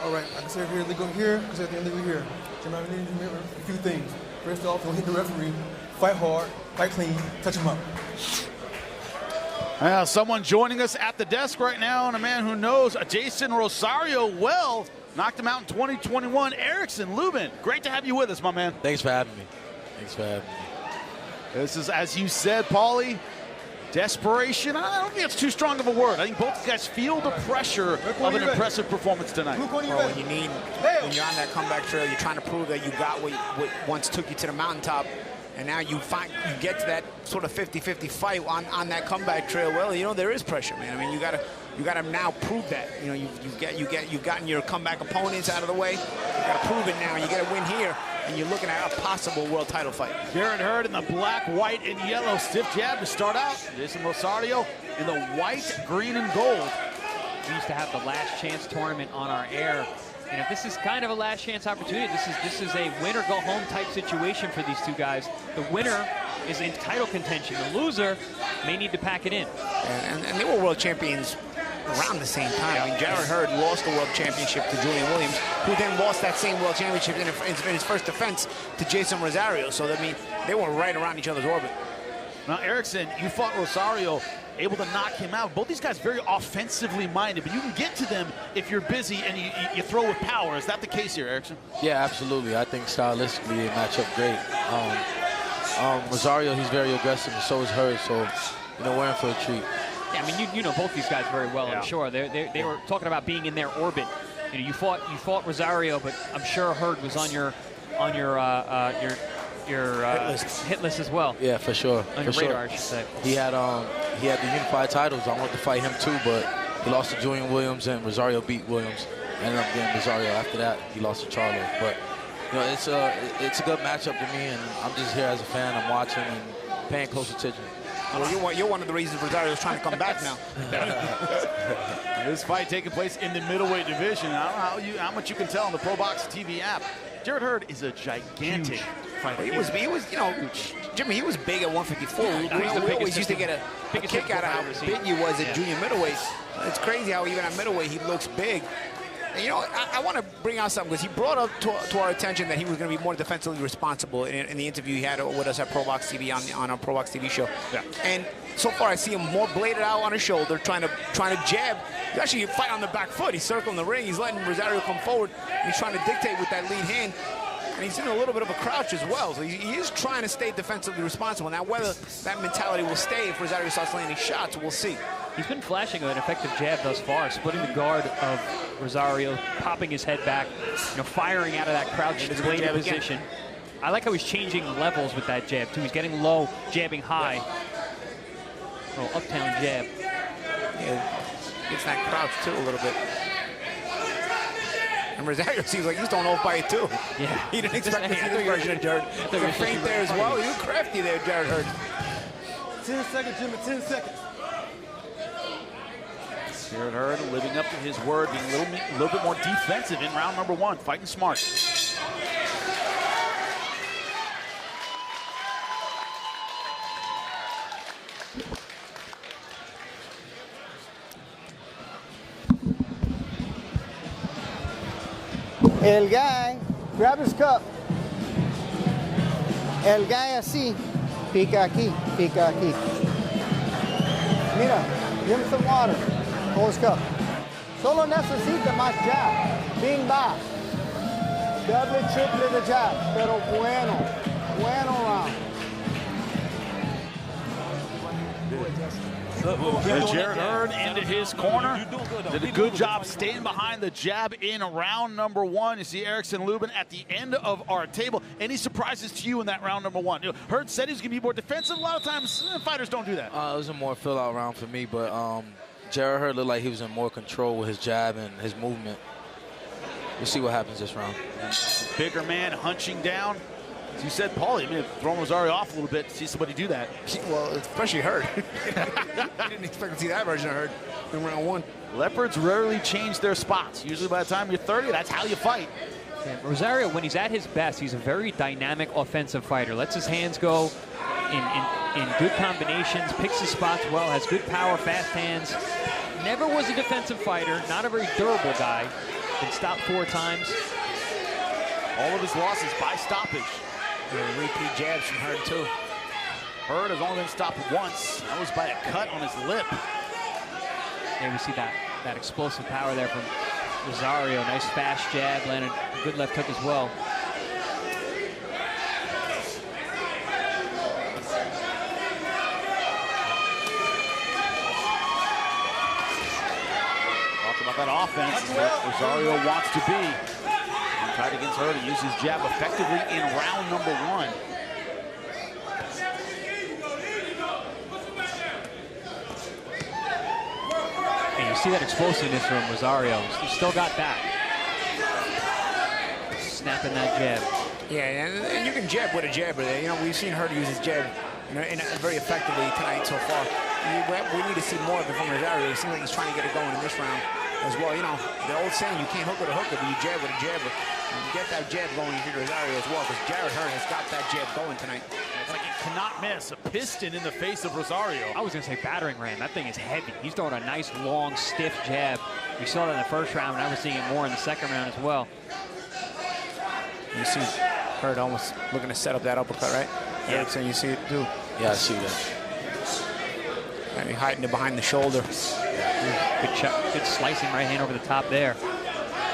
All right, I can say here legal here, I can say illegal here. Gentlemen, I need to remember a few things. First off, don't hit the referee. Fight hard, fight clean, touch him up. Someone joining us at the desk right now, and a man who knows Jeison Rosario well, knocked him out in 2021. Erickson Lubin, great to have you with us, my man. Thanks for having me. This is, as you said, Paulie, desperation. I don't think it's too strong of a word. I think both guys feel the pressure of an impressive performance tonight. When you're on that comeback trail, you're trying to prove that you got what once took you to the mountaintop. And now you get to that sort of 50-50 fight on that comeback trail. Well, you know, there is pressure, man. I mean, you gotta now prove that. You know, you've gotten your comeback opponents out of the way. You gotta prove it now. You gotta win here, and you're looking at a possible world title fight. Jerrett Hurd in the black, white, and yellow stiff jab to start out. Jeison Rosario in the white, green, and gold. We used to have the Last Chance tournament on our air You know, this is kind of a last chance opportunity. This is a win or go home type situation for these two guys. The winner is in title contention. The loser may need to pack it in. And they were world champions around the same time. I mean, Jarrett Hurd lost the world championship to Julian Williams, who then lost that same world championship in his first defense to Jeison Rosario. So, I mean, they were right around each other's orbit. Now, Erickson, you fought Rosario, able to knock him out. Both these guys very offensively minded, but you can get to them if you're busy and you throw with power. Is that the case here, Erickson? Yeah, absolutely. I think stylistically they match up great. Rosario, he's very aggressive, and so is Hurd. So, you know, we're in for a treat. Yeah, I mean, you know both these guys very well. I'm sure they were talking about being in their orbit. You know, you fought Rosario, but I'm sure Hurd was on your hit list as well. Yeah, for sure. On your radar, I should say. He had the unified titles. I wanted to fight him too, but he lost to Julian Williams, and Rosario beat Williams. Ended up getting Rosario after that. He lost to Charlo. But you know, it's a good matchup to me, and I'm just here as a fan. I'm watching and paying close attention. Well, you're one of the reasons Rosario's trying to come back now. This fight taking place in the middleweight division. I don't know how much you can tell on the ProBox TV app. Jarrett Hurd is a gigantic fighter. He was, you know, Jimmy, he was big at 154. We always used to get a kick out of how big he was at junior middleweight. It's crazy how even at middleweight he looks big. And, you know, I want to bring out something because he brought up to our attention that he was going to be more defensively responsible in the interview he had with us at ProBox TV on our ProBox TV show. Yeah. And so far I see him more bladed out on his shoulder, trying to jab. He's actually fighting on the back foot. He's circling the ring. He's letting Rosario come forward. He's trying to dictate with that lead hand. And he's in a little bit of a crouch as well. So he is trying to stay defensively responsible. Now, whether that mentality will stay if Rosario starts landing shots, we'll see. He's been flashing an effective jab thus far, splitting the guard of Rosario, popping his head back, you know, firing out of that crouched bladed position. I like how he's changing levels with that jab, too. He's getting low, jabbing high. A little uptown jab. Yeah, gets that crouch, too, a little bit. And Rosario seems like he's throwing off by it, too. Yeah. He didn't expect to see this version of Jarrett. There's a feint there as well. He was crafty there, Jarrett Hurd. 10 seconds, Jimmy, 10 seconds. Jarrett Hurd living up to his word, being a little bit more defensive in round number one, fighting smart. El guy, grab his cup. El guy así, pica aquí, pica aquí. Mira, give him some water. Hold his cup. Solo necesita más jab. Bing ba. Double, triple the jab. Pero bueno round. Jarrett Hurd into his corner. Did a good job staying behind the jab in round number one. You see Erickson Lubin at the end of our table. Any surprises to you in that round number one? You know, Hurd said he was going to be more defensive. A lot of times, fighters don't do that. It was a more fill-out round for me, but Jarrett Hurd looked like he was in more control with his jab and his movement. We'll see what happens this round. Bigger man hunching down. As you said, Paulie, I mean, throwing Rosario off a little bit to see somebody do that. Well, especially Hurd. I didn't expect to see that version of Hurd in round one. Leopards rarely change their spots. Usually by the time you're 30, that's how you fight. Yeah, Rosario, when he's at his best, he's a very dynamic offensive fighter. Lets his hands go in good combinations, picks his spots well, has good power, fast hands. Never was a defensive fighter, not a very durable guy. Been stopped 4 times. All of his losses by stoppage. Yeah, repeat jabs from Hurd, too. Hurd has only been stopped once. That was by a cut on his lip. There we see that explosive power there from Rosario. Nice fast jab, landed a good left hook as well. Talk about that offense, what Rosario wants to be. He tried against Hurd to use his jab effectively in round number one. And you see that explosiveness from Rosario. He's still got that. Snapping that jab. Yeah, and you can jab with a jabber there. You know, we've seen Hurd use his jab, you know, very effectively tonight so far. We need to see more of it from Rosario. It seems like he's trying to get it going in this round. as well. You know, the old saying, you can't hook with a hooker, but you jab with a jabber. You get that jab going into Rosario as well, because Jarrett Hurd has got that jab going tonight. It's like it cannot miss. A piston in the face of Rosario. I was going to say battering ram. That thing is heavy. He's throwing a nice, long, stiff jab. We saw that in the first round, and I was seeing it more in the second round as well. You see Hurd almost looking to set up that uppercut, right? Yeah. Erickson, you see it too. Yeah, I see that. And he's hiding it behind the shoulder. Good shot, good slicing right hand over the top there.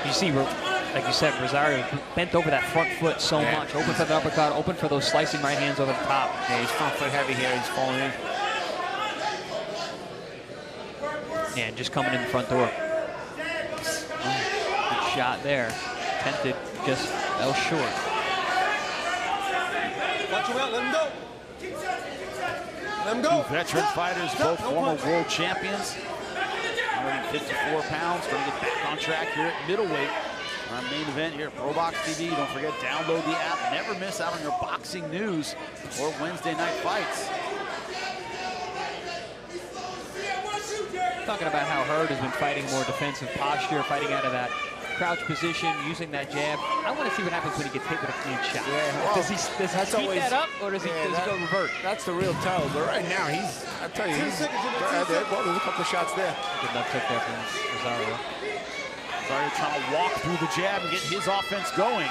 You see, like you said, Rosario bent over that front foot so much. Open for the uppercut, open for those slicing right hands over the top. Yeah, he's front foot heavy here. He's falling in. Yeah, and just coming in the front door. Good shot there. Tempted, just fell short. Watch him out, let him go. Let him go. Two veteran fighters, both former world champions. 154 pounds, trying to get back on track here at middleweight. Our main event here at ProBox TV. Don't forget, download the app. Never miss out on your boxing news or Wednesday night fights. Talking about how Hurd has been fighting more defensive posture, fighting out of that crouch position, using that jab. I want to see what happens when he gets hit with a clean shot. Yeah, well, does he keep that up, or does he go revert? That's the real tell. But right now, I tell you, there's a couple of shots there. Good left hook there from Rosario. Rosario trying to walk through the jab and get his offense going.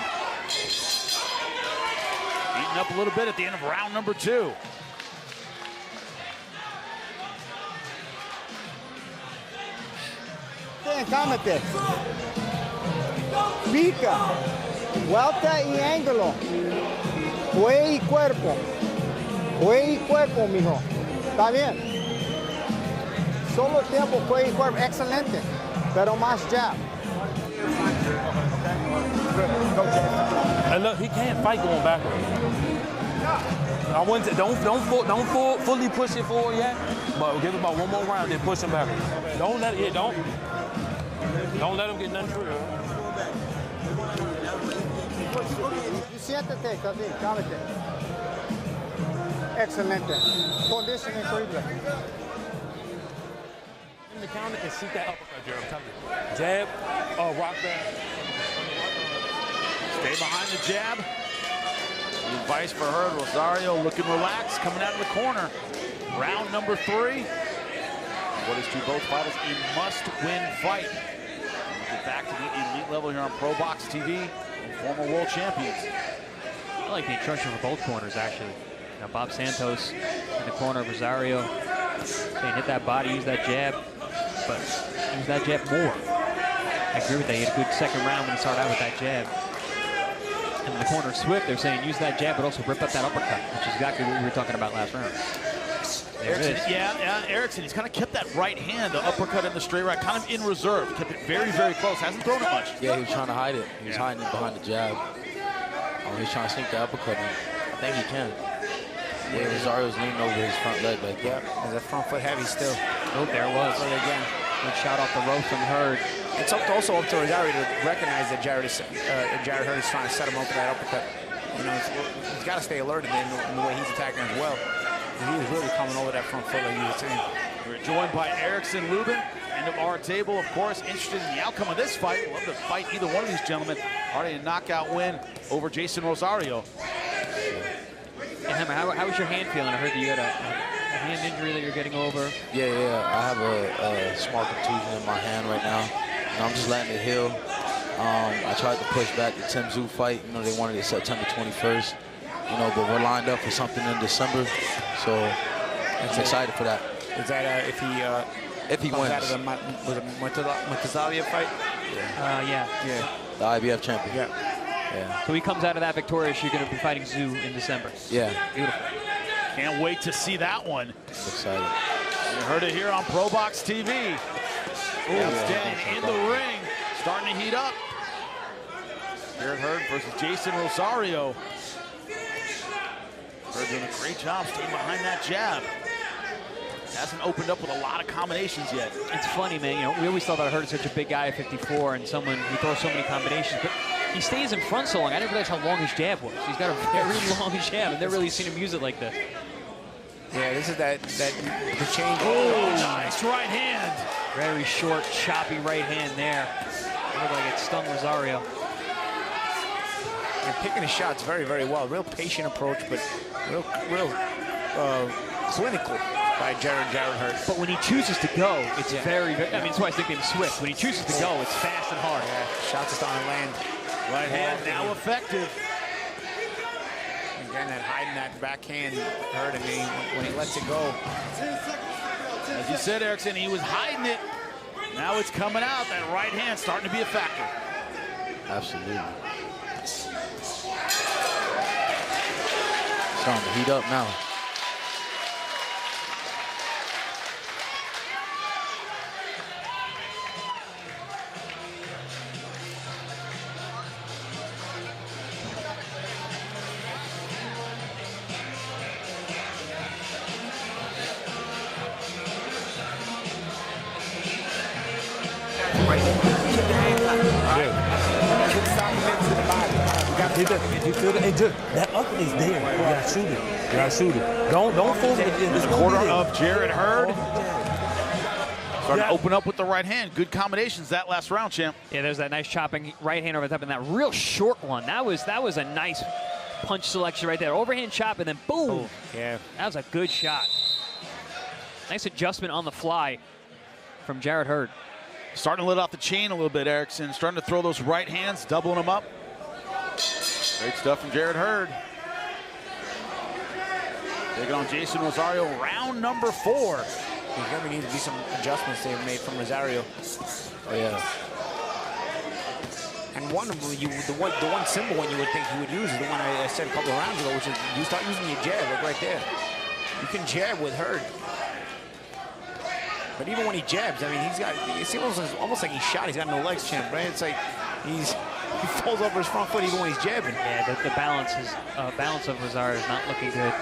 Beating up a little bit at the end of round number 2. Cámate. Pica, vuelta y ángulo. Juez y cuerpo. Juez y cuerpo, mijo. Está bien. Solo tiempo, juez y cuerpo. Excelente. Pero más jab. And look, he can't fight going backwards. I wouldn't say, don't fully push it forward yet, but give it about one more round, then push him backwards. Don't let him get nothing through. Siéntate, Kadim, cámate. Excelente. Condition increíble. In the counter and shoot that uppercut, Jerrett, I'm telling you. Jab, rock back. Stay behind the jab. The advice for Hurd, Rosario looking relaxed, coming out of the corner. Round number 3. What is to both fighters a must-win fight. We'll get back to the elite level here on ProBox TV and former world champions. I like the instruction for both corners, actually. Now, Bob Santos in the corner of Rosario saying hit that body, use that jab, but use that jab more. I agree with that. He had a good second round when he started out with that jab. And in the corner of Swift, they're saying use that jab, but also rip up that uppercut, which is exactly what we were talking about last round. Erickson, Erickson, he's kind of kept that right hand, the uppercut and the straight right, kind of in reserve. Kept it very, very close. Hasn't thrown it much. Yeah, he was trying to hide it. He was hiding it behind the jab. He's trying to sneak the uppercut in. I think he can. Yeah, Rosario's leaning over his front leg like that. There's a front foot heavy still. Oh, there it was. Again. Good shot off the rope from Hurd. It's also up to Rosario to recognize that Jarrett Hurd is trying to set him up for that uppercut. You know, he's got to stay alerted in the way he's attacking as well. He was really coming over that front foot like you were saying. We're joined by Erickson Lubin, end of our table, of course, interested in the outcome of this fight. We'll love to fight either one of these gentlemen. Already a knockout win over Jeison Rosario. Yeah, Hammer, how was your hand feeling? I heard that you had a hand injury that you're getting over. Yeah. I have a small contusion in my hand right now. And I'm just letting it heal. I tried to push back the Tim Tszyu fight. You know, they wanted it September 21st. You know, but we're lined up for something in December. So I'm excited for that. Is that if he wins? Out of the Montezalia fight? Yeah. The IBF champion. Yeah. So he comes out of that victorious. You're going to be fighting Tszyu in December. Yeah. Beautiful. Can't wait to see that one. Excited. You heard it here on ProBox TV. Standing in the ring, starting to heat up. Jarrett Hurd versus Jeison Rosario. Hurd doing a great job staying behind that jab. Hasn't opened up with a lot of combinations yet. It's funny, man. You know, we always thought that Hurd is such a big guy at 54 and someone who throws so many combinations, but he stays in front so long. I didn't realize how long his jab was. He's got a very long jab, and never really seen him use it like this. Yeah, this is the change. Oh, nice right hand. Very short, choppy right hand there. Looked like it stung Rosario. And picking his shots very, very well. Real patient approach, but real clinical by Jerrett Hurd. But when he chooses to go, it's very, I mean, that's why I think named Swift. When he chooses to go, it's fast and hard. Yeah, shots is on the land. Right hand now effective. Again, hiding that backhand Hurd, and when he lets it go. As you said, Erickson, he was hiding it. Now it's coming out. That right hand starting to be a factor. Absolutely. Starting to heat up now. You feel it? Hey, that up is there. You gotta shoot it. You gotta shoot it. Don't force it. The corner of Jerrett Hurd. Starting to open up with the right hand. Good combinations that last round, champ. Yeah, there's that nice chopping right hand over the top, and that real short one. That was a nice punch selection right there. Overhand chop, and then boom. Oh, yeah. That was a good shot. Nice adjustment on the fly from Jerrett Hurd. Starting to let off the chain a little bit, Erickson. Starting to throw those right hands, doubling them up. Great stuff from Jerrett Hurd. Taking on Jeison Rosario, round number 4. There's going to need to be some adjustments they've made from Rosario. Oh, yeah. And one of them, the one symbol one you would think you would use is the one I said a couple of rounds ago, which is you start using your jab, like right there. You can jab with Hurd. But even when he jabs, I mean, it's almost like he's shot. He's got no legs, champ, right? It's like he falls over his front foot even when he's jabbing. Yeah, the balance of Rosario is not looking good.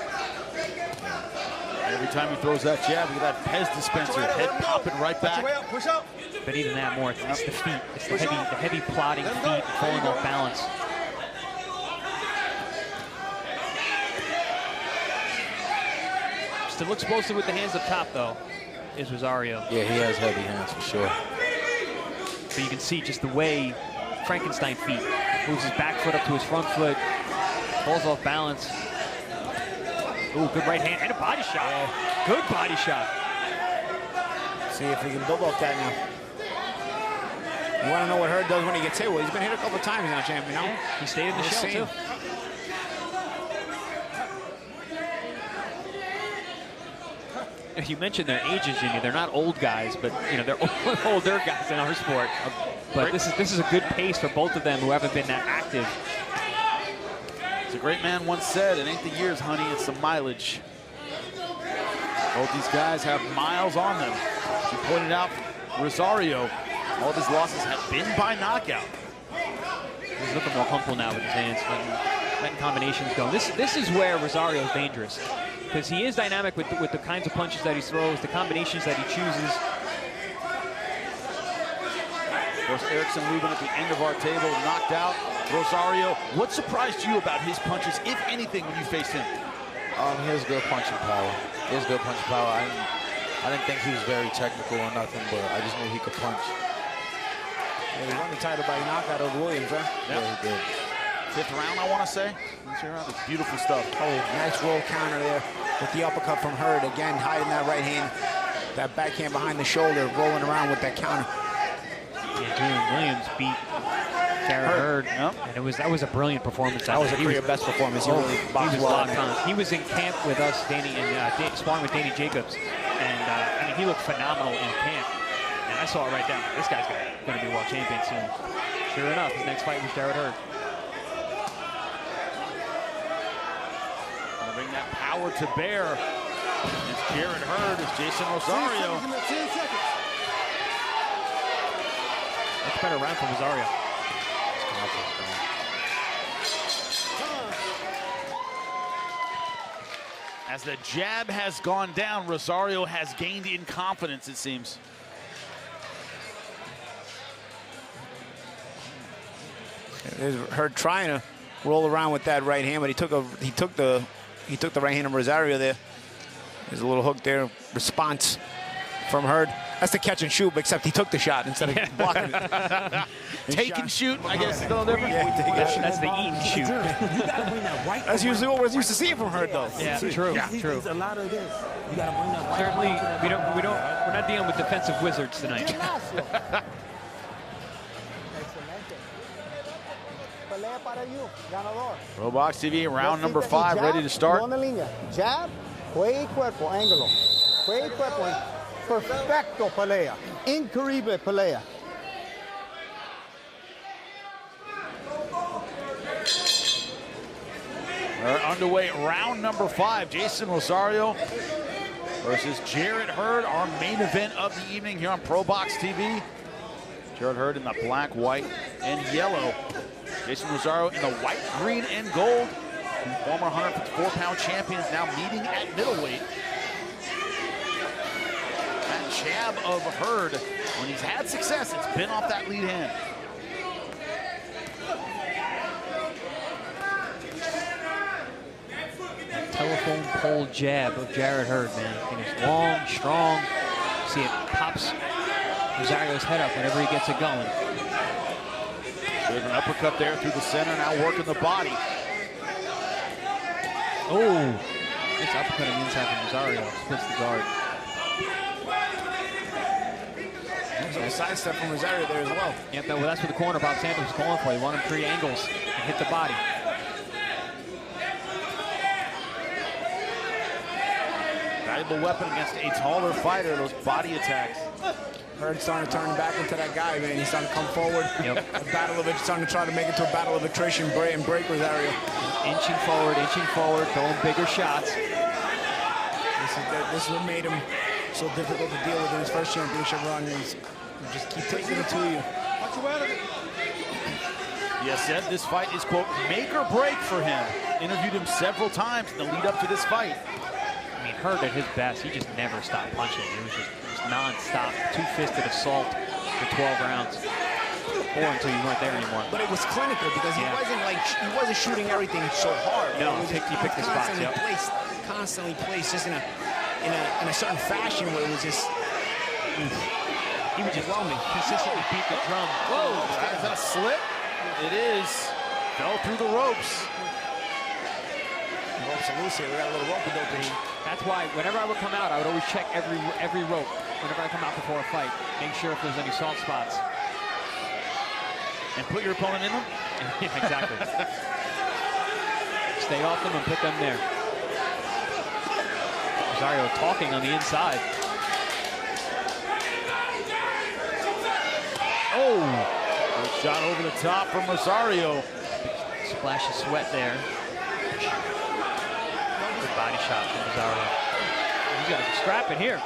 Every time he throws that jab, look at that Pez dispenser, head popping right back. Push up. But even that more, it's the feet. It's the heavy plodding feet falling off balance. Still explosive with the hands up top, though, is Rosario. Yeah, he has heavy hands for sure. But you can see just the way Frankenstein feet moves his back foot up to his front foot, falls off balance. Ooh, good right hand and a body shot. Yeah. Good body shot. See if we can build off that now. You want to know what Hurd does when he gets hit? Well, he's been hit a couple times now, champ, you know? Yeah, he stayed in the shell, too. You mentioned their ages, Jimmy. They're not old guys, but they're older guys in our sport. But this is a good pace for both of them who haven't been that active. As a great man once said, it ain't the years, honey, it's the mileage. Both these guys have miles on them. As you pointed out, Rosario, all of his losses have been by knockout. He's looking more humble now with his hands, letting combinations go. This is where Rosario is dangerous, because he is dynamic with the kinds of punches that he throws, the combinations that he chooses. Of course, Erickson moving at the end of our table, knocked out. Rosario, what surprised you about his punches, if anything, when you faced him? He has good punching power. I didn't think he was very technical or nothing, but I just knew he could punch. Yeah, he won the title by knockout of Williams, right? Yeah, he did. 5th round, I want to say. It's beautiful stuff. Oh, nice roll counter there with the uppercut from Hurd. Again, hiding that right hand, that backhand behind the shoulder, rolling around with that counter. Yeah, Julian Williams beat Jarrett Hurd, and that was a brilliant performance. That was a career best performance. He really boxed well. Locked on. He was in camp with us, Danny, and sparring with Danny Jacobs, and I mean, he looked phenomenal in camp. And I saw it right down. This guy's going to be world champion soon. Sure enough, his next fight was Jarrett Hurd. Going to bring that power to bear. It's Jarrett Hurd, it's Jeison Rosario. 10 seconds. Much better round for Rosario. As the jab has gone down, Rosario has gained in confidence, it seems. Hurd trying to roll around with that right hand, but he took the right hand of Rosario there. There's a little hook there, response from Hurd. That's the catch and shoot, except he took the shot instead of blocking it. Take and shoot, I guess, is a little different. Yeah, that's the eat and shoot. You gotta bring that right. That's usually what we're used to seeing from Hurd, though. Yeah, true. There's a lot of this. You gotta bring that right. Certainly, we're not dealing with defensive wizards tonight. ProBox TV, round number 5, ready to start. Jab, juegue y cuerpo, ángulo. Juegue y cuerpo. Perfecto pelea. Increíble pelea. We're underway, round number 5. Jeison Rosario versus Jarrett Hurd, our main event of the evening here on ProBox TV. Jarrett Hurd in the black, white, and yellow. Jeison Rosario in the white, green, and gold. Former 154-pound champions now meeting at middleweight. That jab of Hurd, when he's had success, it's been off that lead hand. Telephone pole jab of Jarrett Hurd, man. And it's long, strong. See, it pops Rosario's head up whenever he gets it going. There's an uppercut there through the center, now working the body. Oh, nice uppercut on the inside from Rosario. Splits the guard. So a side step from Rosario there as well. Yep, well, that's what the corner Bob Santos was calling for. He wanted 3 angles and hit the body. Valuable weapon against a taller fighter, those body attacks. Hurd's starting to turn back into that guy, man. He's starting to come forward. Yep. A battle of it, starting to try to make it to a battle of attrition, and break Rosario. Inching forward, throwing bigger shots. This is what made him so difficult to deal with in his first championship run. Is just keep taking it to you. Yes, said this fight is, quote, make or break for him. Interviewed him several times in the lead up to this fight. I mean, Hurd at his best, he just never stopped punching. It was just non-stop, two-fisted assault for 12 rounds. Or until you weren't there anymore. But it was clinical because he wasn't shooting everything so hard. No, he picked the spots. Yep. Constantly placed, just in a certain fashion where it was just. He would just consistently beat the drum. Whoa! Is that a slip? It is. Fell through the ropes. Ropes are loose here. We got a little rope to go through. That's why whenever I would come out, I would always check every rope whenever I come out before a fight. Make sure if there's any soft spots. And put your opponent in them? Yeah, exactly. Stay off them and put them there. Rosario talking on the inside. Oh! Good shot over the top from Rosario. Splash of sweat there. Good body shot from Rosario. He's got a scrap in here.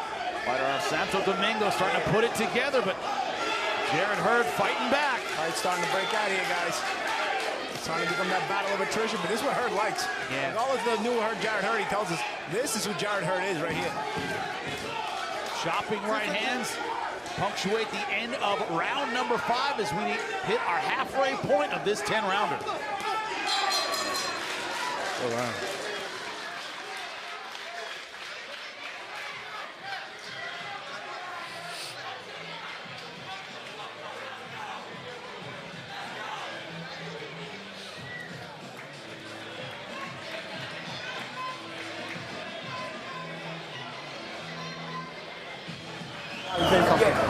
Fighter out of Santo Domingo starting to put it together, but Jarrett Hurd fighting back. Hurd's starting to break out here, guys. It's starting to become that battle of attrition, but this is what Hurd likes. Yeah. Like all of the new Jarrett Hurd, he tells us, this is who Jarrett Hurd is right here. Chopping right hands. Punctuate the end of round number 5 as we hit our halfway point of this 10-rounder. Oh, wow.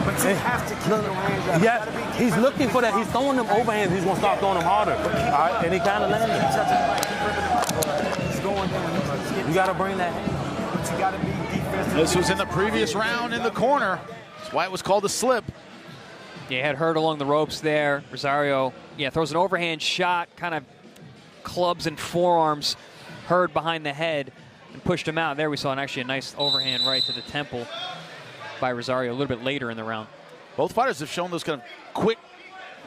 But you have to keep your hands up. Yeah, he's looking for that. He's throwing them overhands. He's going to start throwing them harder. All right, and he kind of landed. He's going down. You got to bring that hand. But you got to be defensive. This was in the previous round in the corner. That's why it was called a slip. Yeah, he had Hurd along the ropes there. Rosario, throws an overhand shot, kind of clubs and forearms Hurd behind the head and pushed him out. There we saw actually a nice overhand right to the temple by Rosario a little bit later in the round. Both fighters have shown those kind of quick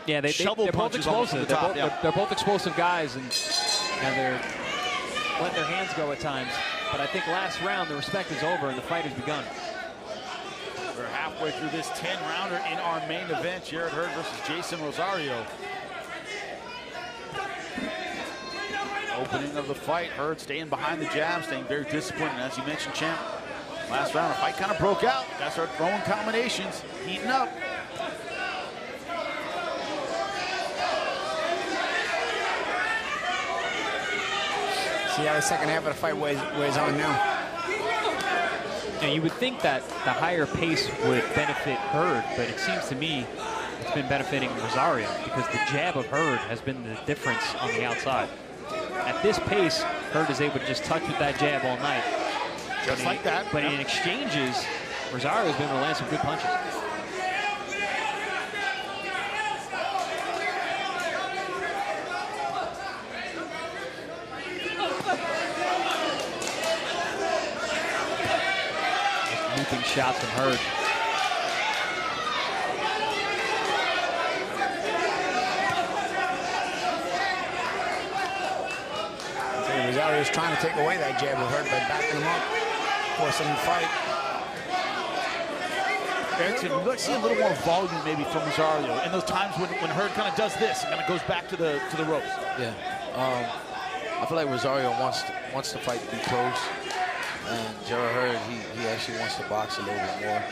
they're both explosive. They're both explosive guys, and they're letting their hands go at times. But I think last round, the respect is over and the fight has begun. We're halfway through this 10-rounder in our main event. Jarrett Hurd versus Jeison Rosario. Opening of the fight, Hurd staying behind the jab, staying very disciplined. And as you mentioned, champ, Last round, the fight kind of broke out. Guys started throwing combinations, heating up. See how the second half of the fight wears on now. You know, you would think that the higher pace would benefit Hurd, but it seems to me it's been benefiting Rosario because the jab of Hurd has been the difference on the outside. At this pace, Hurd is able to just touch with that jab all night. Just like that. But in exchanges, Rosario has been able to land some good punches. Looping shots from Hurd. Rosario's trying to take away that jab of Hurd by backing him up, forcing him to fight. Let's see a little more volume maybe from Rosario in those times when Hurd kind of does this and kind of goes back to the ropes. Yeah, I feel like Rosario wants the fight to be close, and Jerrett Hurd he actually wants to box a little bit more.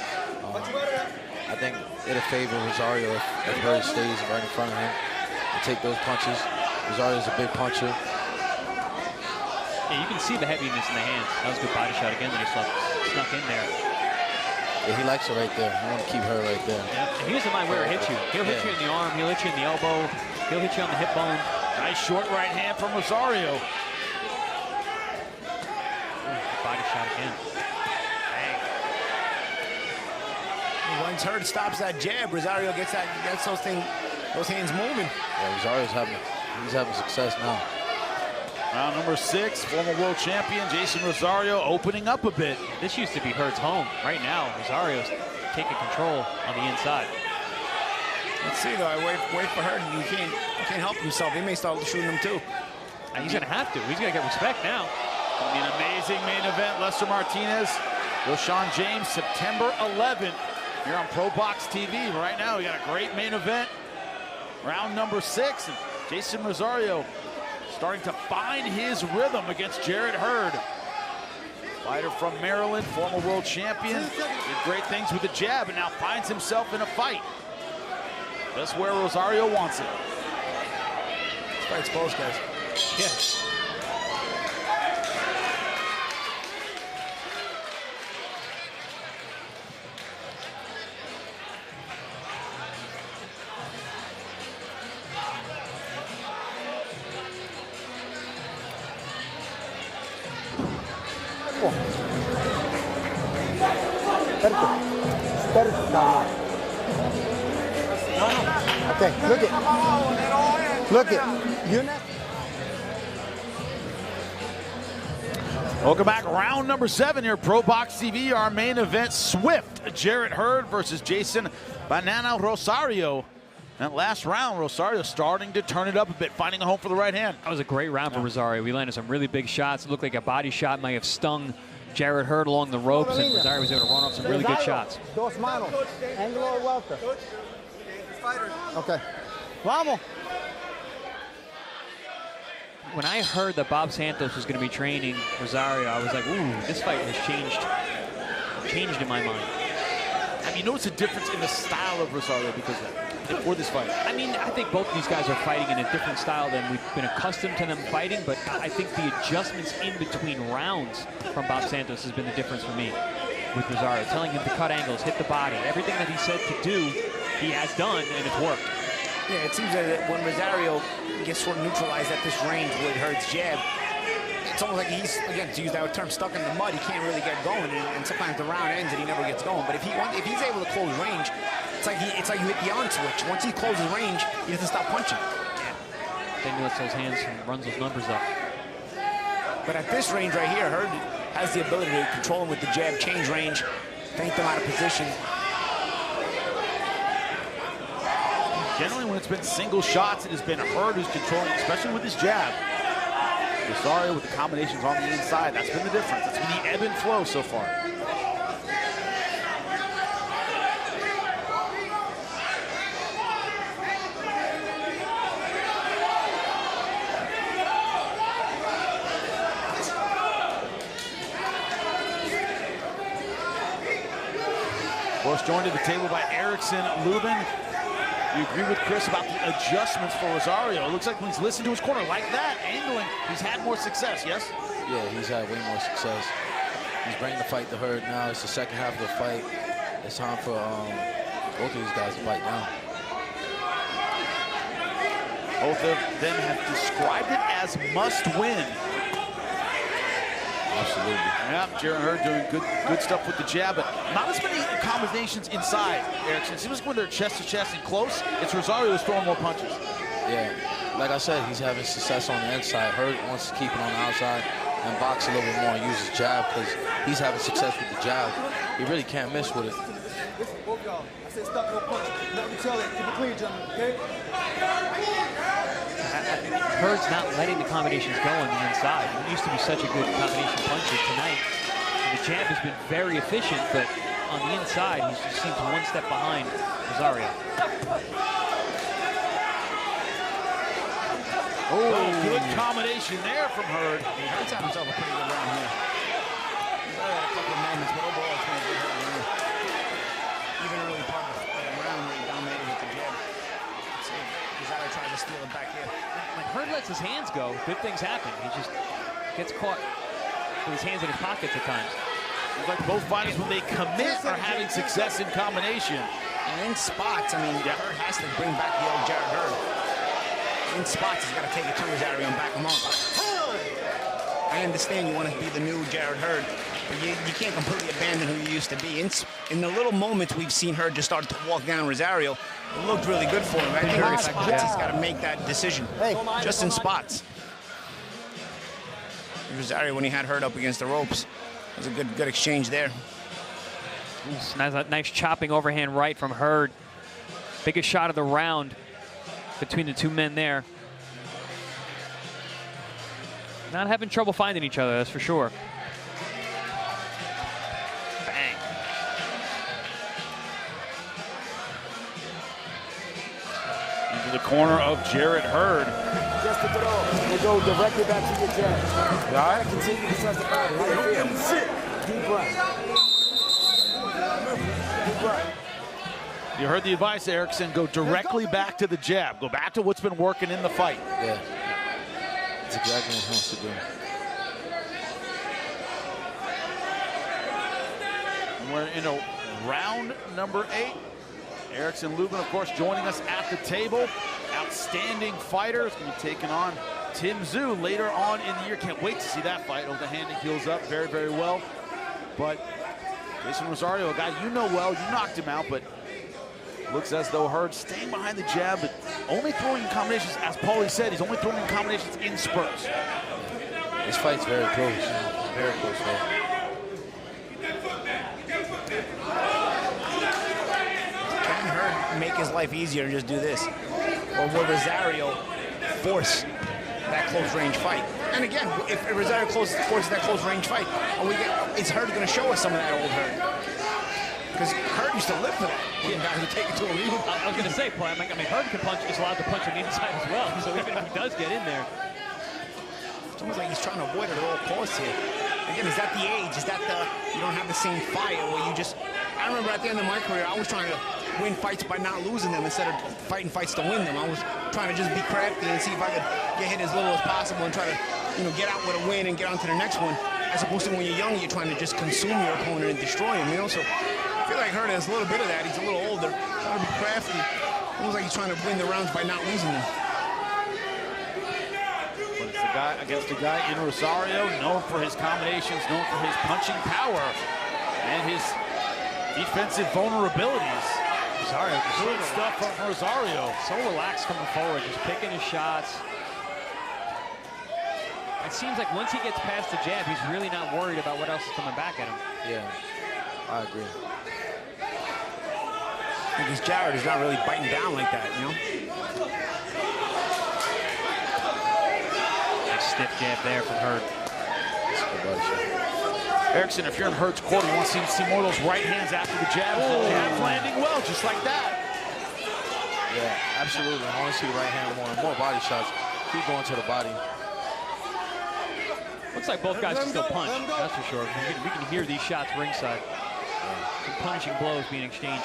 I think it'll favor Rosario if Hurd stays right in front of him and take those punches. Rosario's a big puncher. Yeah, you can see the heaviness in the hands. That was a good body shot again that he snuck in there. Yeah, he likes it right there. I want to keep her right there. Yeah. And he doesn't mind where it hits you. He'll hit you in the arm. He'll hit you in the elbow. He'll hit you on the hip bone. Nice short right hand from Rosario. Body shot again. Bang. Once Hurd stops that jab, Rosario gets those hands moving. Yeah, Rosario's having success now. Round number 6, former world champion Jeison Rosario opening up a bit. This used to be Hurd's home. Right now, Rosario's taking control on the inside. Let's see though. I wait for Hurd. He can't help himself. He may start shooting him too. And he's gonna have to. He's gonna get respect now. An amazing main event. Lester Martinez, Roshan James, September 11th. Here on ProBox TV. Right now, we got a great main event. Round number 6, and Jeison Rosario starting to find his rhythm against Jerrett Hurd. Fighter from Maryland, former world champion. Did great things with the jab and now finds himself in a fight. That's where Rosario wants it. This fight's close, guys. Yes. Okay, look it. Look it. You're not. Welcome back. Round number 7 here, ProBox TV. Our main event, Swift. Jerrett Hurd versus Jeison Banana Rosario. That last round, Rosario starting to turn it up a bit, finding a home for the right hand. That was a great round for Rosario. We landed some really big shots. It looked like a body shot might have stung Jerrett Hurd along the ropes, and Rosario was able to run off some really good shots. Dos manos. Angelo Welter. Okay. Vamos. When I heard that Bob Santos was going to be training Rosario, I was like, ooh, this fight has changed in my mind. I mean, you notice a difference in the style of Rosario because of that, for this fight. I mean, I think both of these guys are fighting in a different style than we've been accustomed to them fighting, but I think the adjustments in between rounds from Bob Santos has been the difference for me with Rosario. Telling him to cut angles, hit the body, everything that he said to do, he has done, and it's worked. Yeah, it seems that when Rosario gets sort of neutralized at this range with Hurd's jab, it's almost like he's, again, to use that term, stuck in the mud. He can't really get going, and sometimes the round ends and he never gets going. But if he's able to close range, it's like you hit the on switch. Once he closes range, he doesn't stop punching. Yeah. Then he lets those hands and runs those numbers up. But at this range right here, Hurd has the ability to control him with the jab, change range, feint them out of position. Generally, when it's been single shots, it has been Hurd who's controlling, especially with his jab. Rosario with the combinations on the inside. That's been the difference. It's been the ebb and flow so far. course, joined at the table by Erickson Lubin. You agree with Chris about the adjustments for Rosario. It looks like when he's listened to his corner like that, angling, he's had more success, yes? Yeah, he's had way more success. He's bringing the fight to Hurd now. It's the second half of the fight. It's time for both of these guys to fight now. Both of them have described it as must win. Absolutely. Yeah, Jarrett Hurd doing good stuff with the jab, but not as many combinations inside, Erickson. It seems like when they're chest to chest and close, it's Rosario who's throwing more punches. Yeah, like I said, he's having success on the inside. Hurd wants to keep it on the outside and box a little bit more and use his jab because he's having success with the jab. He really can't miss with it. Listen, both y'all. I said stop, no punch. Let me tell it. Keep it clean, gentlemen, okay? Hurd's not letting the combinations go on the inside. He used to be such a good combination puncher tonight. The jab has been very efficient, but on the inside, he just seems one step behind Rosario. Oh, good combination there from Hurd. Hurd's had himself a pretty good round here. He's had a couple of moments, but overall it's been a good round. Even early part of the round where he dominated with the jab. Rosario tries to steal it back here. When Hurd lets his hands go, good things happen. He just gets caught with his hands in his pockets at times. Looks like both fighters, when they commit, are having success in combination. And in spots, I mean, Hurd has to bring back the old Jarrett Hurd. In spots, he's got to take it to Rosario and back him up. I understand you want to be the new Jarrett Hurd, but you can't completely abandon who you used to be. In the little moments we've seen Hurd just start to walk down Rosario, it looked really good for him. I think in spots, he's got to make that decision. Just in spots. Rosario, when he had Hurd up against the ropes, it was a good exchange there. Nice chopping overhand right from Hurd. Biggest shot of the round between the two men there. Not having trouble finding each other, that's for sure. Bang. Into the corner of Jerrett Hurd. Just to throw, we'll go directly back to your jab. All right? Continue to trust the body. How you feel? Sit. Deep breath. Deep breath. You heard the advice, Erickson. Go directly back to the jab. Go back to what's been working in the fight. Yeah. That's exactly what he wants to do. And we're in a round number 8. Erickson Lubin, of course, joining us at the table. Outstanding fighter. Is going to be taking on Tim Tszyu later on in the year. Can't wait to see that fight. Oh, the hand he heals up very, very well. But Jeison Rosario, a guy you know well, you knocked him out, but looks as though Hurd staying behind the jab, but only throwing in combinations, as Paulie said, he's only throwing in combinations in spurts. This fight's very close. Very close fight. Can Hurd make his life easier and just do this? Or will Rosario force that close range fight? And again, if Rosario forces that close range fight, is Hurd going to show us some of that old Hurd? Because Hurd used to live for that. Yeah. Guys would take it to him. I was going to say, I mean, Hurd can punch, is allowed to punch on the inside as well. So even if he does get in there, it's almost like he's trying to avoid it at all costs here. Again, is that the age? Is that you don't have the same fire where you just? I remember at the end of my career, I was trying to win fights by not losing them instead of fighting fights to win them. I was trying to just be crafty and see if I could get hit as little as possible and try to, get out with a win and get on to the next one. As opposed to when you're young, you're trying to just consume your opponent and destroy him. So I feel like Hurd has a little bit of that. He's a little older, trying to be crafty. Almost like he's trying to win the rounds by not losing them. But it's the guy against a guy in Rosario, known for his combinations, known for his punching power, and his defensive vulnerabilities. Rosario, good stuff from Rosario. So relaxed coming forward, just picking his shots. It seems like once he gets past the jab, he's really not worried about what else is coming back at him. Yeah, I agree. Because Jarrett is not really biting down like that, Nice stiff jab there from Hurd. Erickson, if you're in Hurd's corner, you want to see more of those right hands after the jab. The jab's landing well, just like that. Yeah, absolutely. I want to see the right hand more body shots. Keep going to the body. Looks like both guys can still punch, that's for sure. We can hear these shots ringside. Some punishing blows being exchanged.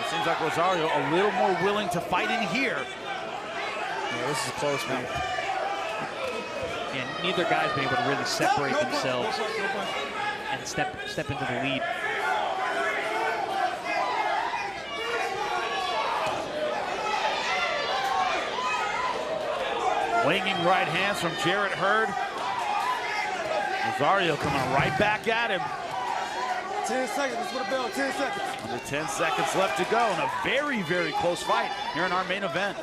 It seems like Rosario a little more willing to fight in here. Yeah, this is close, man. And neither guy's been able to really separate themselves and step into the lead. Winging right hands from Jerrett Hurd. Rosario coming right back at him. 10 seconds for the bell, 10 seconds. Under 10 seconds left to go in a very, very close fight here in our main event.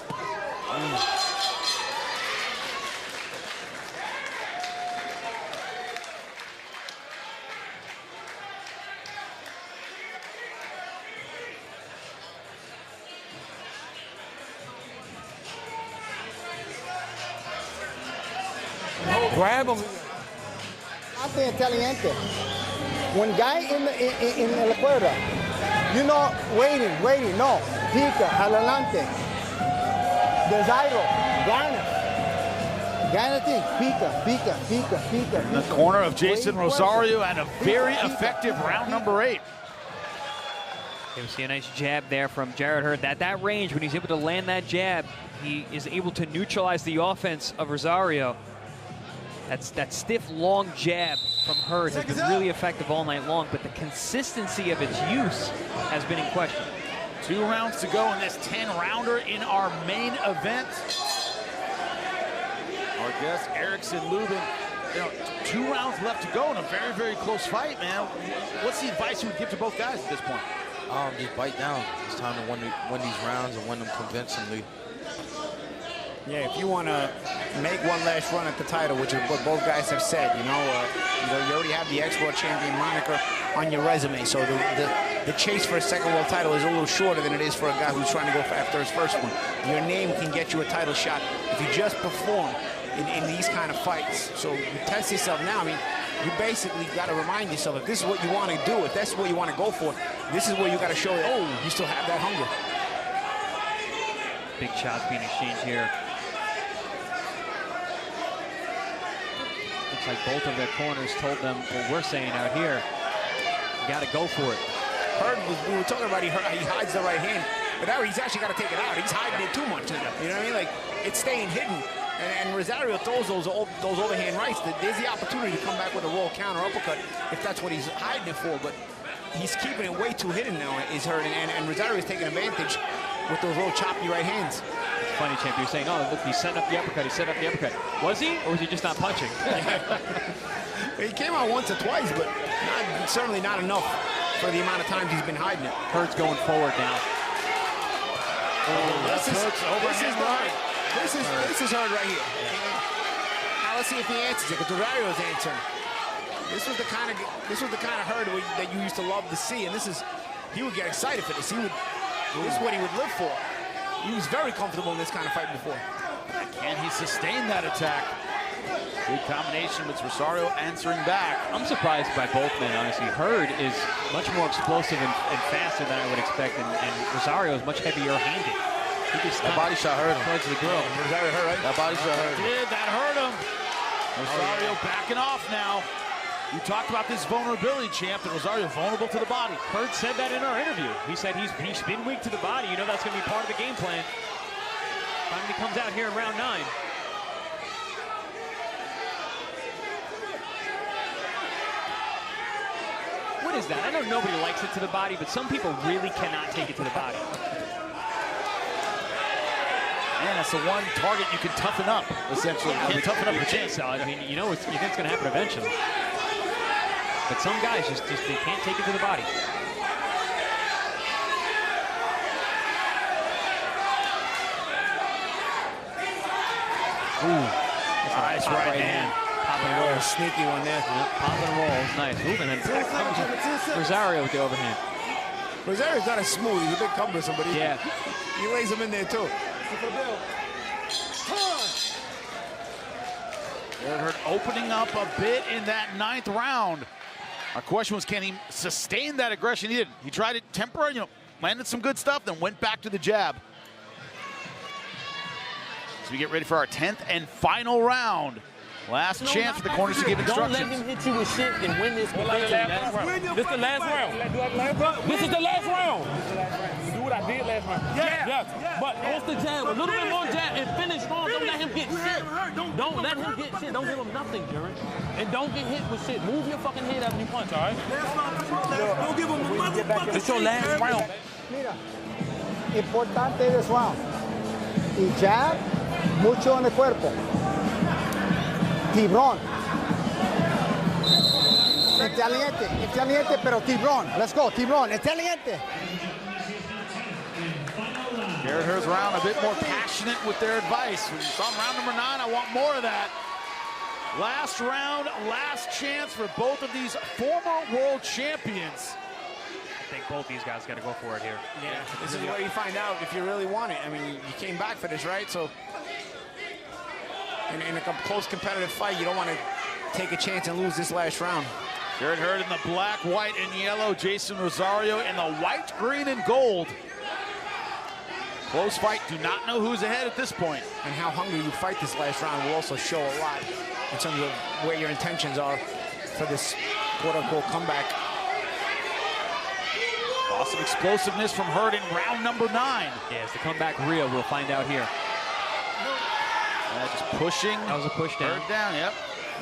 Grab him. Ante inteligente. When guy in la cuerda, you know, waiting, no, pica, adelante, desire, gana thing, pica. In the corner of Jeison Rosario and a very effective round number 8. You see a nice jab there from Jarrett Hurd. At that range, when he's able to land that jab, he is able to neutralize the offense of Rosario. That stiff, long jab from Hurd has been really effective all night long, but the consistency of its use has been in question. 2 rounds to go in this 10-rounder in our main event. Our guest, Erickson Lubin. 2 rounds left to go in a very, very close fight, man. What's the advice you would give to both guys at this point? Just bite down. It's time to win these rounds and win them convincingly. Yeah, if you want to make one last run at the title, which is what both guys have said, you already have the ex-world champion moniker on your resume, so the chase for a second world title is a little shorter than it is for a guy who's trying to go after his first one. Your name can get you a title shot if you just perform in these kind of fights. So you test yourself now. I mean, you basically got to remind yourself, if this is what you want to do, if that's what you want to go for, this is where you got to show that, you still have that hunger. Big shots being exchanged here. Looks like both of their corners told them what we're saying out here. You got to go for it. Hurd, we were talking about he hides the right hand, but now he's actually got to take it out. He's hiding it too much. You know what I mean? Like, it's staying hidden. And Rosario throws those overhand rights. There's the opportunity to come back with a roll counter uppercut if that's what he's hiding it for. But he's keeping it way too hidden now, is Hurd. And Rosario is taking advantage with those real choppy right hands. It's funny, champ. You're saying, oh, look, he's setting up the uppercut. He's setting up the uppercut. Was he? Or was he just not punching? He came out once or twice, but certainly not enough for the amount of times he's been hiding it. Hurd's going forward now. This is Hurd right here. Now let's see if he answers it, because Rosario's answering. This was the kind of Hurd that you used to love to see, and he would get excited for this. This is what he would live for. He was very comfortable in this kind of fight before. Can he sustain that attack? Good combination with Rosario answering back. I'm surprised by both men, honestly. Hurd is much more explosive and faster than I would expect, and Rosario is much heavier handed. That body shot hurt him. Towards the grill. Rosario hurt, right? That body shot hurt him. That hurt him. Rosario backing off now. You talked about this vulnerability, champ, and Rosario vulnerable to the body. Hurd said that in our interview. He said he's been weak to the body. You know that's going to be part of the game plan. Finally comes out here in round 9. What is that? I know nobody likes it to the body, but some people really cannot take it to the body. Man, that's the one target you can toughen up, essentially. You can't toughen up your chin. So, I mean, you think it's going to happen eventually. But some guys just they can't take it to the body. Ooh, nice right hand. Pop and roll. Sneaky one there. Yep, pop and roll. Nice. Ooh, and then Rosario with the overhand. Rosario's not as smooth. He's a bit cumbersome, but he lays him in there too. Hurd opening up a bit in that 9th round. Our question was, can he sustain that aggression? He didn't. He tried it temporarily, landed some good stuff, then went back to the jab. As we get ready for our 10th and final round Last chance for the corners to give instructions. Don't let him hit you with shit and win this convention. This is the last round. This is the last round. Do what I did last round. Yes. But off the jab, a little bit more jab, and finish strong. Don't let him get shit. Don't let him get shit. Don't give him nothing, Jerrett. And don't get hit with shit. Move your fucking head after you punch, all right? Don't give him a motherfucker. It's your last round. Mira, importante this round. Y jab, mucho en el cuerpo. Tiburón. Italiente, pero tiburón. Let's go, tiburón, Italiente. Jarrett Hurd's round a bit more passionate with their advice. When you saw round number 9, I want more of that. Last round, last chance for both of these former world champions. I think both these guys got to go for it here. Yeah, this is where you find out if you really want it. I mean, you came back for this, right? So in a close competitive fight, you don't want to take a chance and lose this last round. Jarrett Hurd in the black, white, and yellow. Jeison Rosario in the white, green, and gold. Close fight. Do not know who's ahead at this point. And how hungry you fight this last round will also show a lot in terms of where your intentions are for this quote-unquote comeback. Awesome explosiveness from Hurd in round number 9. Yeah, it's the comeback real. We'll find out here. Just pushing. That was a push down. Hurd down, yep.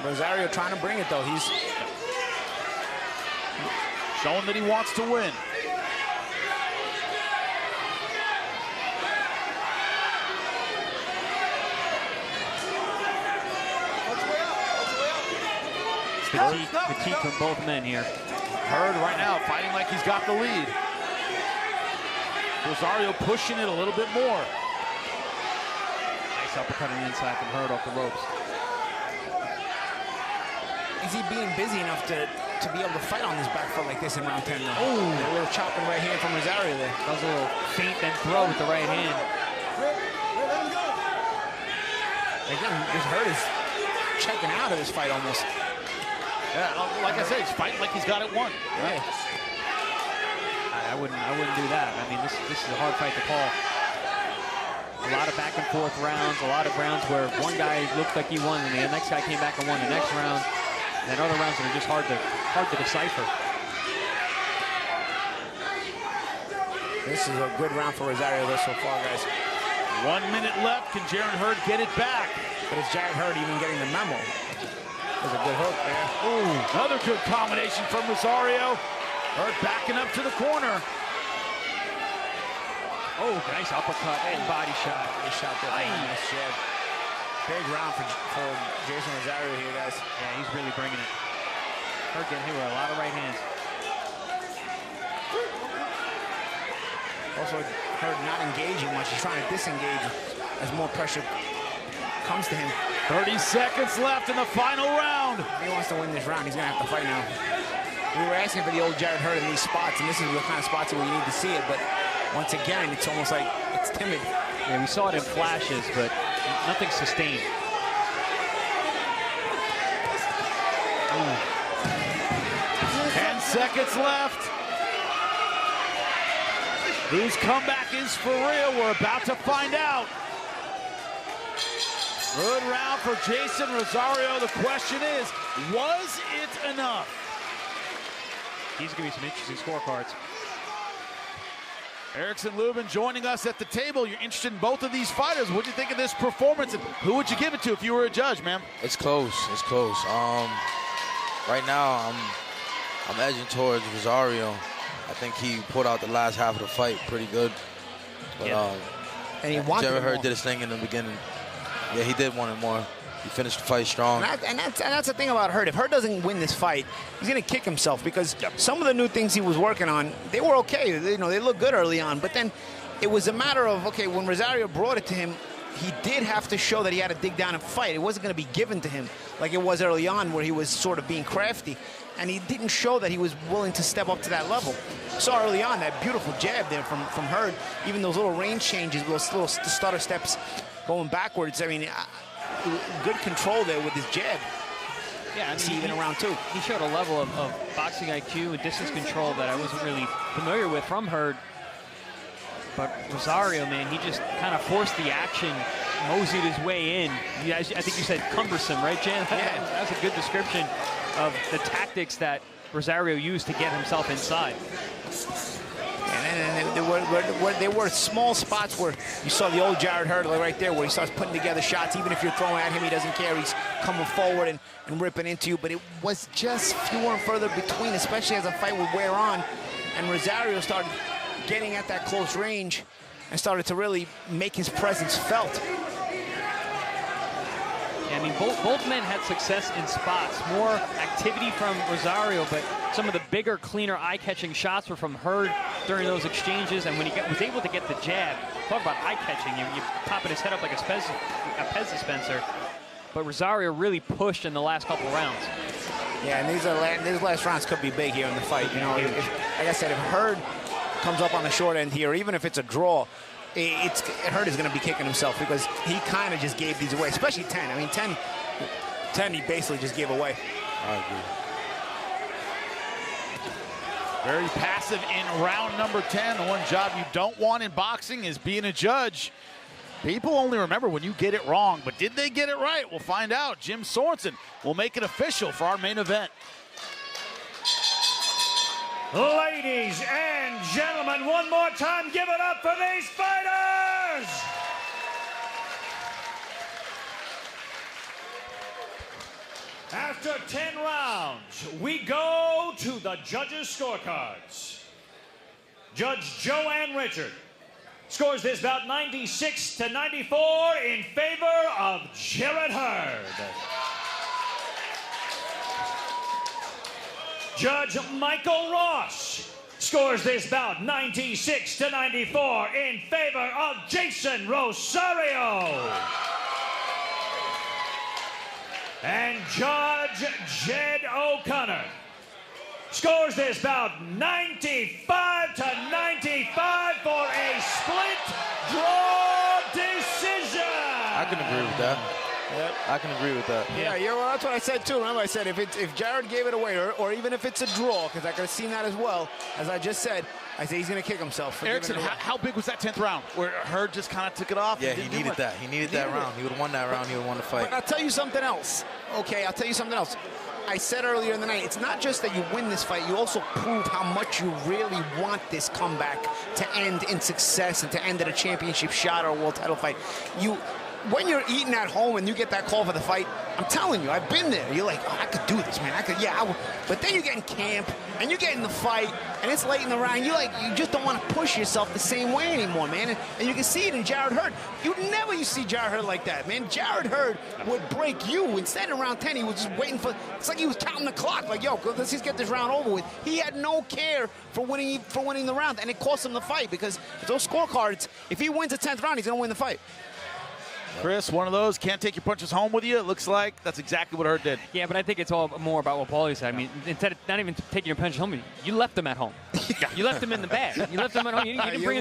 Rosario trying to bring it, though. He's showing that he wants to win. Petite from both men here. Hurd right now fighting like he's got the lead. Rosario pushing it a little bit more. Nice uppercut on the inside from Hurd off the ropes. Is he being busy enough to be able to fight on this back foot like this in round 10 now? Oh, a little chopping right hand from Rosario there. Does a little feint then throw with the right hand. Again, this Hurd is checking out of this fight almost. Yeah, like I said, he's fighting like he's got it won. Right. I wouldn't do that. I mean, this is a hard fight to call. A lot of back and forth rounds, a lot of rounds where one guy looked like he won and the next guy came back and won the next round. And then other rounds that are just hard to decipher. This is a good round for Rosario so far, guys. 1 minute left. Can Jarrett Hurd get it back? But is Jarrett Hurd even getting the memo? There's a good hook there. Ooh, another good combination from Rosario. Hurd backing up to the corner. Oh, nice uppercut and body shot. Nice shot there. Nice jab. Big round for Jeison Rosario here, guys. Yeah, he's really bringing it. Hurd getting hit with a lot of right hands. Also, Hurd not engaging much. He's trying to disengage as more pressure comes to him. 30 seconds left in the final round. If he wants to win this round, he's going to have to fight now. We were asking for the old Jarrett Hurd in these spots, and this is the kind of spots where you need to see it, but once again, it's almost like it's timid. Yeah, we saw it in flashes, but nothing sustained. 10 seconds left. Whose comeback is for real? We're about to find out. Good round for Jeison Rosario. The question is, was it enough? These give me some interesting scorecards. Erickson Lubin joining us at the table. You're interested in both of these fighters. What do you think of this performance, and who would you give it to if you were a judge, man? It's close. It's close. Right now, I'm edging towards Rosario. I think he put out the last half of the fight pretty good. But and he wanted Jarrett more. Hurd did his thing in the beginning. Yeah, he did want it more. He finished the fight strong. And that's the thing about Hurd. If Hurd doesn't win this fight, he's going to kick himself because some of the new things he was working on, they were okay. They looked good early on. But then it was a matter of, okay, when Rosario brought it to him, he did have to show that he had to dig down and fight. It wasn't going to be given to him like it was early on where he was sort of being crafty. And he didn't show that he was willing to step up to that level. Saw early on that beautiful jab there from Hurd. Even those little range changes, those little stutter steps going backwards. I mean, good control there with his jab. Yeah, I mean, even around 2. He showed a level of boxing IQ and distance control that I wasn't really familiar with from Hurd. But Rosario, man, he just kind of forced the action, moseyed his way in. I think you said cumbersome, right, Jan? Yeah. That's a good description of the tactics that Rosario used to get himself inside. And there were small spots where you saw the old Jarrett Hurd right there, where he starts putting together shots. Even if you're throwing at him, he doesn't care. He's coming forward and ripping into you. But it was just fewer and further between, especially as the fight would wear on. And Rosario started getting at that close range and started to really make his presence felt. Yeah, I mean, both men had success in spots. More activity from Rosario, but some of the bigger, cleaner, eye-catching shots were from Hurd during those exchanges. And when he was able to get the jab, talk about eye-catching, you popping his head up like a Pez dispenser. But Rosario really pushed in the last couple rounds. Yeah, and these last rounds could be big here in the fight. You know, like I said, if Hurd comes up on the short end here, even if it's a draw, Hurd is going to be kicking himself because he kind of just gave these away, especially 10. I mean, 10 he basically just gave away. I agree. Very passive in round number 10. The one job you don't want in boxing is being a judge. People only remember when you get it wrong, but did they get it right? We'll find out. Jim Sorensen will make it official for our main event. Ladies and gentlemen, one more time, give it up for these fighters! After 10 rounds, we go to the judges' scorecards. Judge Joanne Richard scores this bout 96-94 in favor of Jerrett Hurd. Judge Michael Ross scores this bout 96-94 in favor of Jeison Rosario. And Judge Jed O'Connor scores this bout 95-95 for a split draw decision. I can agree with that. Yep. I can agree with that. Yeah, well, that's what I said too. Remember, I said if Jarrett gave it away, or even if it's a draw, because I could have seen that as well. As I just said, I say he's going to kick himself. Erickson, how big was that 10th round where Hurd just kind of took it off? Yeah, he needed that. He needed that round. He would have won that round. He would have won the fight. But I'll tell you something else. Okay, I'll tell you something else. I said earlier in the night, it's not just that you win this fight, you also prove how much you really want this comeback to end in success and to end at a championship shot or a world title fight. When you're eating at home and you get that call for the fight, I'm telling you, I've been there. You're like, oh, I could do this, man. But then you get in camp and you get in the fight and it's late in the round. You just don't want to push yourself the same way anymore, man. And you can see it in Jarrett Hurd. You see Jarrett Hurd like that, man. Jarrett Hurd would break you. Instead in round 10, he was just waiting for. It's like he was counting the clock. Like, yo, let's just get this round over with. He had no care for winning the round, and it cost him the fight because those scorecards. If he wins the 10th round, he's gonna win the fight. Chris, one of those, can't take your punches home with you. It looks like that's exactly what Hurd did. Yeah, but I think it's all more about what Paulie said. I mean, instead of not even taking your punches home, you left them at home. You left them in the bag. You left them at home. You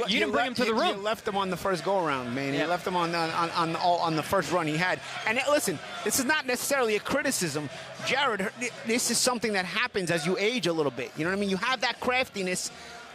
didn't bring them to the room. You left them on the first go-around, man. You left them on the first run he had. And listen, this is not necessarily a criticism. Jarrett, this is something that happens as you age a little bit. You know what I mean? You have that craftiness.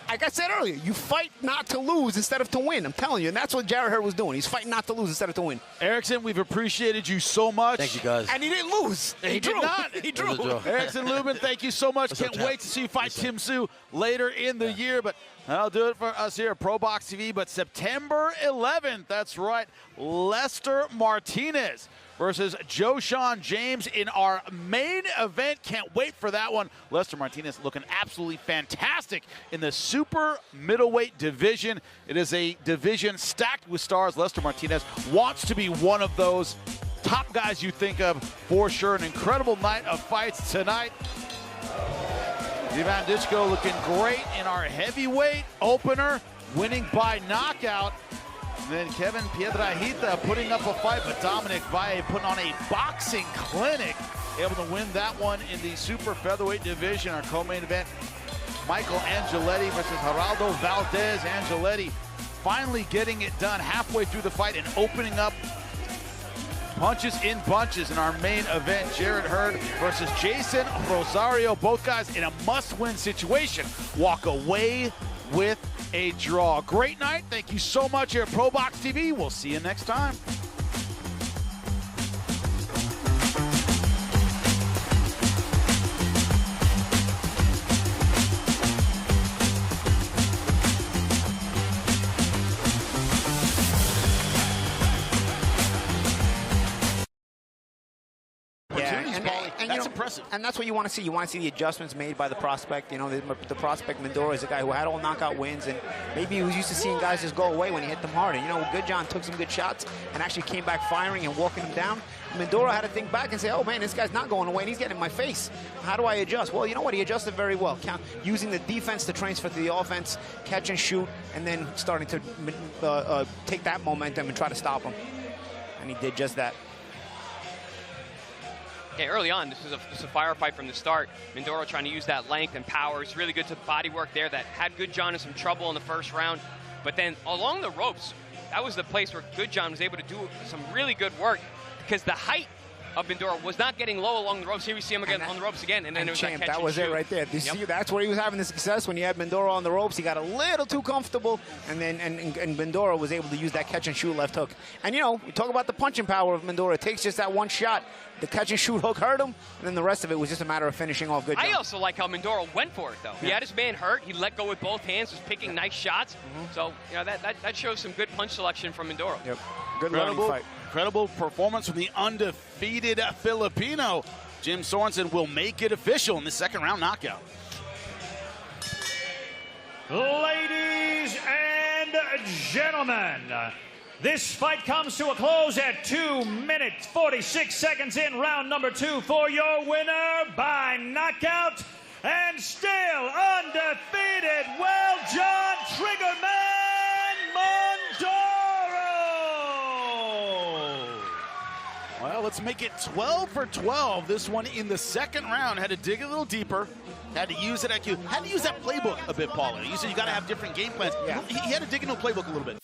Like I said earlier, you fight not to lose instead of to win. I'm telling you, and that's what Jarrett Hurd was doing. He's fighting not to lose instead of to win. Erickson, we've appreciated you so much. Thank you, guys. And he didn't lose. He did not. He drew. Erickson Lubin, thank you so much. Can't wait to see you fight Tim Tszyu later in the year. But that'll do it for us here at ProBox TV. But September 11th, that's right, Lester Martinez versus Jeison James in our main event. Can't wait for that one. Lester Martinez looking absolutely fantastic in the super middleweight division. It is a division stacked with stars. Lester Martinez wants to be one of those top guys you think of for sure. An incredible night of fights tonight. Ivan Dychko looking great in our heavyweight opener, winning by knockout. And then Kevin Piedrahita putting up a fight, but Dominic Valle putting on a boxing clinic, able to win that one in the super featherweight division. Our co-main event, Michael Angeletti versus Geraldo Valdez. Angeletti finally getting it done halfway through the fight and opening up punches in bunches in our main event. Jarrett Hurd versus Jeison Rosario. Both guys in a must-win situation walk away with a draw. Great night. Thank you so much here at ProBox TV. We'll see you next time. That's impressive. And that's what you want to see. You want to see the adjustments made by the prospect. You know, the prospect Mindoro is a guy who had all knockout wins, and maybe he was used to seeing guys just go away when he hit them hard. And, you know, Good John took some good shots and actually came back firing and walking him down. Mindoro had to think back and say, oh, man, this guy's not going away, and he's getting in my face. How do I adjust? Well, you know what? He adjusted very well. Using the defense to transfer to the offense, catch and shoot, and then starting to take that momentum and try to stop him. And he did just that. Yeah, early on, this was a firefight from the start. Mindoro trying to use that length and power. It's really good to body work there. That had Good John in some trouble in the first round. But then along the ropes, that was the place where Good John was able to do some really good work, because the height of Mindoro was not getting low along the ropes. Here we see him again on the ropes again, and then it was champ, that catch that was and it shoot. right there. See, that's where he was having the success, when he had Mindoro on the ropes. He got a little too comfortable, and then and Mindoro was able to use that catch and shoot left hook. And, you know, we talk about the punching power of Mindoro. It takes just that one shot. The catch and shoot hook hurt him, and then the rest of it was just a matter of finishing off Good John. I also like how Mindoro went for it, though. He had his man hurt. He let go with both hands, was picking nice shots. So, you know, that shows some good punch selection from Mindoro. Yep. Good learning fight. Incredible performance from the undefeated Filipino. Jim Sorensen will make it official in the second round knockout. Ladies and gentlemen, this fight comes to a close at 2 minutes, 46 seconds in round number 2 for your winner by knockout and still undefeated, well, John Triggerman Mindoro. Well, let's make it 12 for 12. This one in the second round. Had to dig a little deeper. Had to use that IQ. Had to use that playbook a bit, Paula. You said you got to have different game plans. Yeah. He had to dig into a playbook a little bit.